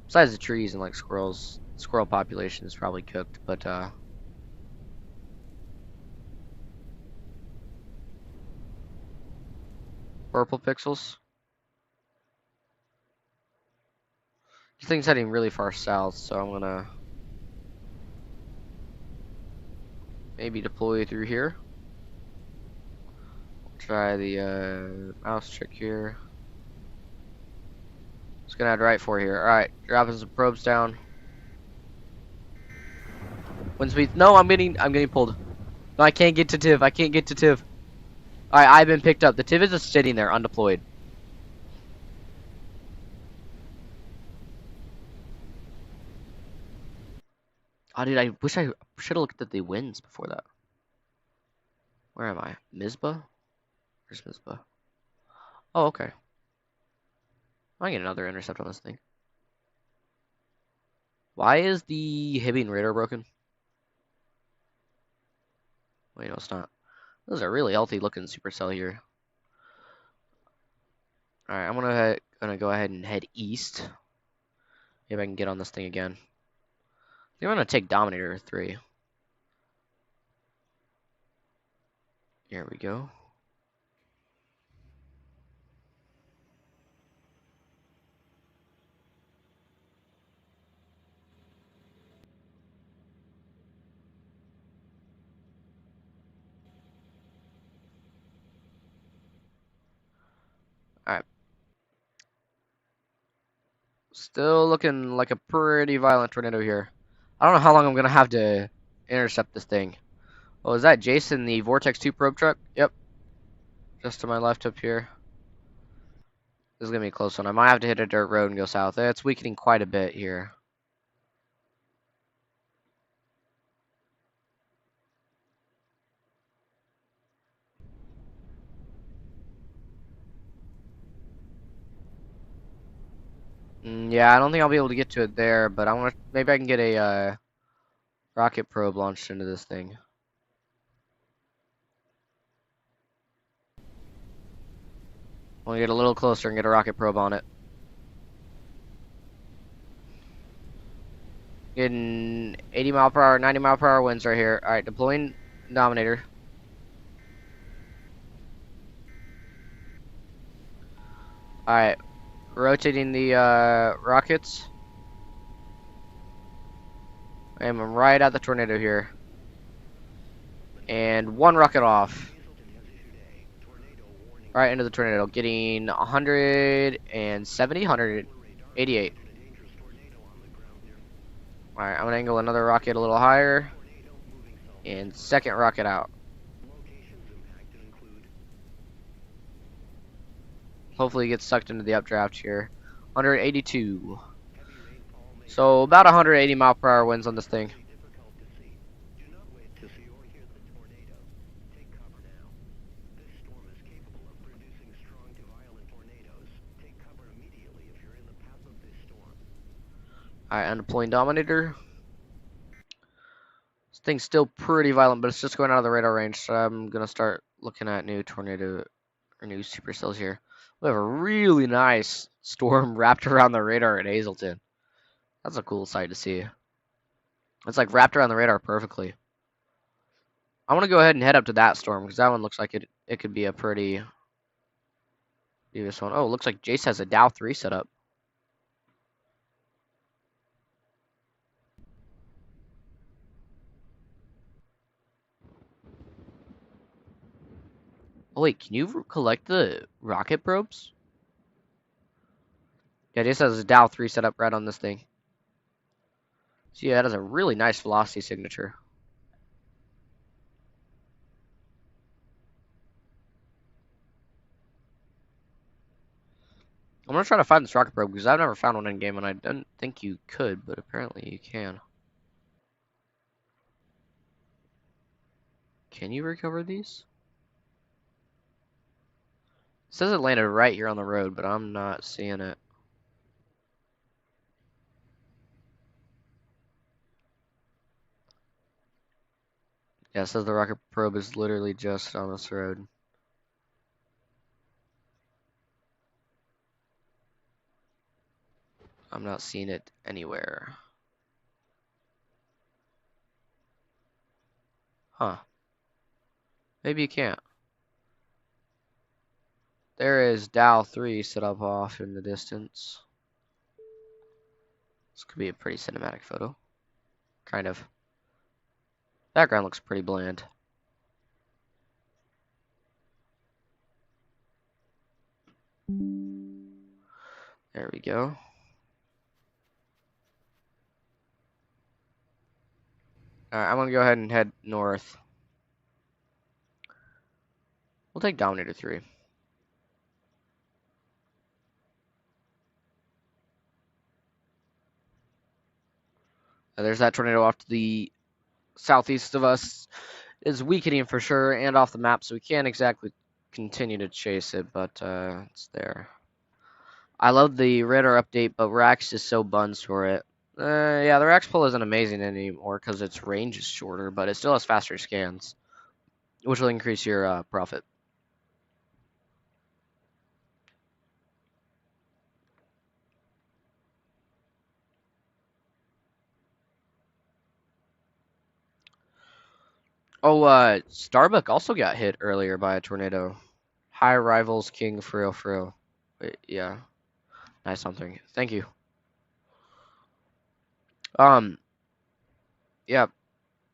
Besides the trees and like squirrels, squirrel population is probably cooked, but purple pixels. This thing's heading really far south, so I'm gonna maybe deploy through here. Try the mouse trick here. Just gonna head right for here. Alright, dropping some probes down. Wind speed. No, I'm getting pulled. No, I can't get to TIV. I can't get to TIV. Alright, I've been picked up. The TIV is just sitting there, undeployed. Oh, dude, I wish I should have looked at the winds before that. Where am I? Mizpah? Where's Mizpah? Oh, okay. I can get another intercept on this thing. Why is the Hibbing radar broken? Wait, no, it's not. This is a really healthy looking supercell here. Alright, I'm gonna go ahead and head east. Maybe I can get on this thing again. I think I'm gonna take Dominator 3. Here we go. Alright. Still looking like a pretty violent tornado here. I don't know how long I'm gonna have to intercept this thing. Oh, is that Jason, the Vortex 2 probe truck? Yep. Just to my left up here. This is gonna be a close one. I might have to hit a dirt road and go south. It's weakening quite a bit here. Yeah, I don't think I'll be able to get to it there, but maybe I can get a rocket probe launched into this thing. I'll get a little closer and get a rocket probe on it. Getting 80 mile per hour, 90 mile per hour winds right here. Alright, deploying Dominator. Alright, rotating the rockets. I'm right at the tornado here. And one rocket off. Right into the tornado, getting 170, 188. Alright, I'm gonna angle another rocket a little higher. And second rocket out. Hopefully it gets sucked into the updraft here. 182. So about 180 mile per hour winds on this thing. Alright, I'm deploying Dominator. This thing's still pretty violent, but it's just going out of the radar range, so I'm gonna start looking at new tornado or new supercells here. We have a really nice storm wrapped around the radar at Hazleton. That's a cool sight to see. It's like wrapped around the radar perfectly. I want to go ahead and head up to that storm because that one looks like it could be a pretty devious one. Oh, it looks like Jace has a Dow 3 set up. Oh wait, can you collect the rocket probes? Yeah, Jace has a Dow 3 set up right on this thing. So yeah, that is a really nice velocity signature. I'm gonna try to find this rocket probe because I've never found one in game, and I didn't think you could, but apparently you can. Can you recover these? It says it landed right here on the road, but I'm not seeing it. Yeah, it says the rocket probe is literally just on this road. I'm not seeing it anywhere. Huh. Maybe you can't. There is Dow 3 set up off in the distance. This could be a pretty cinematic photo. Kind of. Background looks pretty bland. There we go. Alright, I'm gonna go ahead and head north. We'll take Dominator 3. There's that tornado off to the southeast of us. It's weakening for sure and off the map, so we can't exactly continue to chase it, but it's there. I love the radar update, but Rax is so buns for it. Yeah, the Rax pull isn't amazing anymore because its range is shorter, but it still has faster scans, which will increase your profit. Oh, Starbuck also got hit earlier by a tornado. High Rivals King Frill Frill. Wait, yeah, nice something. Thank you. Um, yeah,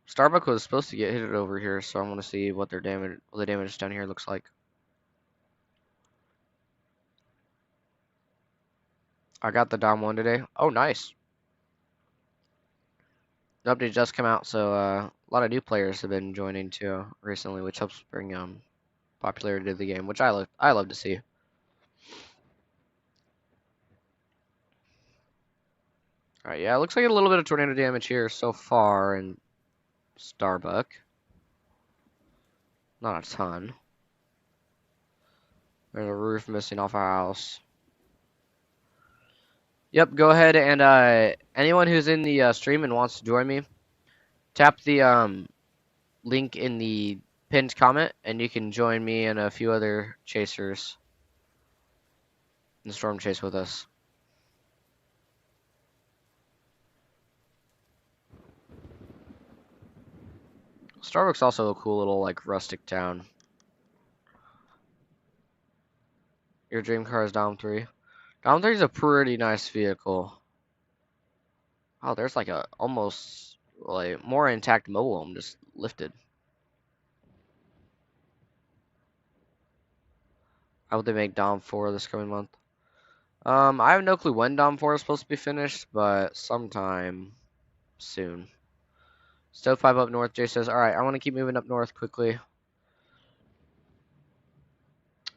Starbuck was supposed to get hit over here, so I want to see what the damage down here looks like. I got the Dom 1 today. Oh, nice. The update just come out, so a lot of new players have been joining too recently, which helps bring popularity to the game, which I love to see. All right, yeah, it looks like a little bit of tornado damage here so far in Starbuck. Not a ton. There's a roof missing off our house. Yep, go ahead and anyone who's in the stream and wants to join me, tap the link in the pinned comment, and you can join me and a few other chasers in the storm chase with us. Starbucks also a cool little like rustic town. Your dream car is Dom 3. Dom 3 is a pretty nice vehicle. Oh, there's like a almost like more intact mobile home just lifted. How would they make Dom 4 this coming month? I have no clue when Dom 4 is supposed to be finished, but sometime soon. Stovepipe up north, Jay says. Alright, I want to keep moving up north quickly.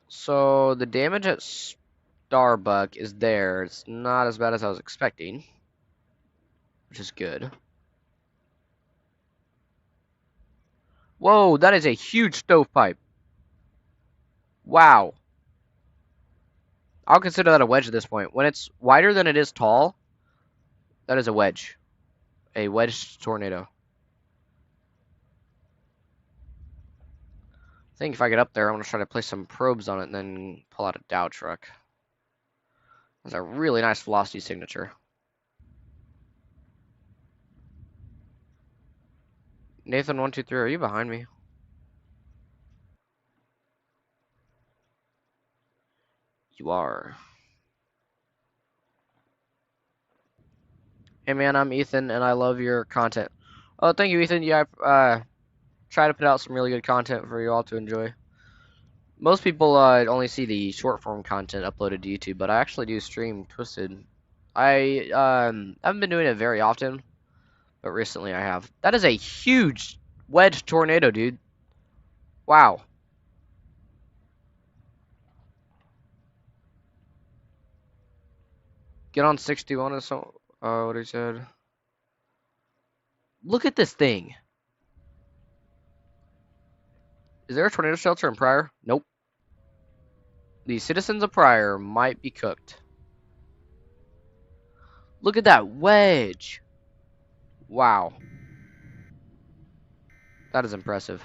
So the damage at Starbuck is there. It's not as bad as I was expecting, which is good. Whoa, that is a huge stovepipe. Wow. I'll consider that a wedge at this point. When it's wider than it is tall, that is a wedge. A wedge tornado. I think if I get up there, I'm going to try to place some probes on it and then pull out a Dow truck. That's a really nice velocity signature. Nathan123, are you behind me? You are. Hey man, I'm Ethan and I love your content. Oh, thank you, Ethan. Yeah, I try to put out some really good content for you all to enjoy. Most people only see the short form content uploaded to YouTube, but I actually do stream Twisted. I haven't been doing it very often, but recently I have. That is a huge wedge tornado, dude. Wow. Get on 61 or so. What he said. Look at this thing. Is there a tornado shelter in Pryor? Nope. The citizens of Pryor might be cooked. Look at that wedge. Wow. That is impressive.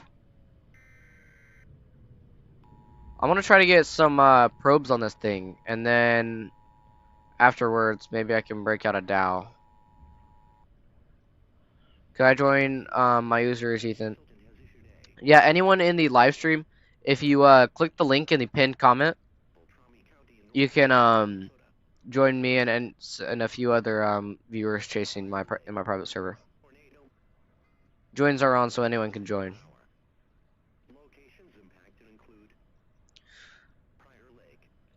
I want to try to get some probes on this thing, and then afterwards, maybe I can break out a Dow. Could I join my user is Ethan? Yeah, anyone in the live stream, if you click the link in the pinned comment, you can join me and a few other viewers chasing my in my private server. Joins are on, so anyone can join.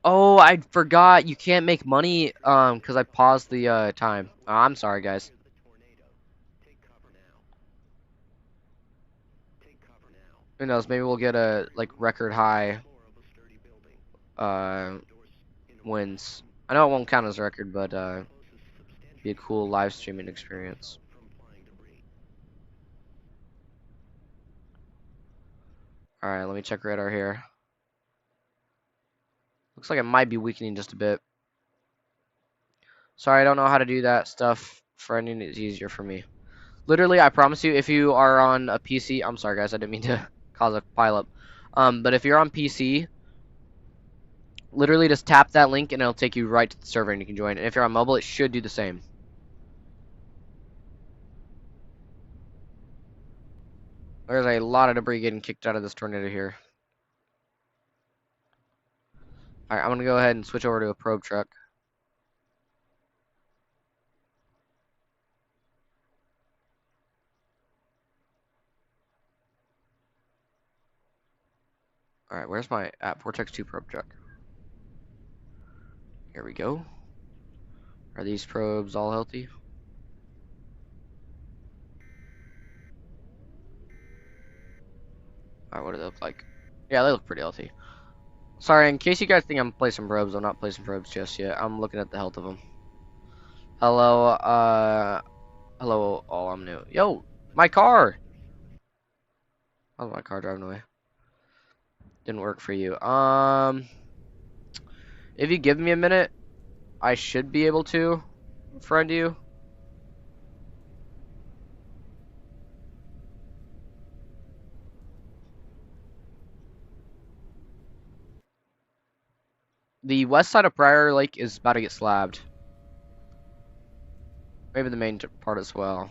Oh, I forgot. You can't make money because I paused the time. Oh, I'm sorry, guys. Who knows? Maybe we'll get a like record high uh wins. I know it won't count as a record, but be a cool live streaming experience. All right, let me check radar here. Looks like it might be weakening just a bit. Sorry, I don't know how to do that stuff. Friending is easier for me. Literally, I promise you, if you are on a PC, I'm sorry guys, I didn't mean to cause a pileup. But if you're on PC, literally just tap that link and it'll take you right to the server and you can join. And if you're on mobile, it should do the same. There's a lot of debris getting kicked out of this tornado here. Alright, I'm gonna go ahead and switch over to a probe truck. Alright, where's my Vortex 2 probe truck? Here we go. Are these probes all healthy? Alright, what do they look like? Yeah, they look pretty healthy. Sorry, in case you guys think I'm placing probes, I'm not placing probes just yet. I'm looking at the health of them. Hello, hello, oh, I'm new. Yo, my car! How's my car driving away? Didn't work for you. If you give me a minute, I should be able to friend you. The west side of Prior Lake is about to get slabbed. Maybe the main part as well.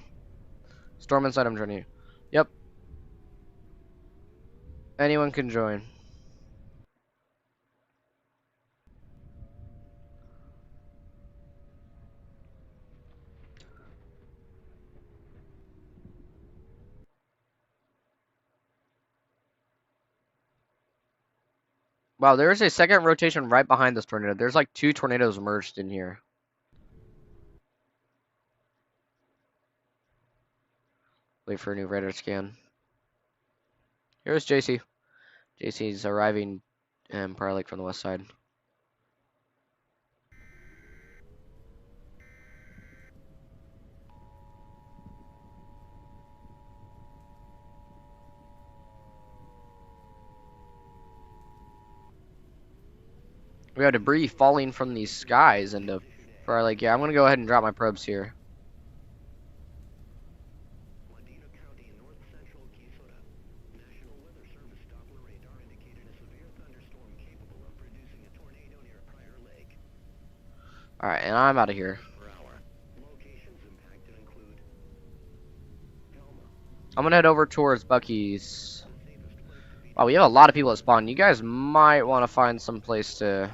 Storm inside, I'm joining you. Yep. Anyone can join. Wow, there is a second rotation right behind this tornado. There's like 2 tornadoes merged in here. Wait for a new radar scan. Here's JC. JC's arriving in Prior Lake from the west side. We have debris falling from these skies into Prior Lake. Yeah, I'm gonna go ahead and drop my probes here. Alright, and I'm out of here. I'm gonna head over towards Bucky's. Wow, we have a lot of people at spawn. You guys might want to find some place to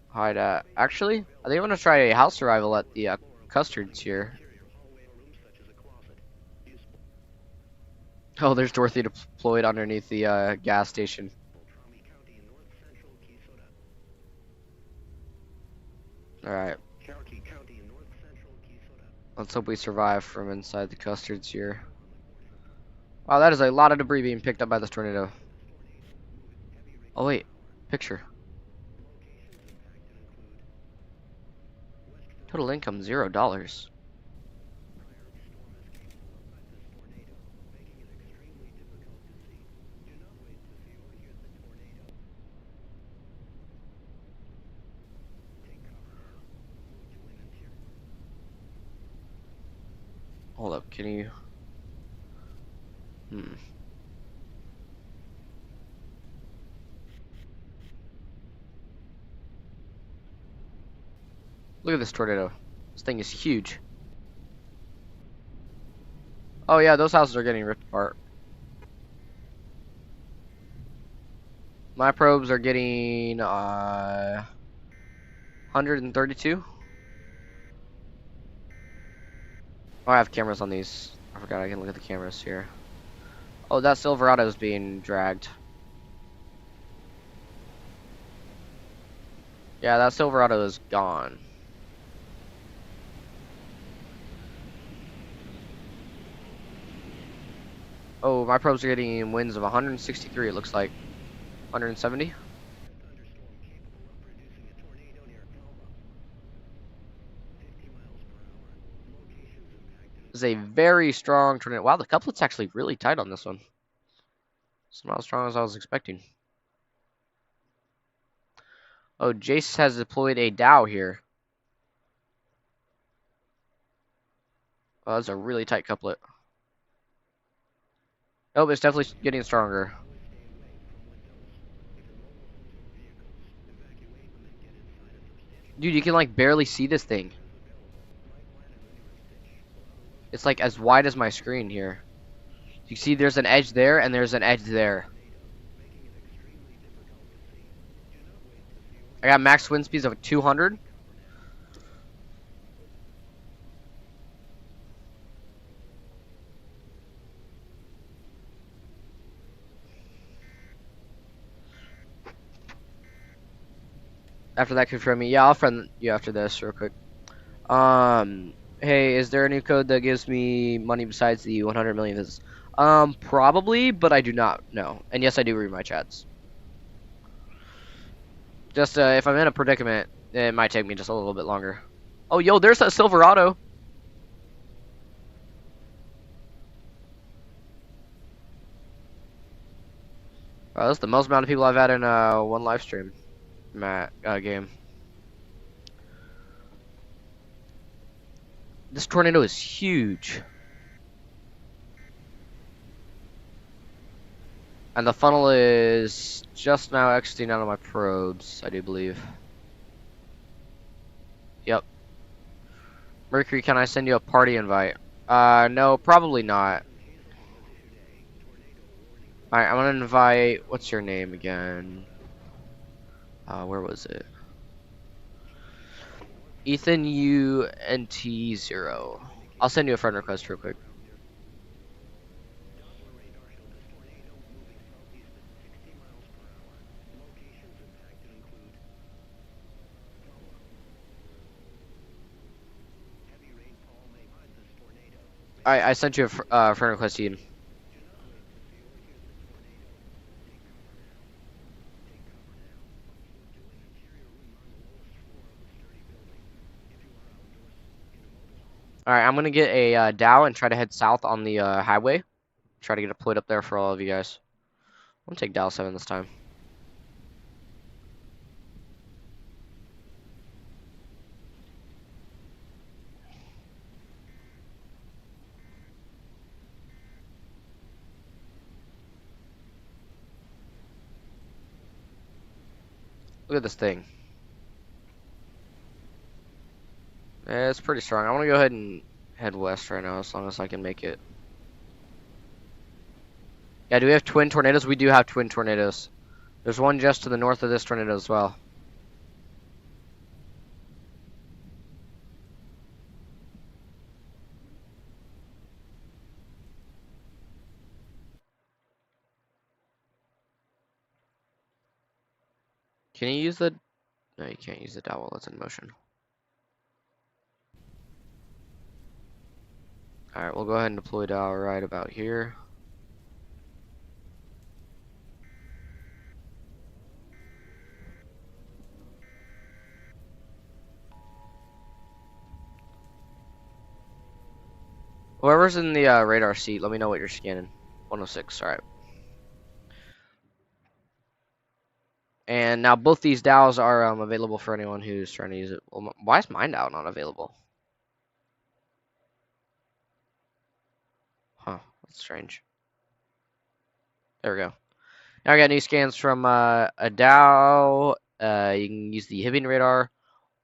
hide at. Actually, I think I'm gonna try a house survival at the Custards here. Oh, there's Dorothy deployed underneath the gas station. Alright. Let's hope we survive from inside the custards here. Wow, that is a lot of debris being picked up by this tornado. Oh wait, picture. Total income $0. Hold up, can you? Hmm. Look at this tornado. This thing is huge. Oh yeah, those houses are getting ripped apart. My probes are getting 132. Oh, I have cameras on these. I forgot I can look at the cameras here. Oh, that Silverado is being dragged. Yeah, that Silverado is gone. Oh, my probes are getting winds of 163, it looks like. 170? This is a very strong tornado. Wow, the couplet's actually really tight on this one. It's not as strong as I was expecting. Oh, Jace has deployed a Dow here. Oh, that's a really tight couplet. Oh, it's definitely getting stronger. Dude, you can like barely see this thing. It's like as wide as my screen here. You see there's an edge there and there's an edge there. I got max wind speeds of 200. After that, confirm me. Yeah, I'll friend you after this real quick. Hey, is there a new code that gives me money besides the 100 million visits? Probably, but I do not know. And yes, I do read my chats. Just if I'm in a predicament, it might take me just a little bit longer. Oh, yo, there's that Silverado. Wow, that's the most amount of people I've had in one live stream game. This tornado is huge. And the funnel is just now exiting out of my probes, I do believe. Yep. Mercury, can I send you a party invite? No, probably not. Alright, I'm gonna invite, what's your name again? Where was it? Ethan UNT0. I'll send you a friend request real quick. I sent you a friend request, Ian. Alright, I'm gonna get a Dow and try to head south on the highway. Try to get deployed up there for all of you guys. I'm gonna take Dow 7 this time. Look at this thing. Yeah, it's pretty strong. I want to go ahead and head west right now as long as I can make it. Yeah, do we have twin tornadoes? We do have twin tornadoes. There's one just to the north of this tornado as well. Can you use the... No, you can't use the Dow while it's in motion. Alright, we'll go ahead and deploy Dow right about here. Whoever's in the radar seat, let me know what you're scanning. 106, alright. And now both these DAOs are available for anyone who's trying to use it. Well, why is mine DAO not available? Huh, that's strange. There we go. Now I got new scans from a DAO. You can use the Hibbing radar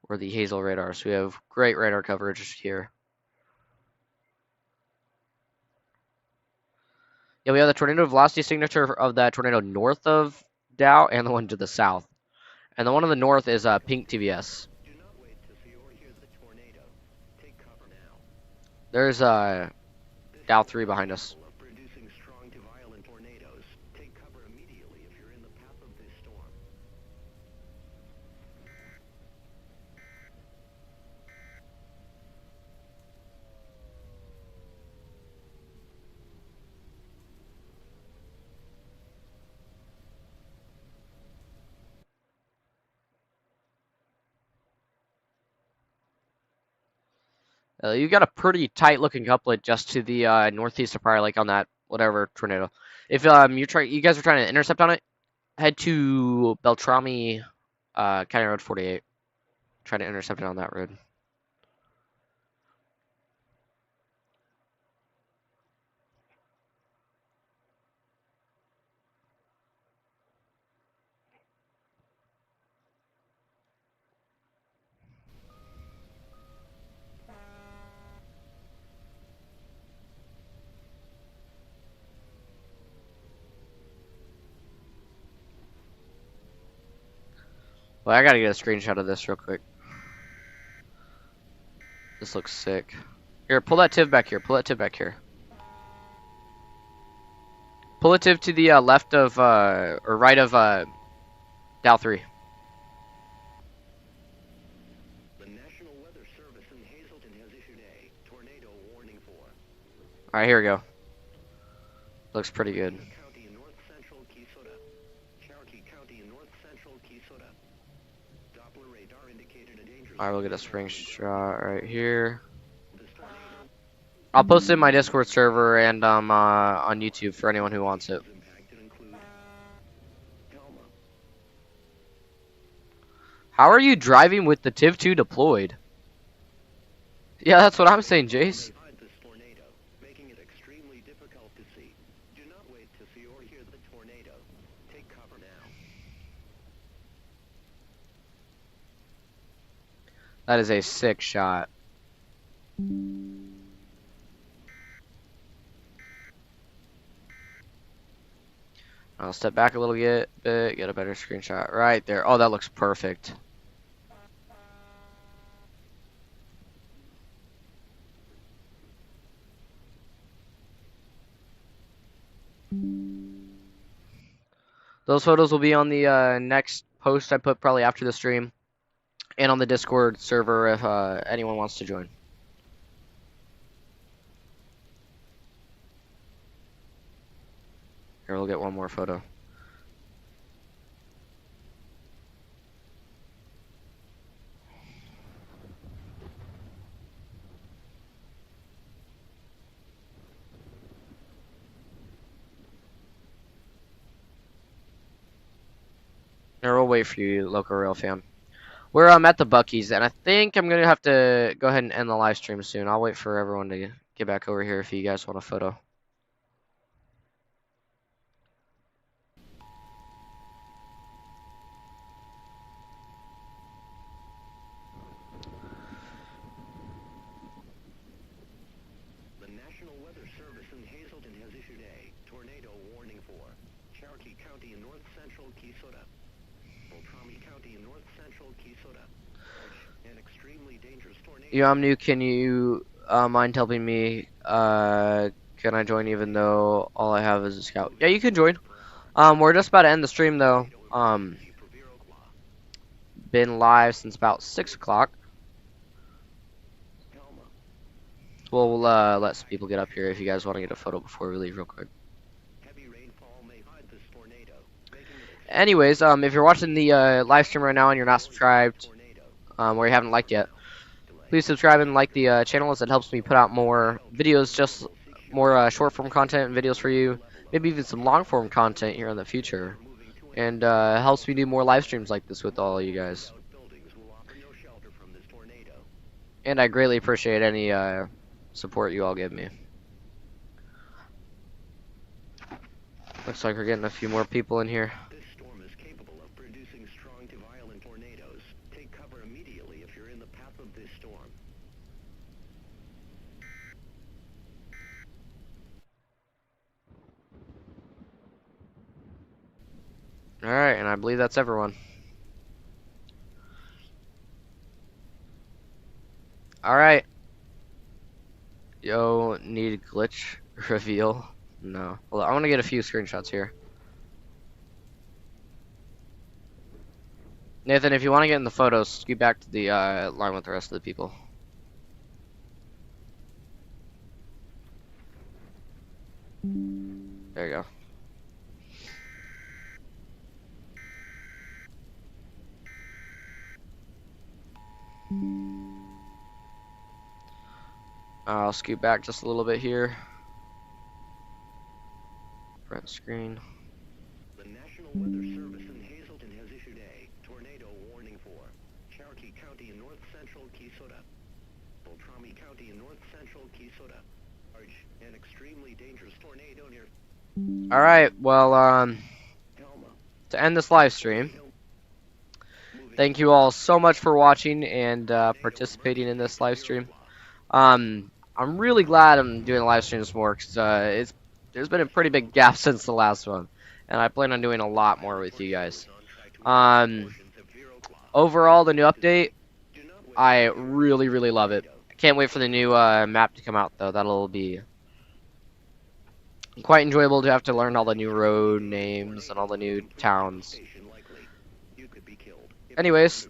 or the Hazel radar. So we have great radar coverage here. Yeah, we have the tornado velocity signature of that tornado north of Dow and the one to the south. And the one on the north is pink TVS. Do not wait to see or hear the tornado. Take cover now. There's Dow 3 behind us. Of producing strong to violent tornadoes. Take cover immediately if you're in the path of this storm. You got a pretty tight looking couplet just to the northeast of Prior Lake on that whatever tornado. If you guys are trying to intercept on it, head to Beltrami, County Road 48. Try to intercept it on that road. Well, I gotta get a screenshot of this real quick. This looks sick. Here, pull that TIV back here. Pull that TIV back here. Pull it TIV to the left of, or right of, Dow 3. The National Weather Service in Hazleton has issued a tornado warning for Alright, here we go. Looks pretty good. County in north central Keysota. Cherokee County in north central Keysota. Doppler radar indicated a dangerous. Alright, we'll get a screenshot right here. I'll post it in my Discord server and on YouTube for anyone who wants it. How are you driving with the TIV2 deployed? Yeah, that's what I'm saying, Jace. Making it extremely difficult to see. Do not wait to see or hear the tornado. Take cover now. That is a sick shot. I'll step back a little bit, get a better screenshot right there. Oh, that looks perfect. Those photos will be on the next post I put probably after the stream, and on the Discord server if anyone wants to join. Here, we'll get one more photo. Here, we'll wait for you, local rail fam. We're at the Buc-ee's, and I think I'm gonna have to go ahead and end the live stream soon. I'll wait for everyone to get back over here if you guys want a photo. The National Weather Service in Hazleton has issued a tornado warning for Cherokee County in north central Keysota. Beltrami County in north central Keysota. An extremely dangerous tornado. Yeah, I'm new. Can you mind helping me? Can I join even though all I have is a scout? Yeah, you can join. We're just about to end the stream though. Been live since about 6 o'clock. We'll let some people get up here if you guys want to get a photo before we leave real quick. Heavy rainfall may hide this tornado, making it Anyways, if you're watching the live stream right now and you're not subscribed, or you haven't liked yet, please subscribe and like the channel as it helps me put out more videos, just more short form content and videos for you, maybe even some long form content here in the future, and helps me do more live streams like this with all of you guys. And I greatly appreciate any support you all give me. Looks like we're getting a few more people in here. This storm is capable of producing strong to violent tornadoes. Take cover immediately if you're in the path of this storm. Alright, and I believe that's everyone. Alright. Yo, need glitch reveal? No. Well, I want to get a few screenshots here. Nathan, if you want to get in the photos, scoot back to the line with the rest of the people. There you go. I'll scoot back just a little bit here. Front screen. The National Weather Service in Hazleton has issued a tornado warning for Cherokee County in north central Keysota, Beltrami County in north central Keysota. Large and extremely dangerous tornado near Alright, well, Helma. to end this live stream, thank you all so much for watching and participating in this live stream. I'm really glad I'm doing live streams more because there's been a pretty big gap since the last one, and I plan on doing a lot more with you guys. Overall, the new update, I really love it. I can't wait for the new map to come out though. That'll be quite enjoyable to have to learn all the new road names and all the new towns. Anyways,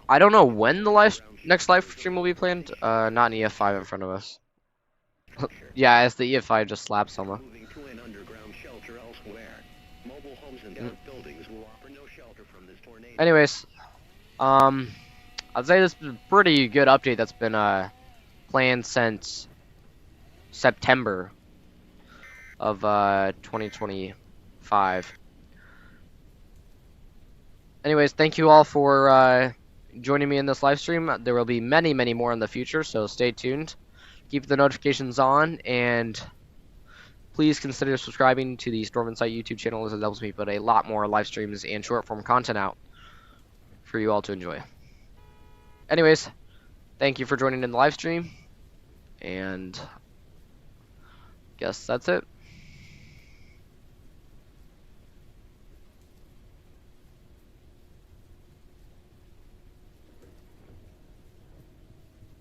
I don't know when the next live stream will be planned. Not an EF5 in front of us. Yeah, it's the EF5 just slapped someone. Anyways, I'd say this is a pretty good update that's been planned since September of 2025. Anyways, thank you all for joining me in this live stream. There will be many more in the future, so stay tuned. Keep the notifications on, and please consider subscribing to the Storm Insight YouTube channel as it helps me put a lot more live streams and short form content out for you all to enjoy. Anyways, thank you for joining in the live stream, and guess that's it.